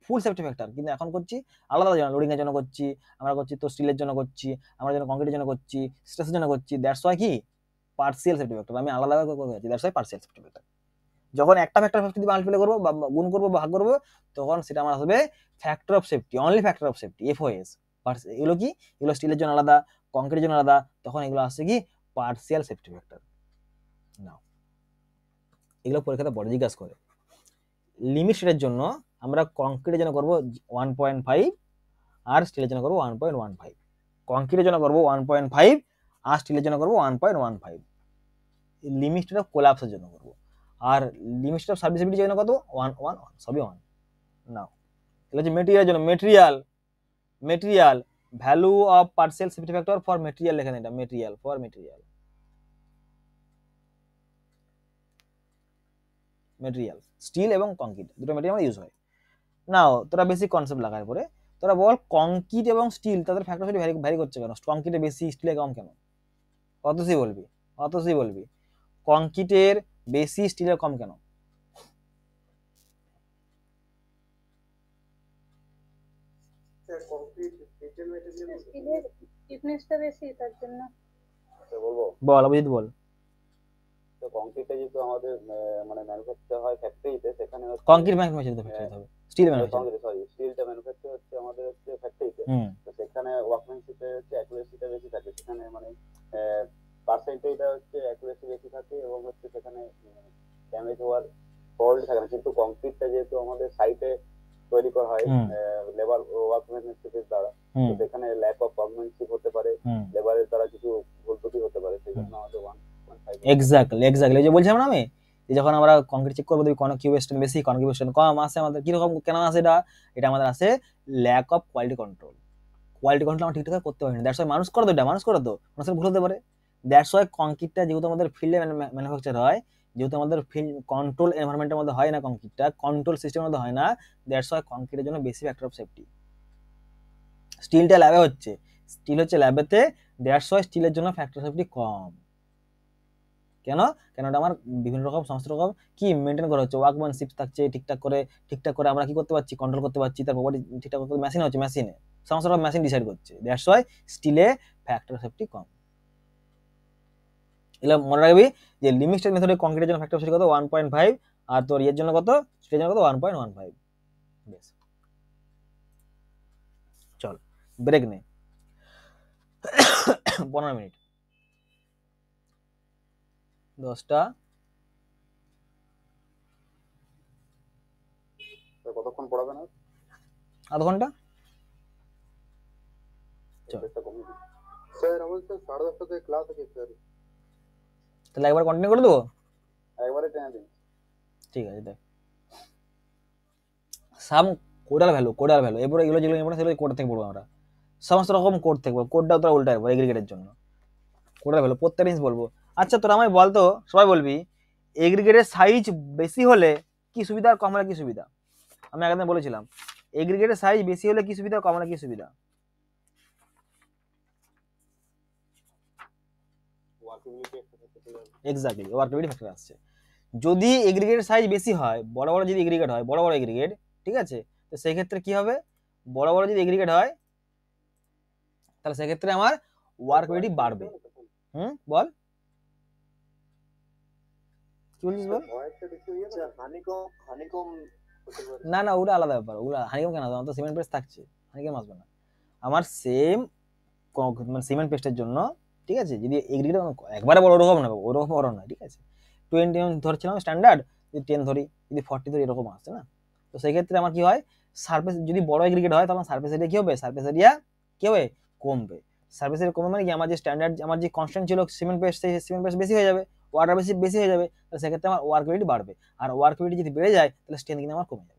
ফুল সেফটি ফ্যাক্টর। কিন্তু এখন করছি আলাদা জন্য, লোডিং এর জন্য করছি, আমরা করছি তো স্টিলের জন্য করছি, আমরা জন্য কংক্রিটের জন্য করছি, স্ট্রেসের জন্য করছি, দ্যাটস ওয়াই কি পার্সিয়াল সেফটি ফ্যাক্টর আমি আলাদা করে করছি, that's why partial safety factor. যখন একটা ফ্যাক্টর যদি মাল্টিপ্লাই করবো বা গুণ করবো ভাগ করবো, তখন সেটা আমার আসবে factor of safety, only factor of safety, FOS। এগুলো কি, এগুলো স্টিলের জন্য আলাদা, কংক্রিটের জন্য আলাদা, তখন এগুলো আসছে কি পার্সিয়াল সেফটি ফ্যাক্টর। নাও এগুলো পরীক্ষাতে বড় জিজ্ঞাসা করে, লিমিট স্টেটের জন্য আমরা কংক্রিটের জন্য করব 1.5 আর স্টিলের জন্য করব 1.15। কংক্রিটের জন্য করব 1.5 আর স্টিলের জন্য করব 1.15। লিমিট স্টেট অফ কোলাপসের জন্য করব, আর লিমিট স্টেট অফ সার্ভিসিবিলিটির জন্য কত 1 সবই 1। নাও তাহলে হচ্ছে মেটেরিয়ালের জন্য material value of partial safety factor for material লেখা নেই, এটা মেটেরিয়াল ফর মেটেরিয়াল স্টিল এবং কংক্রিট দুটো মেটেরিয়াল ইউজ হয়। নাও তোরা বেসিক কনসেপ্ট লাগার পরে তোরা বল কংক্রিট এবং স্টিল তাদের ফ্যাক্টর ভ্যারি করছে কেন? কংক্রিটে বেশি স্টিলে কম কেন? অতসি বলবি কংক্রিটের বেশি স্টিলের কম কেন? স্যার কংক্রিট মেটেল ম্যাটেরিয়াল স্টিলের স্টিফনেসটা বেশি তার জন্য। বলবো বল অভিজিৎ বল। তো কংক্রিটটা যেহেতু আমাদের মানে ম্যানুফ্যাকচার হয় ফ্যাক্টরিতে, সেখানে কংক্রিট ম্যানুফ্যাকচার ফ্যাক্টরি হবে, স্টিল ম্যানুফ্যাকচার সরি স্টিলটা ম্যানুফ্যাকচার হচ্ছে আমাদের হচ্ছে ফ্যাক্টরিতে। তো সেখানে ওয়ার্কম্যানশিপে হচ্ছে অ্যাকুরেসিটা বেশি থাকে, সেখানে মানে পার্সেন্টেজটা হচ্ছে অ্যাকুরেসি বেশি থাকে এবং হচ্ছে সেখানে ড্যামেজ হওয়ার ফল্ট থাকে না। কিন্তু কংক্রিটটা যেহেতু আমাদের সাইটে তৈরি করা হয় লেবার ওয়ার্কম্যানশিপের দ্বারা, তো সেখানে ল্যাক অফ ওয়ার্কম্যানশিপ হতে পারে, লেবারের দ্বারা কিছু ভুল ত্রুটি হতে পারে, সেই জন্য আমাদের 1.5 এক্স্যাক্টলি এই যে বলছিলাম না আমি, যখন আমরা কংক্রিট চেক করবো কোন কিউএসটিন বেশি কোন কিউএসটিন কম আসে, আমাদের কিরকম কেন আসে? এটা আমাদের আসে ল্যাক অফ কোয়ালিটি কন্ট্রোল আমরা ঠিকঠাক করতে পারি না। দ্যাটস ওয়াই মানুষ করে তো মানুষের ভুল হতে পারে। দ্যাটস ওয়াই কংক্রিটটা যেহেতু আমাদের ফিল্ডে ম্যানুফ্যাকচার হয়, যেহেতু আমাদের ফিল্ড কন্ট্রোল এনভায়রনমেন্টের মধ্যে হয় না, কংক্রিটটা কন্ট্রোল সিস্টেমের মধ্যে হয় না, দ্যাটস ওয়াই কংক্রিটের জন্য বেশি ফ্যাক্টর অফ সেফটি। স্টিলটা ল্যাবে হচ্ছে, স্টিল হচ্ছে ল্যাবেতে, দ্যাটস ওয়াই স্টিলের জন্য ফ্যাক্টর অফ সেফটি কম। কেন? ওটা আমার বিভিন্ন রকম সমস্ত রকম কি মেনটেন করা হচ্ছে, ওয়ার্কম্যানশিপ থাকছে ঠিকঠাক করে আমরা কি করতে পারছি, কন্ট্রোল করতে পারছি, তার প্রপার্টি ঠিকঠাক করতে মেশিন হচ্ছে, মেশিনে সমস্ত রকম মেশিন ডিসাইড করছে। দ্যাটস ওয়াই স্টিলে ফ্যাক্টর অফ সেফটি কম। এগুলো মনে রাখবি যে লিমিটেড মেথডে কংক্রিটের জন্য ফ্যাক্টর অফ সেফটি কত 1.5 আর তোর এর জন্য কত স্টিলের জন্য কত 1.15। বেশ চল ব্রেক নে 15 মিনিট 10টা কতক্ষণ পড়াবে না? আধ ঘন্টা। স্যার আমাদের তো 10:30 থেকে ক্লাস আছে স্যার। তাহলে একবার কন্টিনিউ করে দেবো? একবারে টেনে দিন। ঠিক আছে দেখ, সাম কোডাল ভ্যালু এরপরে এগুলো যেগুলো ইম্পর্টেন্ট সেগুলো কোড থেকে পড়বো আমরা, সমস্ত রকম কোড থেকে কোডটাও তোরা উল্টা একবার এগ্রিগেটের জন্য কোডাল ভ্যালু প্রত্যেকটা জিনিস বলবো। আচ্ছা তোরা আমায় বলতো, সবাই বলবি এগ্রিগেটের সাইজ বেশি হলে কি সুবিধা আর কম হলে কি সুবিধা? আমি একদিন বলেছিলাম এগ্রিগেটের সাইজ বেশি হলে কি সুবিধা, কম হলে কি সুবিধা? এক্স্যাক্টলি ওয়ার্কেবিলিটি ফ্যাক্টর আসছে। যদি এগ্রিগেটের সাইজ বেশি হয়, বড় বড় যদি এগ্রিগেট হয়, বড় এগ্রিগেট, ঠিক আছে, তো সেই ক্ষেত্রে কি হবে? বড় যদি এগ্রিগেট হয় তাহলে সেক্ষেত্রে আমার ওয়ার্কেবিলিটি বাড়বে। বল কি বলছিস বল? না ওটা আলাদা ব্যাপার, ওগুলা হানিকম কেন আসবে? আমার তো সিমেন্ট পেস্ট থাকছে, হানিকম আসবে না। আমার সেম মানে সিমেন্ট পেস্টের জন্য, ঠিক আছে, যদি এগ্রিগেট একবারে বড় ওরকম না, ওরকম বড় নয়, ঠিক আছে, 20 ধরছিলাম স্ট্যান্ডার্ড, যদি 10 ধরি, যদি 40 ধরি, এরকম আসছে না। তো সেই ক্ষেত্রে আমার কি হয়, সারফেস যদি বড় এগ্রিগেট হয় তখন সারফেস এরিয়া কি হবে? সারফেস এরিয়া কি হবে? কমবে। সারফেস এরিয়া কমবে মানে কি, আমার যে স্ট্যান্ডার্ড, আমার যে কনস্ট্যান্ট ছিল সিমেন্ট পেস্ট, সেই সিমেন্ট পেস্ট বেশি হয়ে যাবে, ওয়াটার বেশি হয়ে যাবে, তাহলে সেক্ষেত্রে আমার ওয়ার্কেবিলিটি বাড়বে। আর ওয়ার্কেবিলিটি যদি বেড়ে যায় তাহলে স্ট্রেংথ কিন্তু আমার কমে যাবে।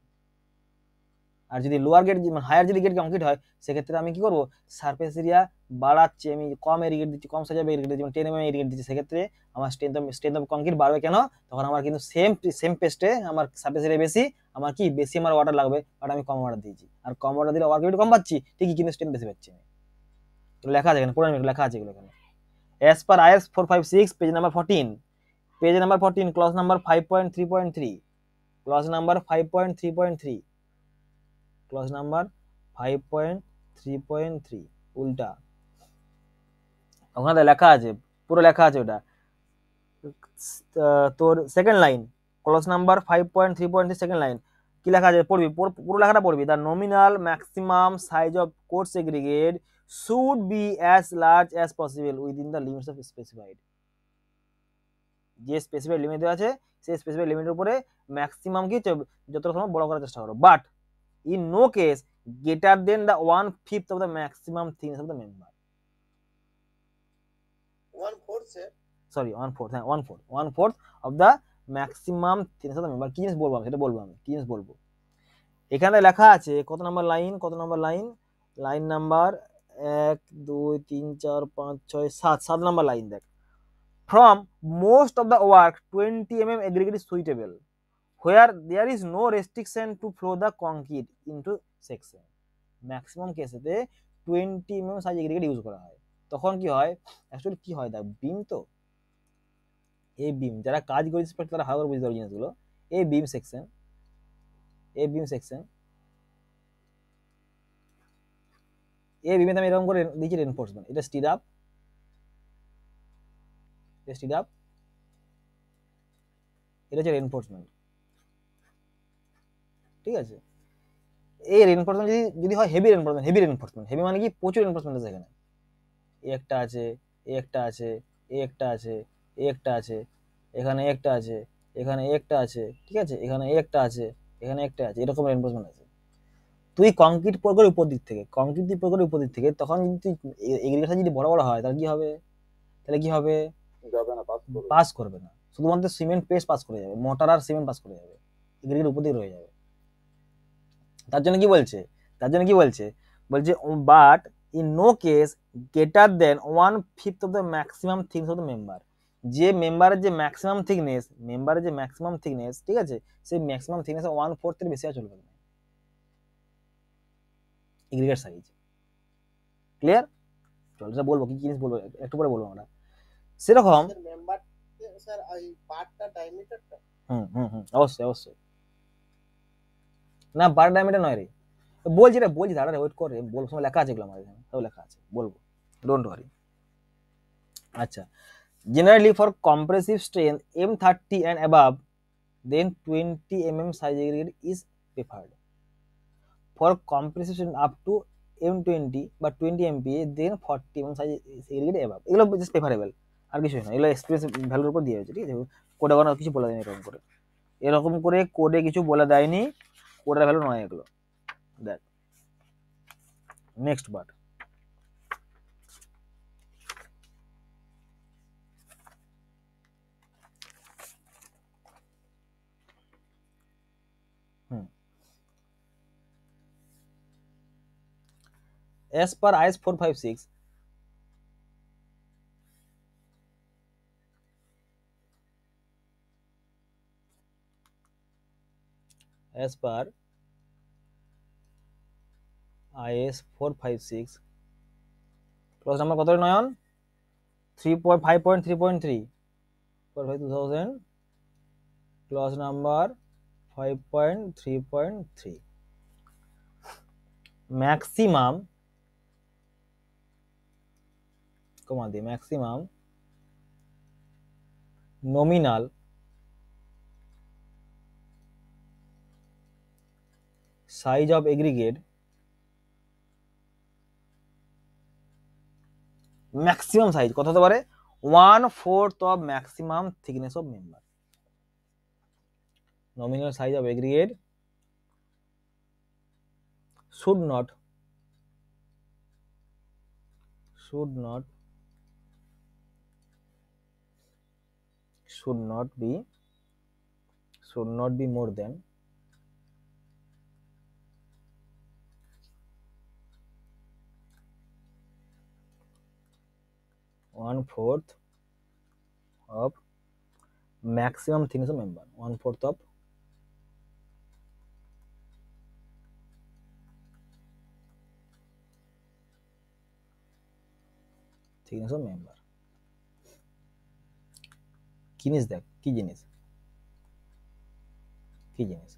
আর যদি লোয়ার গেট মানে হায়ার যদি গেট কংক্রিট হয়, সেক্ষেত্রে আমি কি করবো, সারফেস এরিয়া বাড়াচ্ছি, আমি কম এরিগেট দিচ্ছি, কম সাইজে এরিগেট দিচ্ছি, 10 mm এরিগেট দিচ্ছি, সেক্ষেত্রে আমার স্ট্রেংথ অফ কংক্রিট বাড়বে। কেন? তখন আমার কিন্তু সেম পেস্টে আমার সারফেস এরিয়া বেশি, আমার কি বেশি আমার ওয়াটার লাগবে, বাট আমি কম ওয়াটার দিয়েছি, আর কম ওয়াটার দিলে ওয়ার্কেবিলিটি কম পাচ্ছি ঠিকই, কিন্তু স্ট্রেংথ বেশি পাচ্ছি না। তো লেখা আছে এখানে, 15 মিনিট লেখা আছে এগুলো এখানে, as per IS 456 page number 14 clause number 5.3.3 clause number 5.3.3 clause number 5.3.3 উল্টা ওখানে লেখা আছে, পুরো লেখা আছে ওটা তোর second line, clause number 5.3.3 second line, কি লেখা আছে পড়বি, পুরো লেখাটা পড়বি। The nominal maximum size of coarse aggregate should be as large as possible within the limits of specified. যে স্পেসিফাইড লিমিট দেওয়া আছে সেই স্পেসিফাইড লিমিটের উপরে ম্যাক্সিমাম কি যতটা সম্ভব বড় করার চেষ্টা করো, but in no case greater than the 1/5 of the maximum thickness of the member. 1/4 से সরি 1/4, হ্যাঁ 1/4 of the maximum thickness of the member. কি জিনিস বলবো আমি, সেটা বলবো আমি কি জিনিস বলবো। এখানে লেখা আছে কত নাম্বার লাইন, কত number line, line number 1 2 3 4 5 6 7 number line দেখ। From most of the work 20 mm aggregate is suitable where there is no restriction to flow the concrete into section। Maximum কেসেতে 20 mm সাইজ এগ্রিগেট ইউজ করা হয়। তখন কি হয়, actually কি হয় দেখ, বিম তো এই বিম যারা কাজ করেছে তারা ভালো করে বুঝতে পারবে জিনিসগুলো। এই বিম সেকশন, এই বিম সেকশন, এই বিমে আমি এরকম করে দিয়েছি রেনফোর্সমেন্ট, এটা স্টিড আপ, স্টিড আপ, এটা হচ্ছে রেনফোর্সমেন্ট, ঠিক আছে। এই রেনফোর্সমেন্ট যদি হয় heavy reinforcement, heavy reinforcement, heavy মানে কি প্রচুর রেনফোর্সমেন্ট আছে এখানে, একটা আছে, একটা আছে, একটা আছে, একটা আছে, এখানে একটা আছে, এখানে একটা আছে, ঠিক আছে, এখানে একটা আছে, এখানে একটা আছে, এরকম রেনফোর্সমেন্ট আছে। তুই কংক্রিট প্রয়োগ করে উপর দিক থেকে, কংক্রিট দিয়ে প্রয়োগ করে উপর দিক থেকে, তখন যদি এগ্রিগেশন যদি বড় বড় হয় তাহলে কি হবে, তাহলে কি হবে, পাস করবে না, শুধুমাত্র সিমেন্ট পেস্ট পাস করে যাবে, মোটর আর সিমেন্ট পাস করে যাবে, এগ্রিগেট উপর দিকে রয়ে যাবে। তার জন্য কি বলছে, তার জন্য কি বলছে, বলছে but in no case greater than 1/5 of the maximum thickness of the member. যে মেম্বারের যে ম্যাক্সিমাম থিকনেস, মেম্বারের যে ম্যাক্সিমাম থিকনেস, ঠিক আছে, সেই ম্যাক্সিমাম থিকনেস 1/4 এর বেশি আর চলবে না এগ্রিগেট সাইজ। ক্লিয়ার? চল এটা বলবো কি জিনিস বলবো একটু পরে বলবো আমরা। সেরকম স্যার মেম্বার স্যার এই পার্টটা ডায়ামিটারটা অবশ্যই অবশ্যই না, বার ডায়ামিটার নয় রে, বলছি রে, বলছি দাঁড়া রে, ওয়েট করে বলবো, সময় লেখা আছে এগুলো আমার এখানে সব লেখা আছে, বলবো, ডোন্ট ওয়ারি। আচ্ছা, generally for compressive strength M30 and above then 20 mm size aggregate is preferred. For compressive strength up to M20 বা 20 MPa then 40 mm size aggregate above, এগুলো জাস্ট প্রেফারেবল, আর কিছু না, এগুলো এক্সপ্রেস ভ্যালুর উপর দিয়ে হয়েছে, ঠিক আছে, কোডে কোনো কিছু বলে দেয়নি এরকম করে, এরকম করে কোডে কিছু বলে দেয়নি, কোডের ভ্যালু নয় এগুলো। দেখ নেক্সট বার, as per IS 456 as per IS 456 clause number কত রে নয়ন, 5.3.3 for 2000 clause number 5.3.3 maximum comma দিয়ে maximum nominal size of aggregate maximum size কত হতে পারে, 1/4 of maximum thickness of member। nominal size of aggregate should not be more than 1/4 of maximum thickness of member, 1/4 of thickness of member। কি জিনিস দেখ, কি জিনিস, কি জিনিস,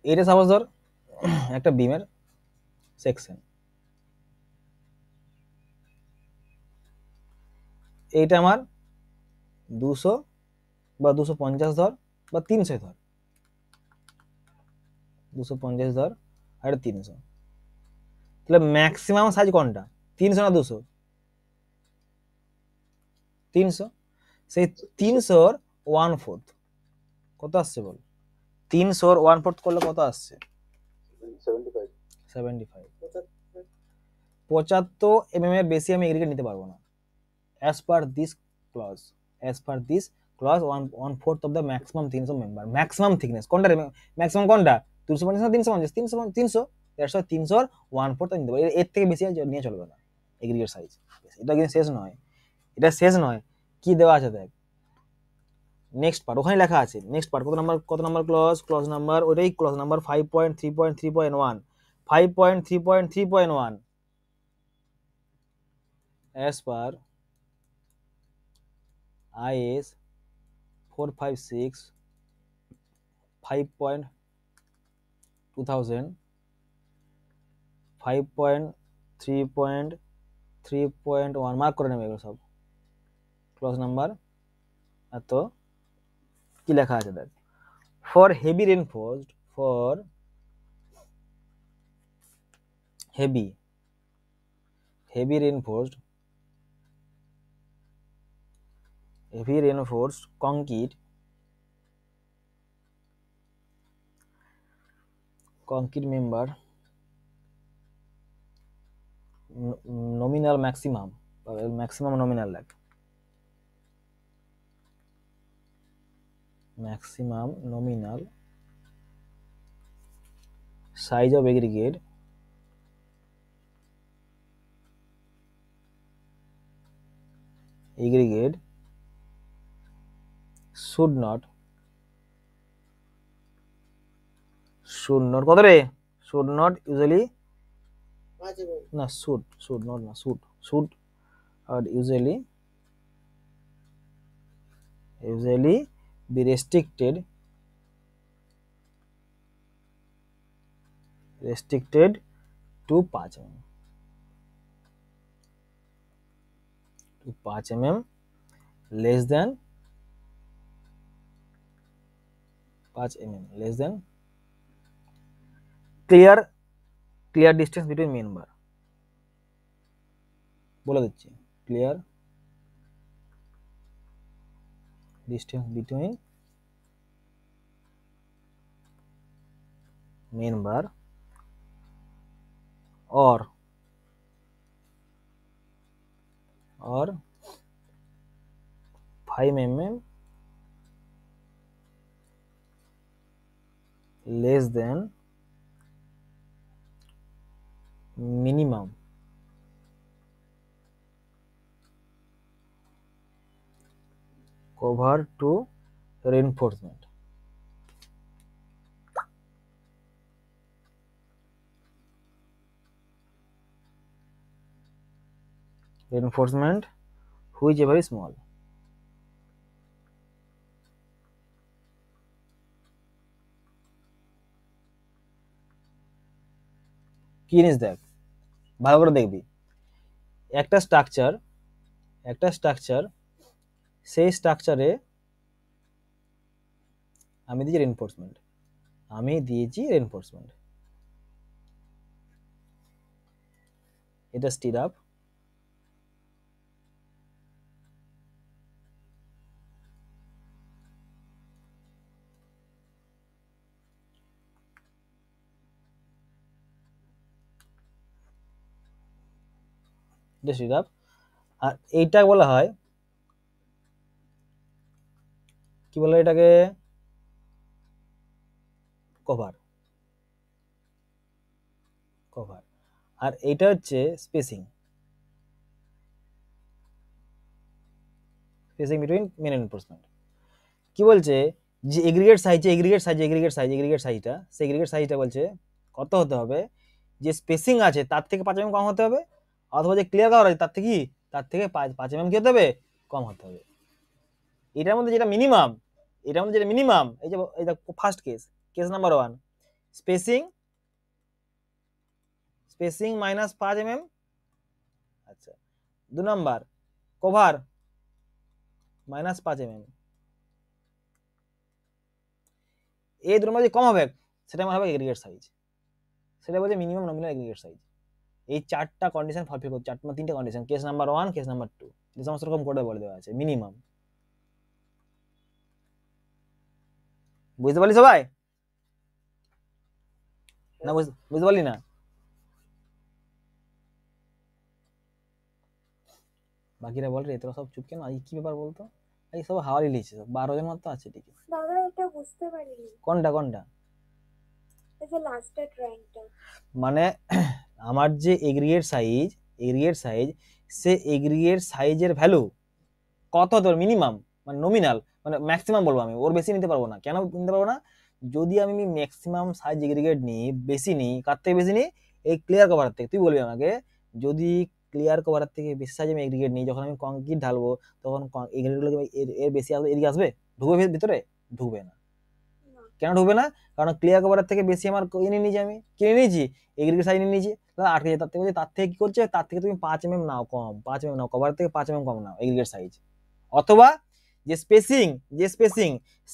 এটা সাপোজ ধর একটা বিমের সেকশন, এইটা আমার 200 বা 250 ধর বা 300 ধর, 250 ধর আর 300, তাহলে ম্যাক্সিমাম সাইজ কোনটা, 300 না 200, 300, সেই 300 1/4 কত আসছে বল? 300 1/4 করলে কত আসছে? 75 75। 75 mm এর বেশি আমি এগ্রিগেট নিতে পারবো না as per this clause, 1/4 of the maximum thickness of member, maximum thickness কোনটা ম্যাক্সিমাম কোনটা 250 না 350? 300 দ্যাটস ওয়াই 300 1/4 নিতে পারবো, এর থেকে বেশি নিয়ে চলবে না এগ্রিগেট সাইজ। এটা কিন্তু শেষ নয়, এটা শেষ নয়, কি দেওয়া আছে দেখ নেক্সট পার্ট, ওখানে লেখা আছে নেক্সট পার্ট কত নাম্বার ক্লজ নাম্বার, ওইটাই clause number 5.3.3.1 5.3.3.1 as per IS 456 5.2000 5.3.3.1 mark করে নেবে এগুলো সব ক্লজ নাম্বার। এত কি লেখা আছে দেখ, for heavy reinforced, for heavy reinforced concrete member nominal maximum nominal lag maximum nominal size of aggregate should not কত রে should not usually না should not না should or usually be restricted to 5 mm less than 5 mm less than clear distance between member, বলে দিচ্ছি clear distance between member or 5 mm less than minimum cover to reinforcement. Reinforcement which is very small. কি জিনিস দেখ ভালো করে দেখবি, একটা structure সেই স্ট্রাকচারে আমি দিয়েছি রেইনফোর্সমেন্ট, এটা স্টিরাপ, আর এইটা বলা হয় কি বলে এটাকে কভার, আর এইটা হচ্ছে স্পেসিং বিটুইন মেন রেইনফোর্সমেন্ট। কি বলছে যে এগ্রিগেট সাইজটা বলছে কত হতে হবে, যে স্পেসিং আছে তার থেকে 5 mm কম হতে হবে, অথবা যে ক্লিয়ার কভার আছে তার থেকে 5 mm কি হতে হবে কম হতে হবে। এটার মধ্যে যেটা মিনিমাম এই যে first case number 1 spacing -5 mm, আচ্ছা 2 নাম্বার কভার -5 mm, এই দুটোর মধ্যে কম হবে সেটা আমার হবে এগ্রিগেট সাইজ, সেটা বলছে মিনিমাম নমিনাল এগ্রিগেট সাইজ। এই চারটা কন্ডিশন ফুলফিল করতে, তিনটা condition, case number 1 case number 2 যে সমস্ত রকম কোডে বলে দেওয়া আছে। মিনিমাম বুঝতে পারলি সবাই না? বুঝতে পারলি না? বাকিরা বল রে, তোরা সব চুপ কেন? আজ কি ব্যাপার বলতো? আজ সব হাওয়ালি লিখছে, 12 জন মাত্র আছে ঠিকই। দাদা এটা বুঝতে পারিনি, কোনটা? এই যে লাস্টের র্যাঙ্কটা। মানে আমার যে এগ্রিগেট সাইজ সে এগ্রিগেট সাইজের ভ্যালু কত তোর মিনিমাম, মানে নমিনাল, মানে ম্যাক্সিমাম বলবো আমি, ওর বেশি নিতে পারবো না। কেন নিতে পারবো না? যদি আমি ম্যাক্সিমাম সাইজ এগ্রিগেট নিই, বেশি নিই, কার থেকে বেশি নিই? এই ক্লিয়ার কভার থেকে। তুই বলবি আমাকে, যদি ক্লিয়ার কভার থেকে বেশি সাইজ আমি এগ্রিগেট নিই, যখন আমি কংক্রিট ঢালবো তখন এগ্রিগেটগুলো এর বেশি আসবে, এদিকে আসবে? ঢুকবে ভিতরে? ঢুকবে না। কেন ঢুকবে না? কারণ ক্লিয়ার কভারের থেকে বেশি আমার কিনে নিয়েছি, আমি কিনে নিয়েছি, এগ্রিগেট সাইজ নিয়ে নিয়েছি, তাহলে আটকে যায়। তার থেকে কি করছে? তার থেকে তুমি 5 mm নাও কম, 5 mm নাও, কভার থেকে 5 mm কম নাও এগ্রিগেট সাইজ। অথবা যে স্পেসিং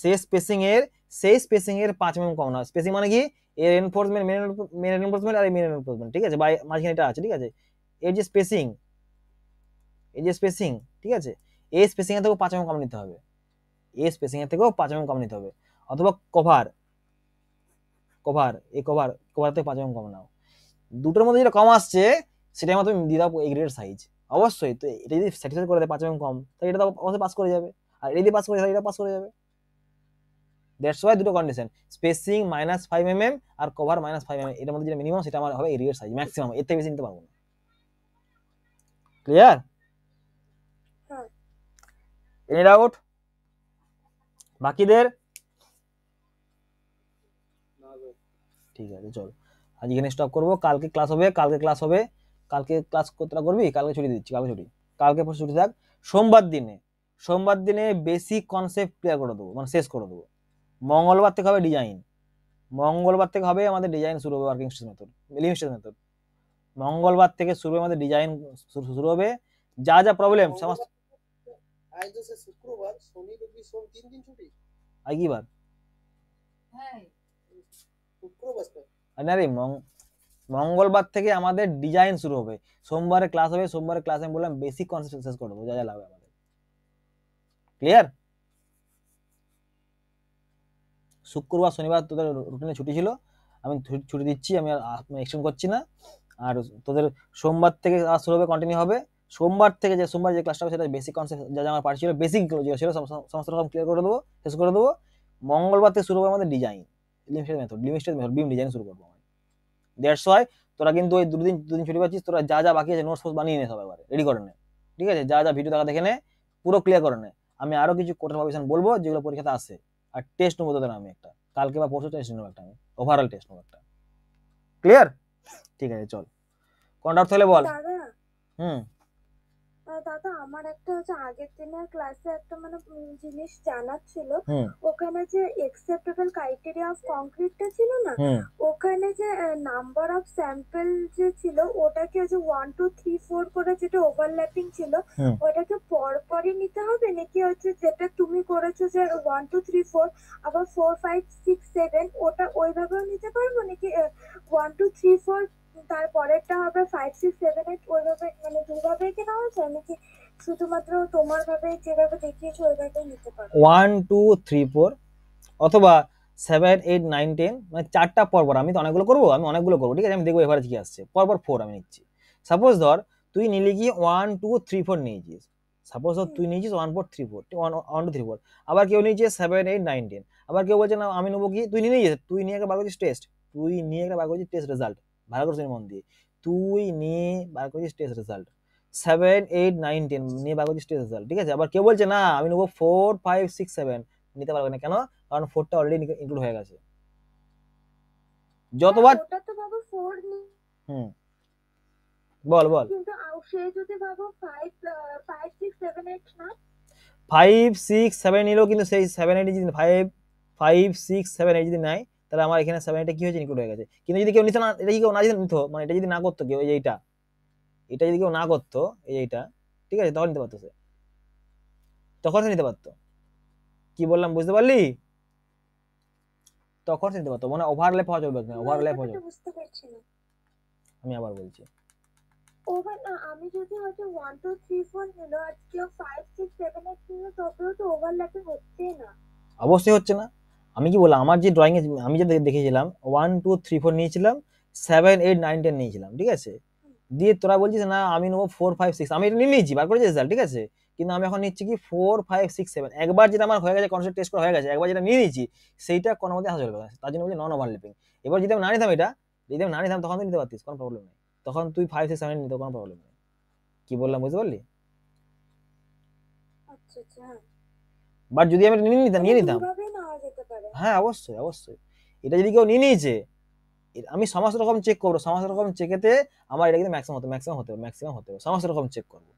সেই স্পেসিং এর 5 mm কম নাও। স্পেসিং মানে কি? এর এনফোর্সমেন্ট, মেন এনফোর্সমেন্ট আর মেন এনফোর্সমেন্ট, ঠিক আছে? বা মাঝখানে এটা আছে, ঠিক আছে? এর যে স্পেসিং, ঠিক আছে, এই স্পেসিং এর থেকেও 5 mm কম নিতে হবে, এই স্পেসিং এর থেকেও 5 mm কম নিতে হবে। অথবা কভার থেকে 5 mm কম নাও। দুটোর মধ্যে যেটা কম আসছে সেটা আমার তুমি দিয়ে দাও এগ্রিগেট সাইজ। অবশ্যই তো এটা যদি স্যাটিসফাই করে দেয় 5 mm কম, তাহলে এটা তো অবশ্যই পাস করে যাবে। আর এটা যদি পাস করে যায় এটা পাস করে যাবে। দ্যাটস ওয়াই দুটো কন্ডিশন, স্পেসিং -5 mm আর কভার -5 mm, এটার মধ্যে যেটা মিনিমাম সেটা আমার হবে এগ্রিগেট সাইজ ম্যাক্সিমাম, এর থেকে বেশি নিতে পারবো না। ক্লিয়ার? এনি ডাউট বাকিদের? ঠিক আছে চল, আজ এখানে স্টপ করবো। কালকে ক্লাস হবে, কালকে ক্লাস কতটা করবি? কালকে ছুটি দিচ্ছি, কালকে পর ছুটি থাক। সোমবার দিনে বেসিক কনসেপ্ট ক্লিয়ার করে দেবো, মানে শেষ করে দেবো। মঙ্গলবার থেকে হবে আমাদের ডিজাইন শুরু হবে, working stress method, living stress method. মঙ্গলবার থেকে শুরু হবে আমাদের ডিজাইন শুরু হবে। যা প্রবলেম সমস্ত। আজ তো শুক্রবার, শনি রবি সোম 3 দিন ছুটি। আজ কি বার? শুক্রবার না রে, মঙ্গলবার থেকে আমাদের ডিজাইন শুরু হবে। সোমবারে ক্লাস হবে, সোমবারে ক্লাসে আমি বললাম বেসিক কনসেপ্ট শেষ করে দেবো, যা লাগবে আমাদের। ক্লিয়ার? শুক্রবার শনিবার তোদের রুটিনে ছুটি ছিল, আমি ছুটি দিচ্ছি, আমি আর এক্সটেন্ড করছি না। আর তোদের সোমবার থেকে ক্লাস শুরু হবে, কন্টিনিউ হবে। সোমবার যে ক্লাসটা হবে সেটা বেসিক কনসেপ্ট যা আমার পার্ট ছিল, বেসিক যেটা ছিল সমস্ত রকম ক্লিয়ার করে দেবো, শেষ করে দেবো। মঙ্গলবার থেকে শুরু হবে আমাদের ডিজাইন, লিমিটেড মেথড, বিম ডিজাইন শুরু করবো। দ্যাটস ওয়াই তোরা কিন্তু ওই দুদিন ছুটি পাচ্ছিস, তোরা যা বাকি আছে নোটস বানিয়ে নে, সব একবার রেডি করে নে, ঠিক আছে? যা ভিডিও দেখা দেখে নে, পুরো ক্লিয়ার করে নে। আমি আরো কিছু কোটার পারমিশন বলবো যেগুলো পরীক্ষাতে আসে, আর টেস্ট নেবো তোদের আমি একটা, কালকে বা পরশু টেস্ট নেবো একটা, আমি ওভারঅল টেস্ট নেবো একটা। ক্লিয়ার? ঠিক আছে চল, কোনটা তাহলে বল। দাদা আমার একটা হচ্ছে আগের দিনের ক্লাসে একটা মানে জিনিস জানার ছিল, ওখানে যে অ্যাকসেপ্টেবল ক্রাইটেরিয়া অফ কংক্রিটটা ছিল না, ওখানে যে নাম্বার অফ স্যাম্পল যে ছিল ওটাকে হচ্ছে 1 2 3 4 করে যেটা ওভারল্যাপিং ছিল ওটাকে পরপরই নিতে হবে, নাকি হচ্ছে যেটা তুমি করেছো যে 1 2 3 4 আবার 4 5 6 7 ওটা ওইভাবেও নিতে পারবো, নাকি 1 2 3 4 তারপরেরটা হবে 5 6 7 8 ওইভাবে, মানে দুভাবে কি নেওয়া যায়, নাকি শুধুমাত্র তোমার ভাবে যেভাবে দেখিয়েছো ওইভাবে নিতে পারো? 1 2 3 4 অথবা 7 8 9 10, মানে চারটা পরপর। আমি তো অনেকগুলো করবো, ঠিক আছে? আমি দেখবো এভারেজ কি আসছে, পরপর 4 আমি নিচ্ছি। সাপোজ ধর তুই নিলি কি 1 2 3 4 নিয়েছিস, সাপোজ ধর তুই নিয়েছিস 1 4 3 4 1 2 3 4, আবার কেউ নিয়েছে 7 8 9 10, আবার কেউ বলছে না আমি নেবো কি, তুই নিয়ে একটা বার করছিস টেস্ট, রেজাল্ট, ভালো করে শুনি মন দিয়ে, তুই নিয়ে বার করছিস টেস্ট রেজাল্ট 7 8 9 10 নিয়ে বার করছিস টেস্ট রেজাল্ট, ঠিক আছে? আবার কেউ বলছে না আমি নেবো 4 5 6 7, নিতে পারবে না। কেন? কারণ 4টা অলরেডি ইনক্লুড হয়ে গেছে। যতবার ওটা তো বাবা 4 নি, বল কিন্তু সে যদি বাবা 5 6 7 8 না, 5 6 7 নিলো, কিন্তু সেই 7 8 যদি 5 6 7 8 যদি নাই, তাহলে আমার এখানে 7 8 কি হয়েছে, ইনক্লুড হয়ে গেছে। কিন্তু যদি কেউ নিতে না, এটা কি কেউ না যদি নিত, মানে এটা যদি না করতো কেউ, এটা যদি কেউ না করতো, এইটা, ঠিক আছে, তখন নিতে পারতো সে, তখন সে নিতে পারতো। কি বললাম বুঝতে পারলি? তখন নিতে পারতো, মানে ওভারল্যাপ হওয়া চলবে না, ওভারল্যাপ হওয়া চলবে। বুঝতে পারছি না। আমি আবার বলছি, ওভার না, আমি যদি হচ্ছে 1 2 3 4 নিল আর কেউ 5 6 7 8 নিল, তবেও তো ওভারল্যাপিং হচ্ছে না। অবশ্যই হচ্ছে না। আমি কি বললাম, আমার যে ড্রয়িং এ আমি যে দেখেছিলাম 1 2 3 4 নিয়েছিলাম, 7 8 9 10 নিয়েছিলাম, ঠিক আছে? দিয়ে তোরা বলছিস না আমি নেবো 4 5 6, আমি এটা নিয়ে নিয়েছি, বার করেছি রেজাল্ট, ঠিক আছে? কিন্তু আমি এখন নিচ্ছি কি 4 5 6 7, একবার যেটা আমার হয়ে গেছে কনসেপ্ট টেস্ট করা হয়ে গেছে, একবার যেটা নিয়ে নিয়েছি সেইটা কোনো মতে আসা চলবে না, তার জন্য বলছি নন ওভারল্যাপিং। এবার যদি আমি না নিতাম এটা, যদি আমি না নিতাম তখন তুই নিতে পারতিস, কোনো প্রবলেম নেই, তখন তুই 5 6 7 নিতে কোনো প্রবলেম নেই। কি বললাম বুঝতে পারলি? আচ্ছা আচ্ছা, হ্যাঁ বাট যদি আমি নিয়ে নিতাম দুভাবে নেওয়া যেতে পারে। হ্যাঁ অবশ্যই অবশ্যই, এটা যদি কেউ নিয়ে নিয়েছে আমি সমস্ত রকম চেক করবো, সমস্ত রকম চেকেতে আমার এটা কিন্তু ম্যাক্সিমাম হতে হবে, সমস্ত রকম চেক করবো,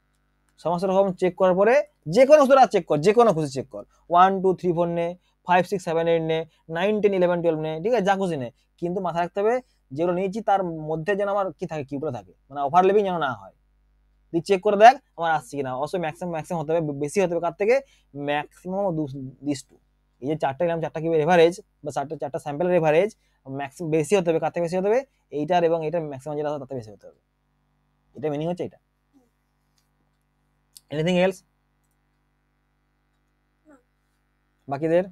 সমস্ত রকম চেক করার পরে যে কোনো তোরা চেক কর, যে কোনো খুশি চেক কর, 1 2 3 4 নে, 5 6 7 8 নে, 9 10 11 12 নে, ঠিক আছে, যা খুশি নে, কিন্তু মাথায় রাখতে হবে যেগুলো নিয়েছি তার মধ্যে যেন আমার কি থাকে, কিগুলো থাকে, মানে ওভারল্যাপিং যেন না হয়। তুই চেক করে দেখ আমার আসছে কিনা, অবশ্যই ম্যাক্সিমাম হতে হবে, বেশি হতে হবে কার থেকে, ম্যাক্সিমাম দিস টু, এই যে 4টা নিলাম, 4টা কিউবের এভারেজ বা 4টা স্যাম্পলের এভারেজ ম্যাক্সিমাম বেশি হতে হবে, কার থেকে বেশি হতে হবে, এইটার এবং এইটার ম্যাক্সিমাম যেটা তাতে বেশি হতে হবে, এটা মিনিং হচ্ছে এটা। এনিথিং এলস বাকিদের?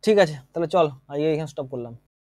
ঠিক আছে তাহলে চল আজকে এখানে স্টপ করলাম।